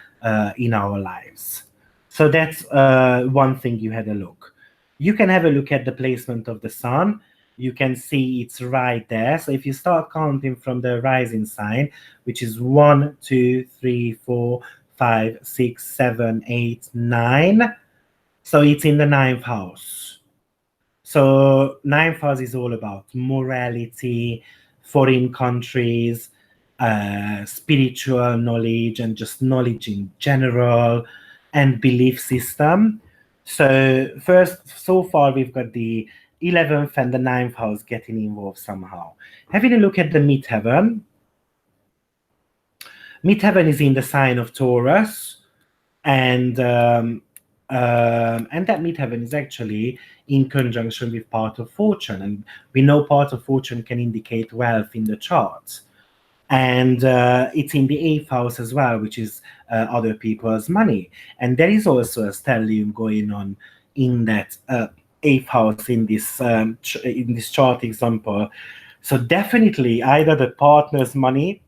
in our lives. So that's one thing you had a look. You can have a look at the placement of the sun. You can see it's right there. So if you start counting from the rising sign, which is 1, 2, 3, 4, 5, 6, 7, 8, 9. So it's in the ninth house. So ninth house is all about morality, foreign countries, spiritual knowledge, and just knowledge in general, and belief system. So first, so far we've got the 11th and the ninth house getting involved somehow. Having a look at the midheaven. Midheaven is in the sign of Taurus, and that midheaven is actually in conjunction with part of fortune, and we know part of fortune can indicate wealth in the charts, and it's in the eighth house as well, which is other people's money, and there is also a stellium going on in that eighth house in this chart example. So definitely either the partner's money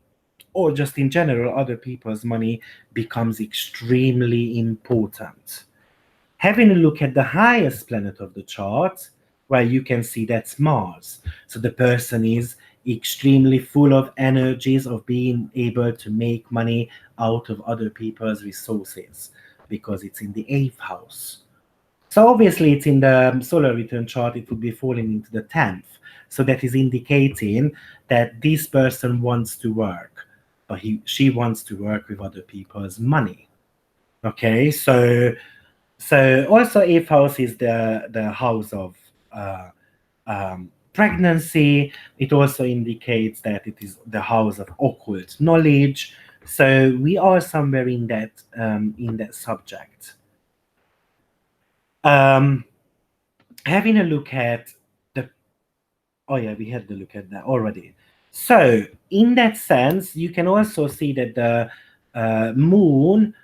or just in general other people's money becomes extremely important. Having a look at the highest planet of the chart, where you can see that's Mars. So the person is extremely full of energies of being able to make money out of other people's resources because it's in the eighth house. So obviously it's in the solar return chart, it would be falling into the 10th. So that is indicating that this person wants to work, but she wants to work with other people's money. Okay, so also eighth house is the house of pregnancy. It also indicates that it is the house of occult knowledge. So we are somewhere in that subject. Um, Having a look at the oh yeah, we had to look at that already. So in that sense, you can also see that the moon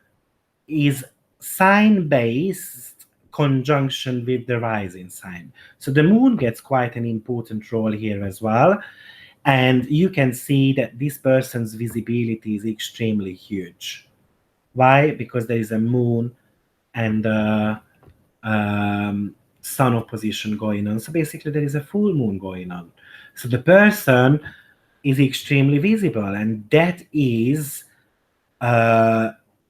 is sign based conjunction with the rising sign. So the moon gets quite an important role here as well. And you can see that this person's visibility is extremely huge. Why? Because there is a moon and sun opposition going on. So basically, there is a full moon going on. So the person is extremely visible, and that is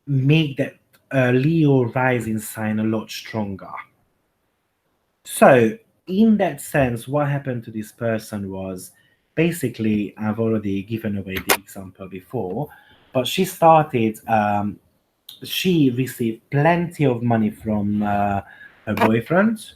make that Leo rising sign a lot stronger. So, in that sense, what happened to this person was basically, I've already given away the example before, but she received plenty of money from her boyfriend.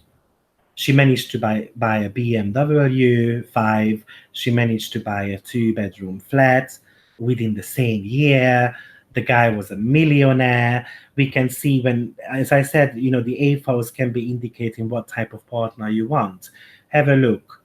She managed to buy a BMW 5. She managed to buy a 2-bedroom flat within the same year. The guy was a millionaire. We can see when, as I said, the eighth house can be indicating what type of partner you want. Have a look.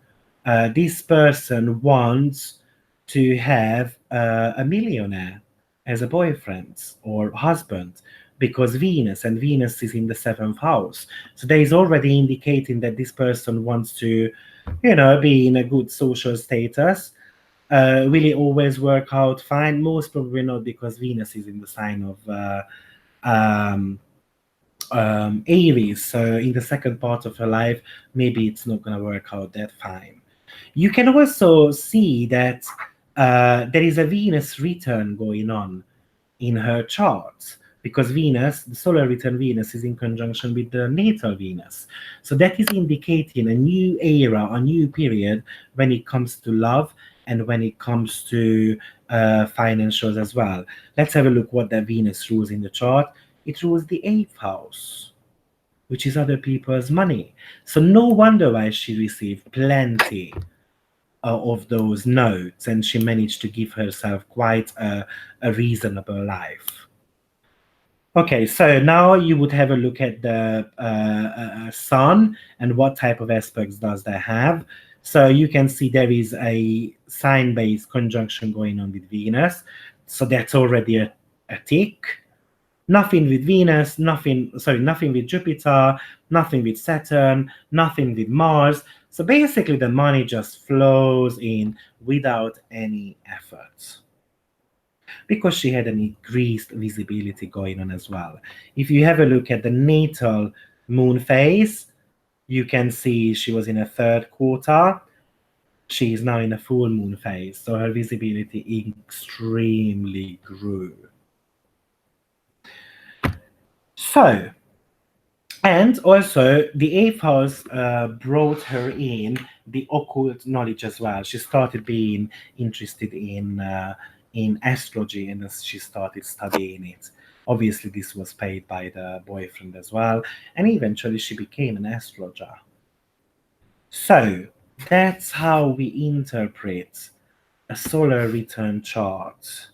This person wants to have a millionaire as a boyfriend or husband because Venus is in the seventh house. So there is already indicating that this person wants to, be in a good social status. Will it always work out fine? Most probably not, because Venus is in the sign of um, Aries. So in the second part of her life, maybe it's not going to work out that fine. You can also see that there is a Venus return going on in her chart. because Venus, the solar return Venus, is in conjunction with the natal Venus. So that is indicating a new era, a new period when it comes to love and when it comes to financials as well. Let's have a look what that Venus rules in the chart. It rules the eighth house, which is other people's money. So no wonder why she received plenty of those notes, and she managed to give herself quite a reasonable life. Okay, so now you would have a look at the sun and what type of aspects does that have. So you can see there is a sign-based conjunction going on with Venus. So that's already a tick. Nothing with Venus, nothing with Jupiter, nothing with Saturn, nothing with Mars. So basically the money just flows in without any effort, because she had an increased visibility going on as well. If you have a look at the natal moon phase, you can see she was in a third quarter. She is now in a full moon phase, so her visibility extremely grew. So, and also the eighth house brought her in the occult knowledge as well. She started being interested in astrology, and as she started studying it. Obviously, this was paid by the boyfriend as well, and eventually she became an astrologer. So that's how we interpret a solar return chart.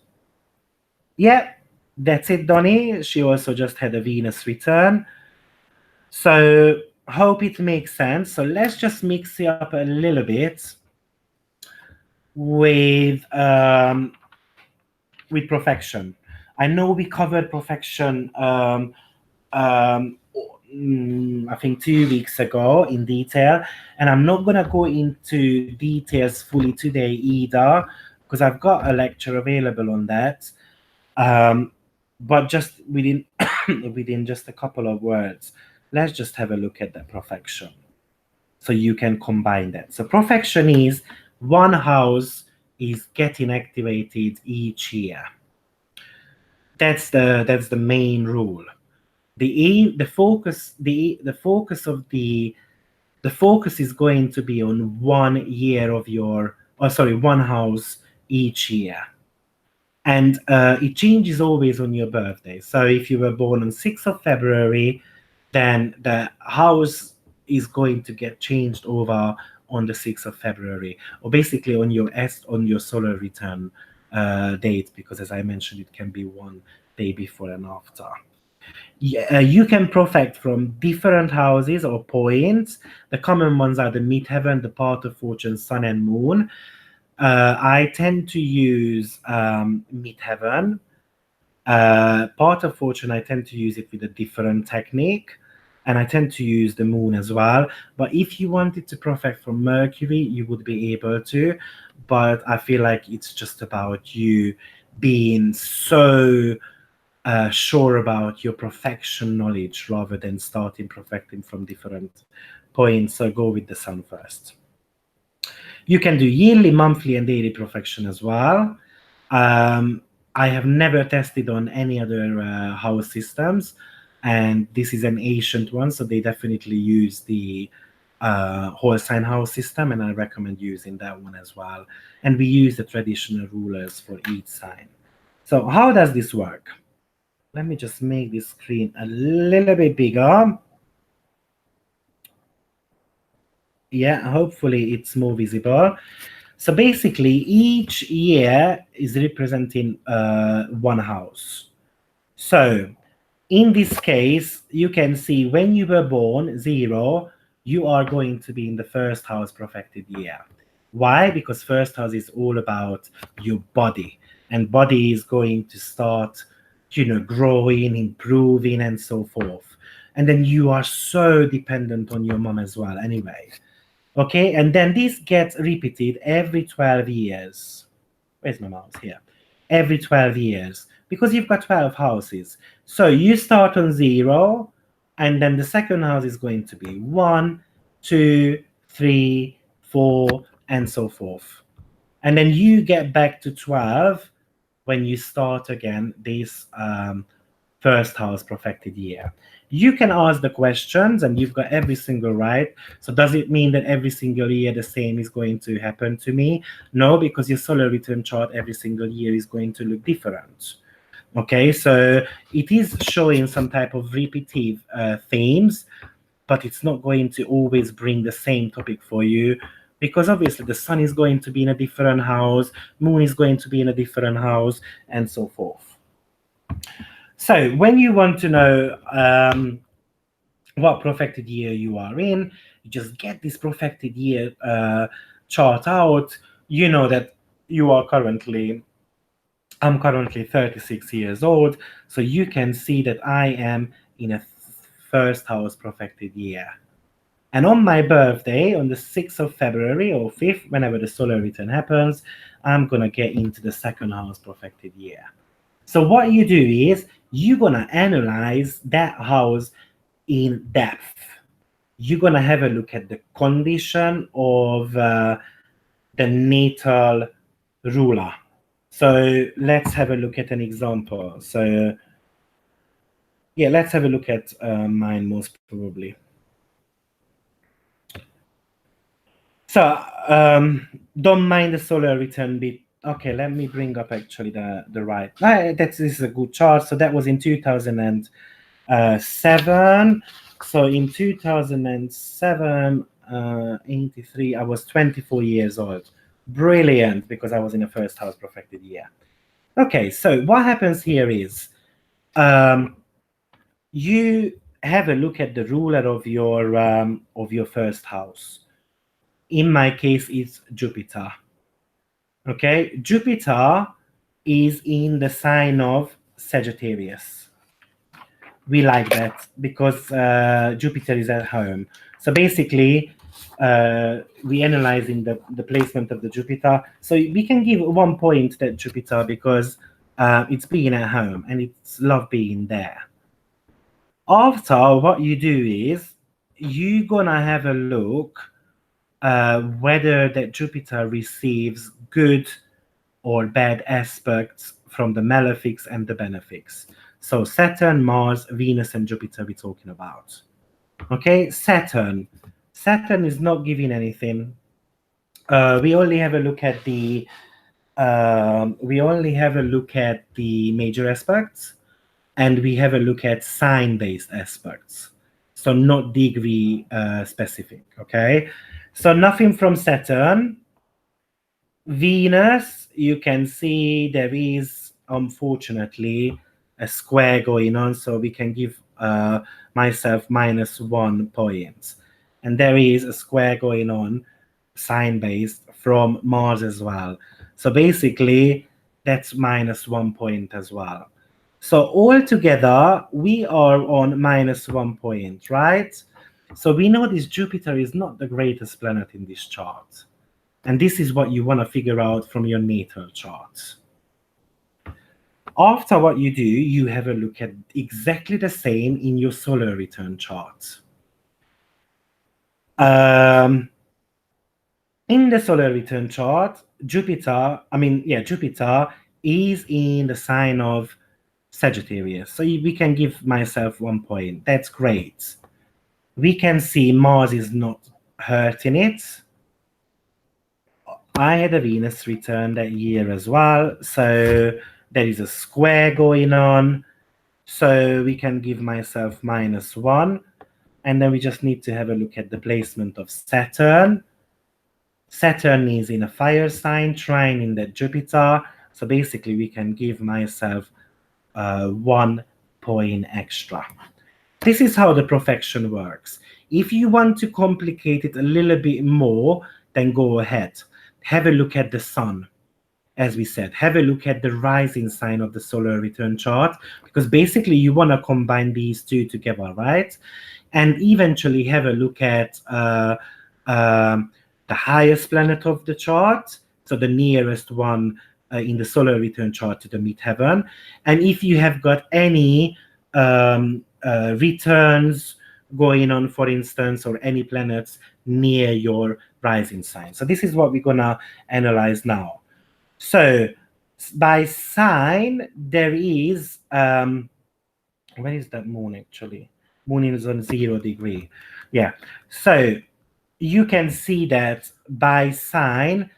Yeah, that's it, Donnie. She also just had a Venus return. So hope it makes sense. So let's just mix it up a little bit with perfection. I know we covered perfection I think 2 weeks ago in detail, and I'm not gonna go into details fully today either, because I've got a lecture available on that. But just within within just a couple of words, let's just have a look at that perfection, so you can combine that. So perfection is one house is getting activated each year. That's the main rule. The focus is going to be on 1 year of your, oh sorry, one house each year. And it changes always on your birthday. So if you were born on 6th of February, then the house is going to get changed over on the 6th of February, or basically on your solar return date, because as I mentioned, it can be one day before and after. You can perfect from different houses or points. The common ones are the midheaven, the path of fortune, sun and moon. I tend to use midheaven. Path of fortune, I tend to use it with a different technique, and I tend to use the moon as well. But if you wanted to perfect from Mercury, you would be able to. But I feel like it's just about you being so sure about your perfection knowledge rather than starting perfecting from different points. So go with the sun first. You can do yearly, monthly, and daily perfection as well. I have never tested on any other house systems, and this is an ancient one, so they definitely use the whole sign house system, and I recommend using that one as well. And we use the traditional rulers for each sign. So how does this work? Let me just make this screen a little bit bigger. Yeah, hopefully it's more visible. So basically, each year is representing one house. So in this case, you can see when you were born, 0, you are going to be in the first house perfected year. Why? Because first house is all about your body, and body is going to start growing, improving, and so forth. And then you are so dependent on your mom as well anyway. Okay, and then this gets repeated every 12 years. Where's my mouse? Here. Every 12 years, because you've got 12 houses. So you start on 0, and then the second house is going to be 1, 2, 3, 4, and so forth. And then you get back to 12 when you start again this first house profected year. You can ask the questions and you've got every single right. So does it mean that every single year the same is going to happen to me? No, because your solar return chart every single year is going to look different. Okay, so it is showing some type of repetitive themes, but it's not going to always bring the same topic for you, because obviously the sun is going to be in a different house, moon is going to be in a different house, and so forth. So when you want to know what profected year you are in, you just get this profected year chart out. You know that you are currently, I'm currently 36 years old, so you can see that I am in a first house profected year. And on my birthday, on the 6th of February or 5th, whenever the solar return happens, I'm going to get into the second house profected year. So what you do is you're going to analyze that house in depth. You're going to have a look at the condition of the natal ruler. So let's have a look at an example. So yeah, let's have a look at mine most probably. So don't mind the solar return bit. Okay, let me bring up actually the right. This is a good chart. So that was in 2007. So in 2007, 83, I was 24 years old. Brilliant, because I was in a first house profected year. Okay, so what happens here is you have a look at the ruler of your first house. In my case, it's Jupiter. Okay, Jupiter is in the sign of Sagittarius. We like that because Jupiter is at home. So basically, we analyzing the placement of the Jupiter. So we can give 1 point that Jupiter because it's being at home and it's love being there. After, what you do is you're gonna have a look whether that Jupiter receives good or bad aspects from the malefics and the benefics. So Saturn, Mars, Venus, and Jupiter we're talking about. Okay, Saturn. Saturn is not giving anything. We only have a look at the major aspects, and we have a look at sign-based aspects. So not degree specific. Okay, so nothing from Saturn. Venus, you can see there is unfortunately a square going on, so we can give myself -1 point. And there is a square going on, sign-based, from Mars as well. So basically, that's -1 point as well. So altogether, we are on -1 point, right? So we know this Jupiter is not the greatest planet in this chart. And this is what you want to figure out from your natal chart. After what you do, you have a look at exactly the same in your solar return chart. In the solar return chart, Jupiter is in the sign of Sagittarius. So we can give myself 1 point. That's great. We can see Mars is not hurting it. I had a Venus return that year as well. So there is a square going on. So we can give myself -1. And then we just need to have a look at the placement of Saturn. Saturn is in a fire sign, trining that Jupiter. So basically we can give myself 1 point extra. This is how the profection works. If you want to complicate it a little bit more, then go ahead. Have a look at the sun. As we said, have a look at the rising sign of the solar return chart, because basically you want to combine these two together, right? And eventually have a look at the highest planet of the chart, so the nearest one in the solar return chart to the midheaven. And if you have got any returns going on, for instance, or any planets near your rising sign. So this is what we're gonna analyze now. So by sign, there is Where is that moon actually? Moon is on 0 degree. Yeah. So you can see that by sign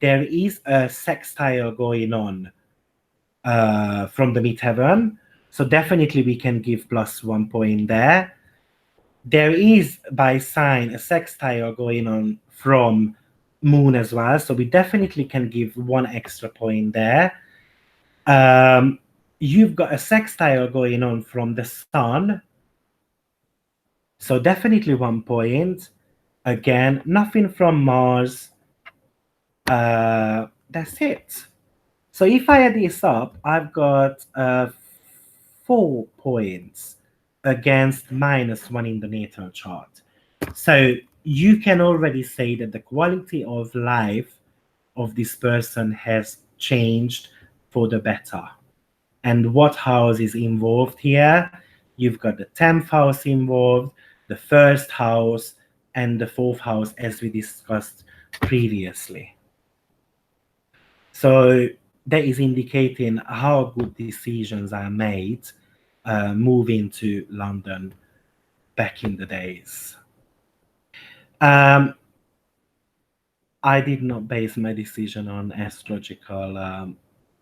there is a sextile going on from the midheaven. So definitely we can give +1 point there. There is by sign a sextile going on from moon as well. So we definitely can give 1 extra point there. You've got a sextile going on from the sun. So definitely 1 point. Again, nothing from Mars. That's it. So if I add this up, I've got 4 points against -1 in the natal chart. So you can already say that the quality of life of this person has changed for the better. And what house is involved here? You've got the 10th house involved, the first house, and the fourth house, as we discussed previously. So that is indicating how good decisions are made moving to London back in the days. I did not base my decision on astrological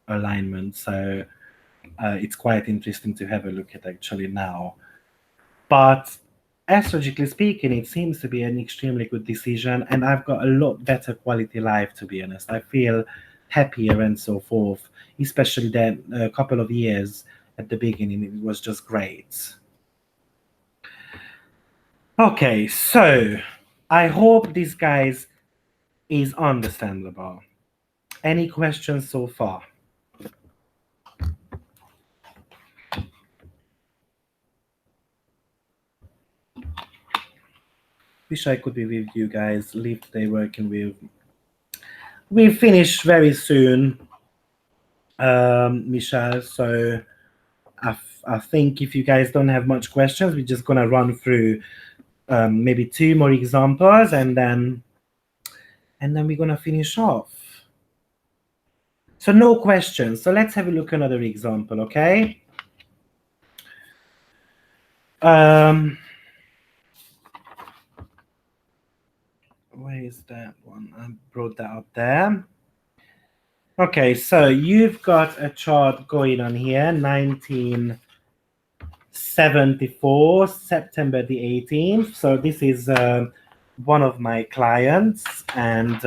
alignment, so it's quite interesting to have a look at actually now. But astrologically speaking, it seems to be an extremely good decision, and I've got a lot better quality life, to be honest. I feel happier and so forth, especially that a couple of years at the beginning, it was just great. Okay, so I hope this, guys, is understandable. Any questions so far? Wish I could be with you guys. Leave today working with. We finish very soon, Michelle. So I think if you guys don't have much questions, we're just gonna run through maybe 2 more examples, and then we're gonna finish off. So no questions. So let's have a look at another example, okay? Where is that one? I brought that up there. Okay, so you've got a chart going on here, 1974, September the 18th. So this is one of my clients, and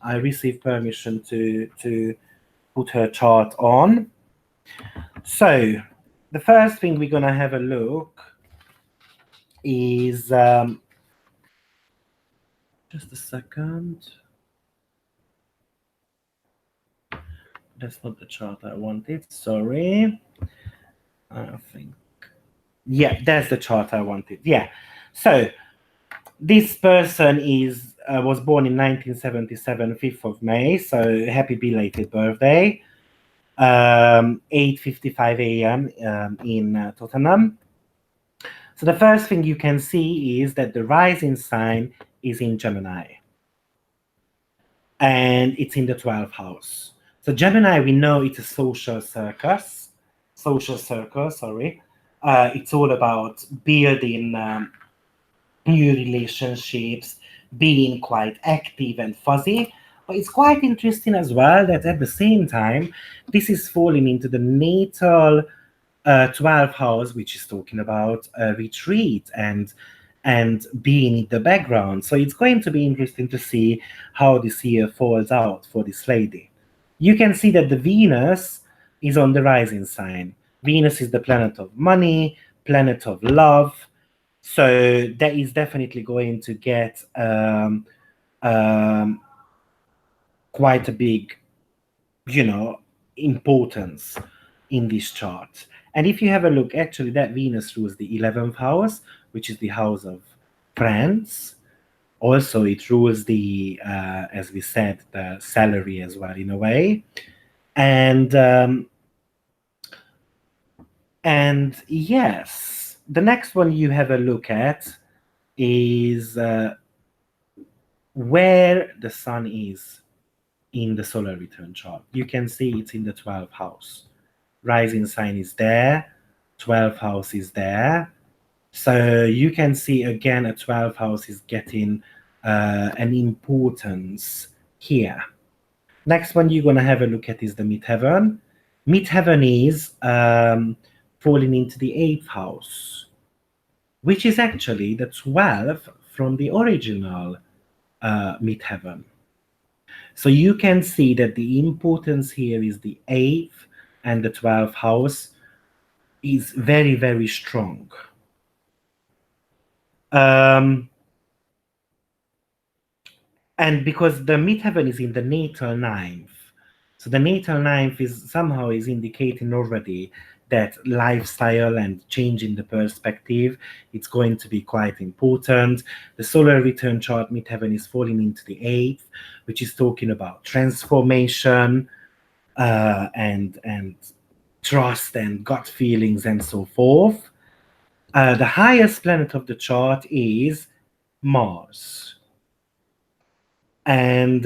I received permission to put her chart on. So the first thing we're gonna have a look is just a second. That's not the chart I wanted. Sorry. I think. Yeah, that's the chart I wanted. Yeah. So this person is was born in 1977, 5th of May. So happy belated birthday. 8:55 a.m. In Tottenham. So the first thing you can see is that the rising sign is in Gemini, and it's in the 12th house. So Gemini, we know it's a social circle, sorry. It's all about building new relationships, being quite active and fuzzy. But it's quite interesting as well that at the same time, this is falling into the natal 12th house, which is talking about retreat and being in the background. So it's going to be interesting to see how this year falls out for this lady. You can see that the Venus is on the rising sign. Venus is the planet of money, planet of love. So that is definitely going to get quite a big, importance in this chart. And if you have a look, actually, that Venus rules the 11th house, which is the house of friends. Also, it rules the, as we said, the salary as well, in a way. And yes, the next one you have a look at is where the sun is in the solar return chart. You can see it's in the 12th house. Rising sign is there. 12th house is there. So you can see again a 12th house is getting an importance here. Next one you're going to have a look at is the midheaven. Midheaven is falling into the 8th house, which is actually the 12th from the original midheaven. So you can see that the importance here is the 8th and the 12th house is very, very strong. And because the midheaven is in the natal ninth, so the natal ninth is somehow is indicating already that lifestyle and changing the perspective, it's going to be quite important. The solar return chart midheaven is falling into the 8th, which is talking about transformation and trust and gut feelings and so forth. The highest planet of the chart is Mars. And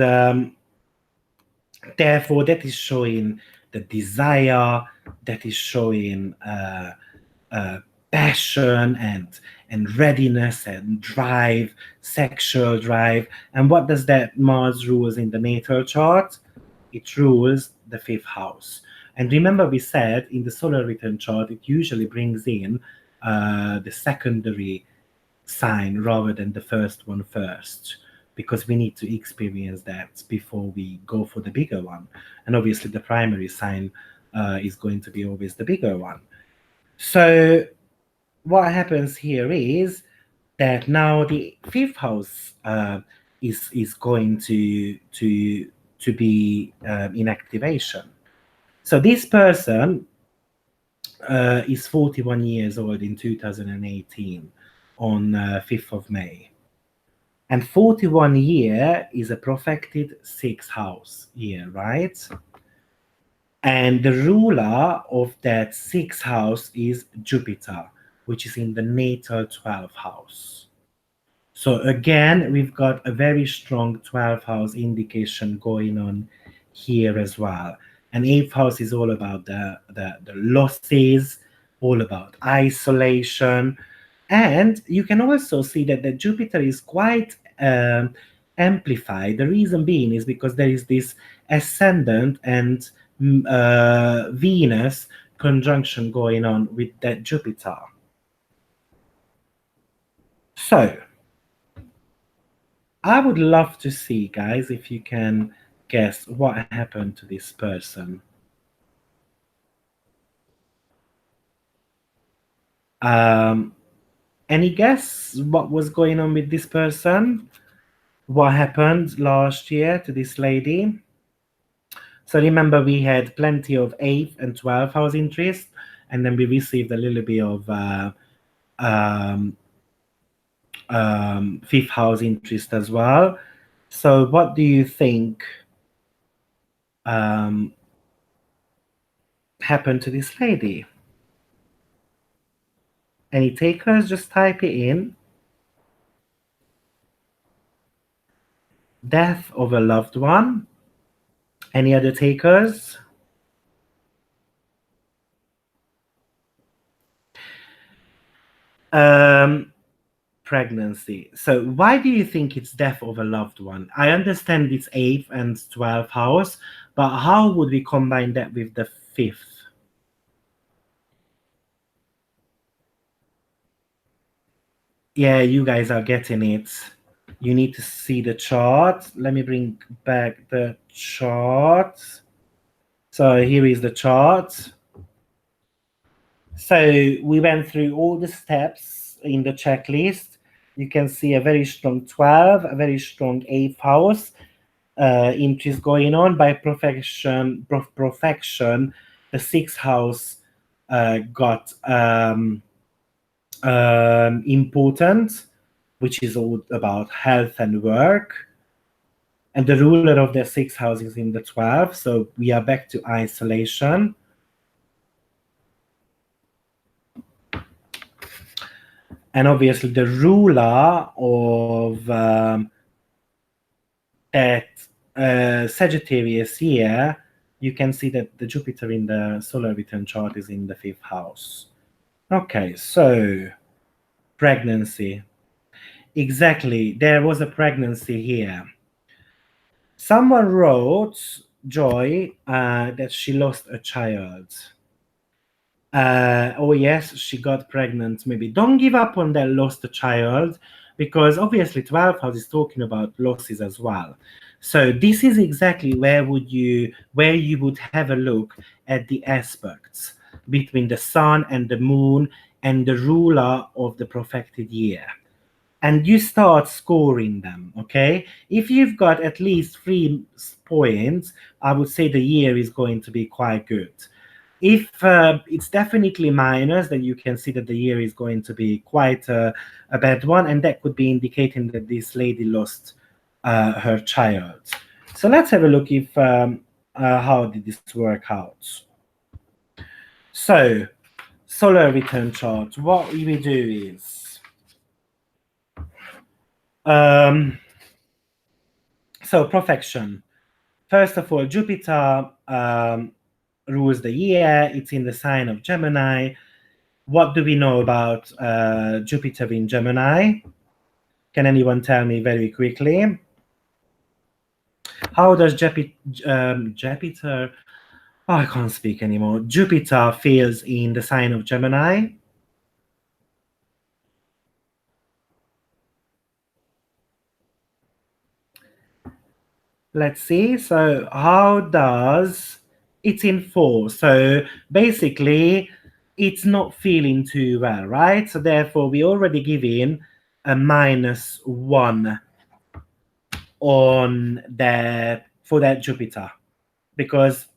therefore, that is showing the desire, that is showing passion and readiness and drive, sexual drive. And what does that Mars rules in the natal chart? It rules the 5th house. And remember, we said in the solar return chart, it usually brings in the secondary sign rather than the first one first, because we need to experience that before we go for the bigger one. And obviously, the primary sign is going to be always the bigger one. So, what happens here is that now the 5th house is going to be in activation. So this person is 41 years old in 2018 on 5th of May. And 41 year is a perfected 6th house year, right? And the ruler of that 6th house is Jupiter, which is in the natal 12th house. So again, we've got a very strong 12th house indication going on here as well. And 8th house is all about the losses, all about isolation. And you can also see that the Jupiter is quite amplified. The reason being is because there is this ascendant and Venus conjunction going on with that Jupiter. So, I would love to see, guys, if you can guess what happened to this person. Any guess what was going on with this person? What happened last year to this lady? So remember, we had plenty of 8th and 12th house interest, and then we received a little bit of 5th house interest as well. So what do you think happened to this lady? Any takers? Just type it in. Death of a loved one. Any other takers? Pregnancy. So why do you think it's death of a loved one? I understand it's 8th and 12th house, but how would we combine that with the 5th? Yeah, you guys are getting it. You need to see the chart. Let me bring back the chart. So here is the chart. So we went through all the steps in the checklist. You can see a very strong 12, a very strong 8th house interest going on. By perfection, the 6th house got important, which is all about health and work. And the ruler of the 6th house is in the 12th, so we are back to isolation. And obviously the ruler of that Sagittarius here, you can see that the Jupiter in the solar return chart is in the 5th house. Okay, so pregnancy. Exactly, there was a pregnancy here. Someone wrote, Joy, that she lost a child. Oh yes, she got pregnant. Maybe don't give up on that lost a child, because obviously 12 house is talking about losses as well. So this is exactly where you would have a look at the aspects between the sun and the moon and the ruler of the perfected year. And you start scoring them, okay? If you've got at least 3 points, I would say the year is going to be quite good. If it's definitely minus, then you can see that the year is going to be quite a bad one, and that could be indicating that this lady lost her child. So let's have a look if how did this work out. So solar return chart. What we do is um, so perfection. First of all, Jupiter rules the year. It's in the sign of Gemini. What do we know about Jupiter in Gemini? Can anyone tell me very quickly? How does Jupiter? Oh, I can't speak anymore. Jupiter feels in the sign of Gemini. Let's see. So, how does it's in four? So, basically, it's not feeling too well, right? So, therefore, we already give in a -1 on the for that Jupiter because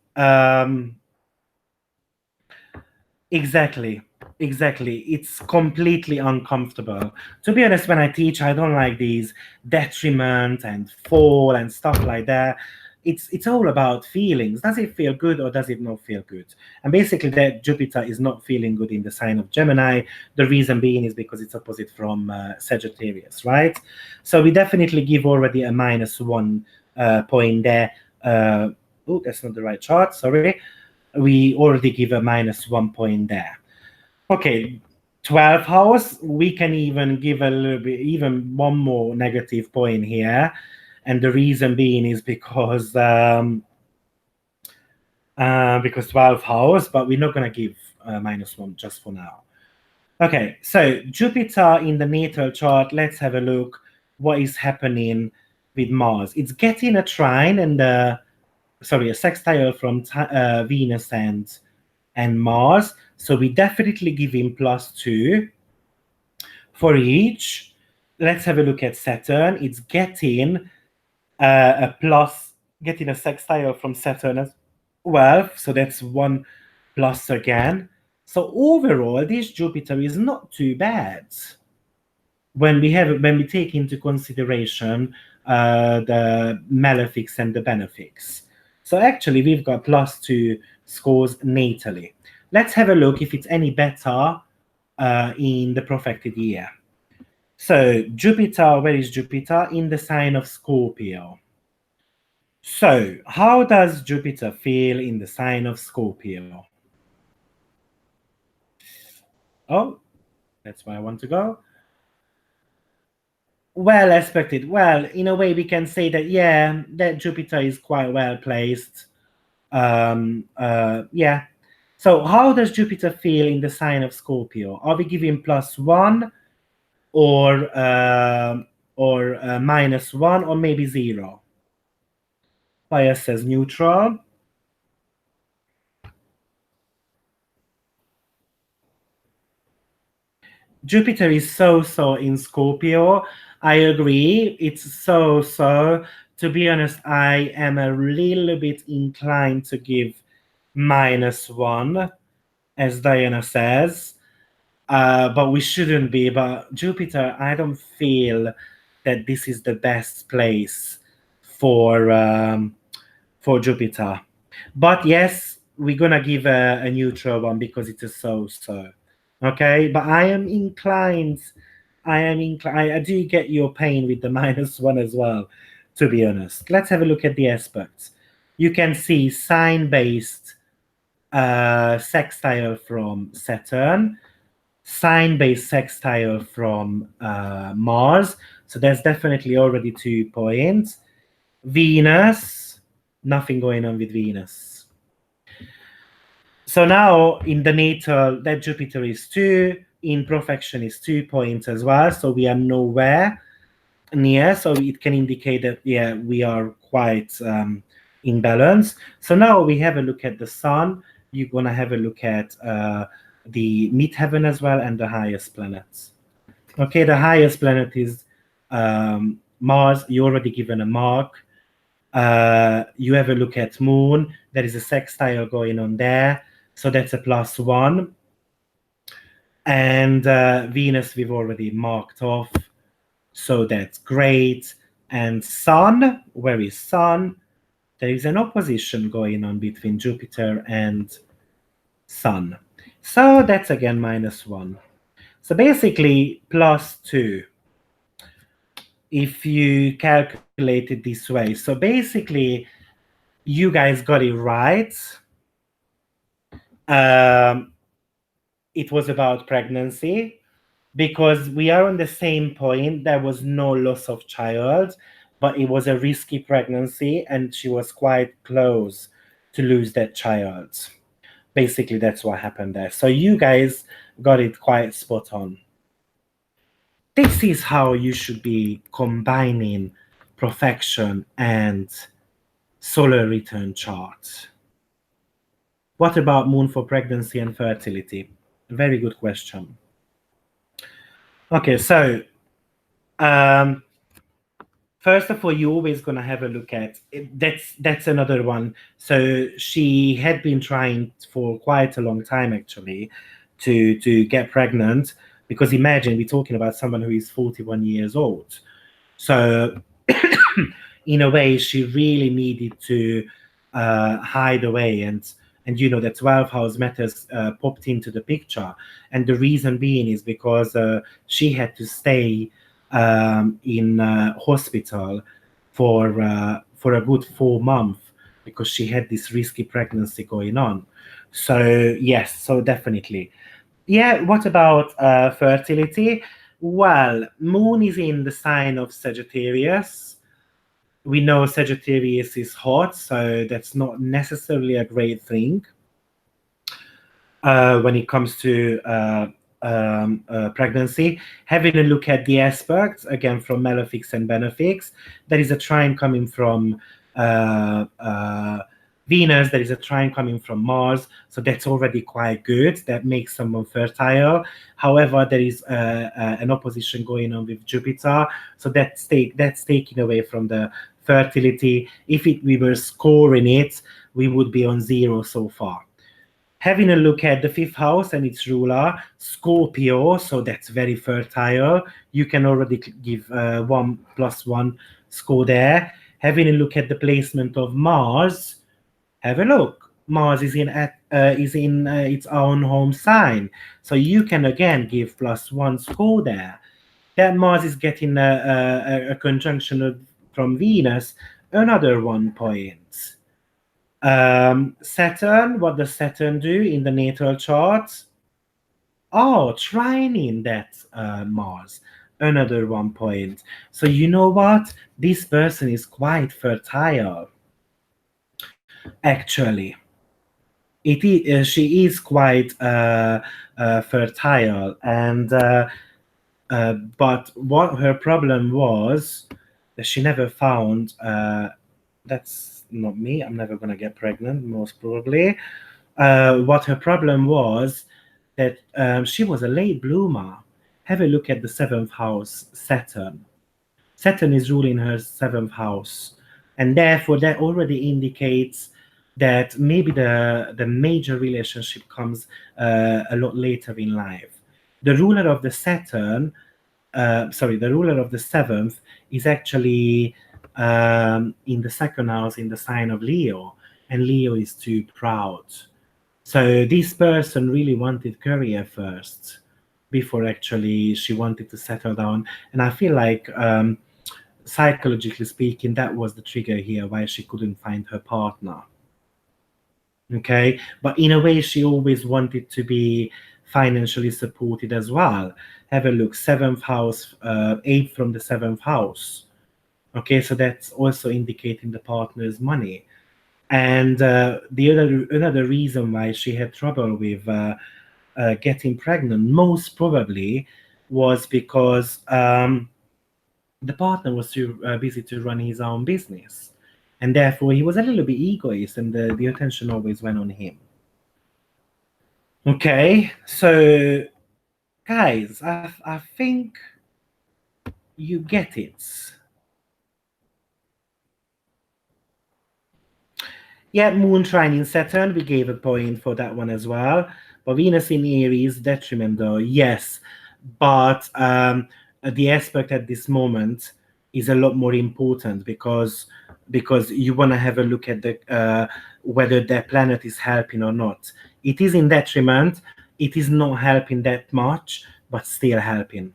exactly, exactly. It's completely uncomfortable. To be honest, when I teach, I don't like these detriment and fall and stuff like that. It's all about feelings. Does it feel good or does it not feel good? And basically, that Jupiter is not feeling good in the sign of Gemini. The reason being is because it's opposite from Sagittarius, right? So we definitely give already a -1 point there. Oh, that's not the right chart. Sorry, we already give a -1 point there. Okay, 12 house, we can even give a little bit, even one more negative point here. And the reason being is because 12 house, but we're not going to give -1 just for now. Okay, so Jupiter in the natal chart, let's have a look what is happening with Mars. It's getting a trine and a sextile from Venus and Mars. So we definitely give him +2 for each. Let's have a look at Saturn. It's getting getting a sextile from Saturn as well. So that's 1+ again. So overall, this Jupiter is not too bad when we take into consideration the malefics and the benefics. So actually, we've got +2 scores natally. Let's have a look if it's any better in the perfected year. So Jupiter, where is Jupiter? In the sign of Scorpio. So how does Jupiter feel in the sign of Scorpio? Oh, that's where I want to go. Well expected. Well, in a way, we can say that, yeah, that Jupiter is quite well placed. Yeah. So, how does Jupiter feel in the sign of Scorpio? Are we giving +1 or -1 or maybe 0? Fire says neutral. Jupiter is so in Scorpio. I agree. It's so. To be honest, I am a little bit inclined to give -1, as Diana says. But we shouldn't be. But Jupiter, I don't feel that this is the best place for Jupiter. But yes, we're gonna give a neutral one because it's a so. Okay, but I am inclined. I do get your pain with the -1 as well, to be honest. Let's have a look at the aspects. You can see sign-based sextile from Saturn. sign-based sextile from Mars. So that's definitely already 2 points. Venus, nothing going on with Venus. So now in the natal, that Jupiter is 2, in profection is 2 points as well. So we are nowhere near. So it can indicate that, yeah, we are quite in balance. So now we have a look at the sun. You're going to have a look at the midheaven as well and the highest planets. Okay, the highest planet is Mars. You already given a mark. You have a look at moon. There is a sextile going on there. So that's a +1. And Venus we've already marked off. So that's great. And sun, where is sun? There is an opposition going on between Jupiter and sun. So that's again -1. So basically +2 if you calculate it this way. So basically you guys got it right. It was about pregnancy because we are on the same point. There was no loss of child, but it was a risky pregnancy and she was quite close to lose that child. Basically, that's what happened there. So you guys got it quite spot on. This is how you should be combining profection and solar return chart. What about moon for pregnancy and fertility? Very good question. Okay, so first of all, you're always going to have a look at that's another one. So she had been trying for quite a long time actually to get pregnant, because imagine we're talking about someone who is 41 years old. So in a way, she really needed to hide away, and you know the 12th house matters popped into the picture, and the reason being is because she had to stay in hospital for a good 4 months because she had this risky pregnancy going on. So yes, so definitely. Yeah, what about fertility? Well, moon is in the sign of Sagittarius. We know Sagittarius is hot, so that's not necessarily a great thing when it comes to pregnancy. Having a look at the aspects, again, from malefics and benefics, there is a trine coming from Venus, there is a trine coming from Mars, so that's already quite good. That makes someone fertile. However, there is an opposition going on with Jupiter, so that's taken away from the fertility. If we were scoring it, we would be on 0 so far. Having a look at the 5th house and its ruler, Scorpio, so that's very fertile. You can already give 1+1 score there. Having a look at the placement of Mars, have a look. Mars is in its own home sign, so you can again give +1 score there. That Mars is getting a conjunction from Venus, another 1 point. Saturn, what does Saturn do in the natal chart? Oh, trining that Mars, another 1 point. So you know what? This person is quite fertile. Actually, she is quite fertile, and but what her problem was that she never found. That's not me. I'm never gonna get pregnant, most probably. What her problem was that she was a late bloomer. Have a look at the 7th house, Saturn. Saturn is ruling her 7th house, and therefore that already indicates that maybe the major relationship comes a lot later in life. The ruler of the Saturn, the ruler of the 7th is actually in the 2nd house in the sign of Leo, and Leo is too proud. So this person really wanted career first before actually she wanted to settle down, and I feel like psychologically speaking, that was the trigger here why she couldn't find her partner. Okay, but in a way, she always wanted to be financially supported as well. Have a look, seventh house, eight from the seventh house. Okay, so that's also indicating the partner's money. And the other another reason why she had trouble with getting pregnant, most probably, was because the partner was too busy to run his own business, and therefore he was a little bit egoist, and the attention always went on him. Okay, so guys, I think you get it. Yeah, Moon trining Saturn, we gave a point for that one as well. But Venus in Aries, detriment though, yes. But the aspect at this moment is a lot more important because you want to have a look at the whether the planet is helping or not. It is in detriment. It is not helping that much, but still helping.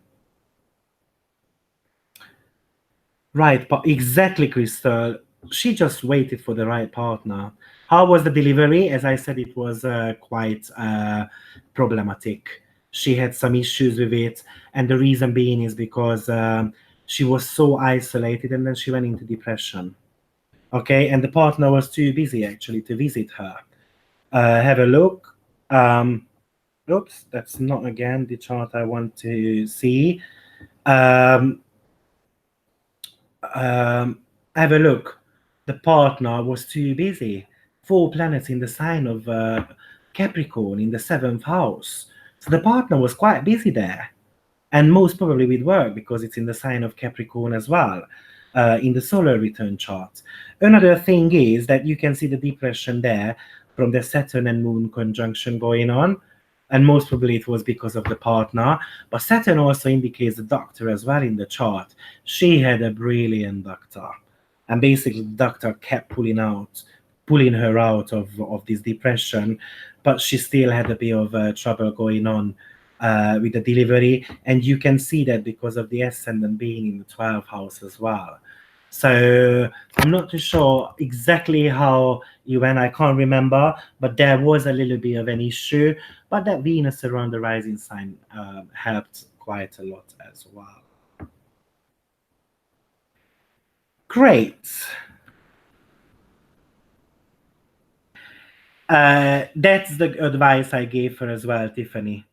Right, but exactly, Crystal. She just waited for the right partner. How was the delivery? As I said, it was quite problematic. She had some issues with it, and the reason being is because she was so isolated, and then she went into depression. Okay, and the partner was too busy actually to visit her. Have a look. Oops, that's not again the chart I want to see. Um, have a look. The partner was too busy. Four planets in the sign of Capricorn in the seventh house. So the partner was quite busy there. And most probably with work because it's in the sign of Capricorn as well, in the solar return chart. Another thing is that you can see the depression there from the Saturn and Moon conjunction going on. And most probably it was because of the partner. But Saturn also indicates the doctor as well in the chart. She had a brilliant doctor. And basically, the doctor kept pulling her out of this depression. But she still had a bit of trouble going on with the delivery. And you can see that because of the ascendant being in the 12th house as well. So I'm not too sure exactly how you went. I can't remember, but there was a little bit of an issue. But that Venus around the rising sign helped quite a lot as well. Great. That's the advice I gave her as well, Tiffany,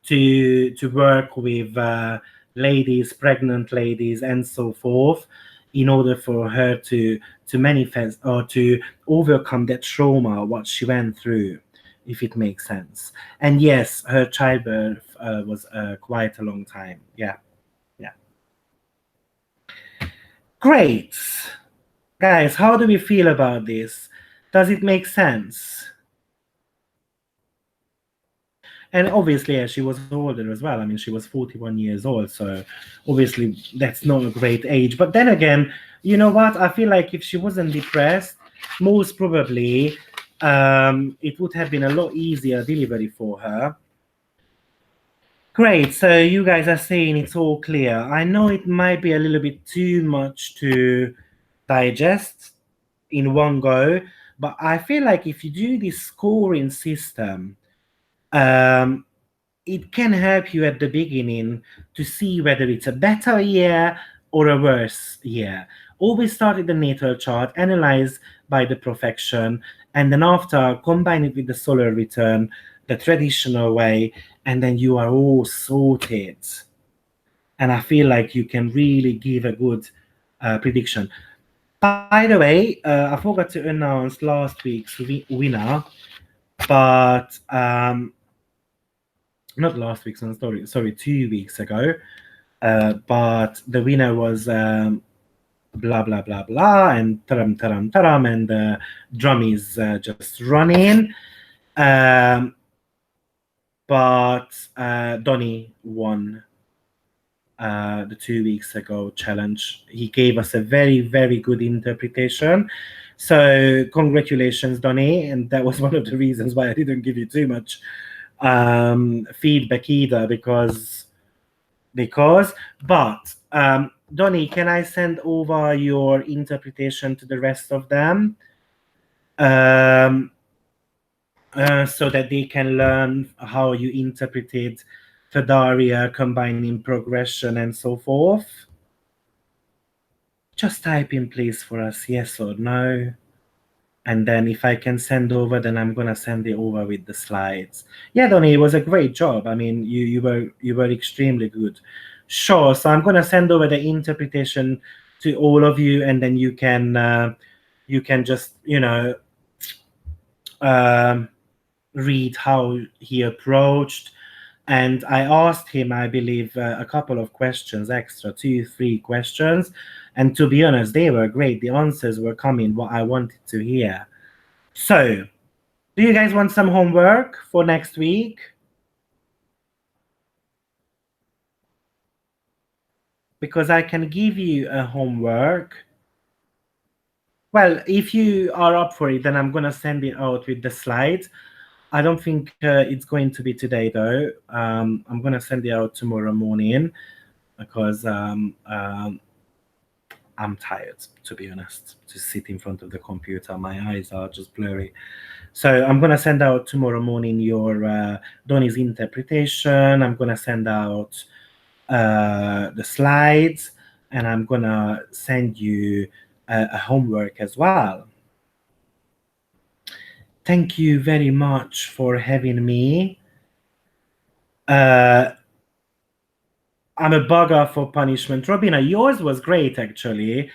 to work with ladies, pregnant ladies, and so forth, in order for her to manifest or to overcome that trauma what she went through, if it makes sense. And yes, her childbirth was quite a long time. Yeah, yeah. Great, guys. How do we feel about this? Does it make sense? And obviously, yeah, she was older as well. I mean, she was 41 years old, so obviously that's not a great age. But then again, you know what? I feel like if she wasn't depressed, most probably it would have been a lot easier delivery for her. Great. So you guys are saying it's all clear. I know it might be a little bit too much to digest in one go, but I feel like if you do this scoring system, um, it can help you at the beginning to see whether it's a better year or a worse year. Always start with the natal chart, analyze by the profection, and then after combine it with the solar return, the traditional way, and then you are all sorted. And I feel like you can really give a good prediction. By the way, I forgot to announce last week's winner, but not last week's story, sorry, 2 weeks ago. But the winner was blah blah blah blah and taram taram taram, and the drum is just running. But Donny won the 2 weeks ago challenge. He gave us a very, very good interpretation. So congratulations, Donny. And that was one of the reasons why I didn't give you too much feedback either, but Donny, can I send over your interpretation to the rest of them? so that they can learn how you interpreted Fedaria, combining progression and so forth. Just type in please for us yes or no. And then if I can send over, then I'm gonna send it over with the slides. Yeah, Donny, it was a great job. I mean, you were extremely good. Sure. So I'm gonna send over the interpretation to all of you, and then you can just um, read how he approached. And I asked him, I believe, a couple of questions extra, two, three questions. And to be honest, they were great. The answers were coming what I wanted to hear. So, do you guys want some homework for next week? Because I can give you a homework. Well, if you are up for it, then I'm going to send it out with the slides. I don't think it's going to be today, though. I'm going to send it out tomorrow morning because I'm tired, to be honest, to sit in front of the computer. My eyes are just blurry. So I'm gonna send out tomorrow morning your Donny's interpretation. I'm gonna send out the slides, and I'm gonna send you a homework as well. Thank you very much for having me. Uh, I'm a bugger for punishment. Robina, yours was great actually,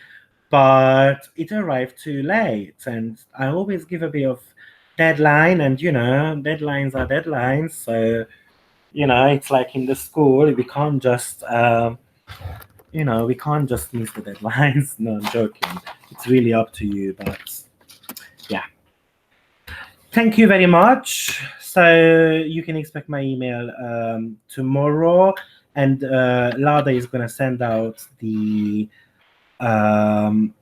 but it arrived too late. And I always give a bit of deadline, and deadlines are deadlines. So, it's like in the school, we can't just miss the deadlines. No, I'm joking. It's really up to you, but yeah. Thank you very much. So you can expect my email tomorrow, and Lada is going to send out the um,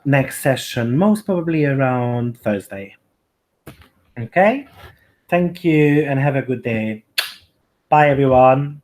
next session, most probably around Thursday. Okay? Thank you and have a good day. Bye, everyone.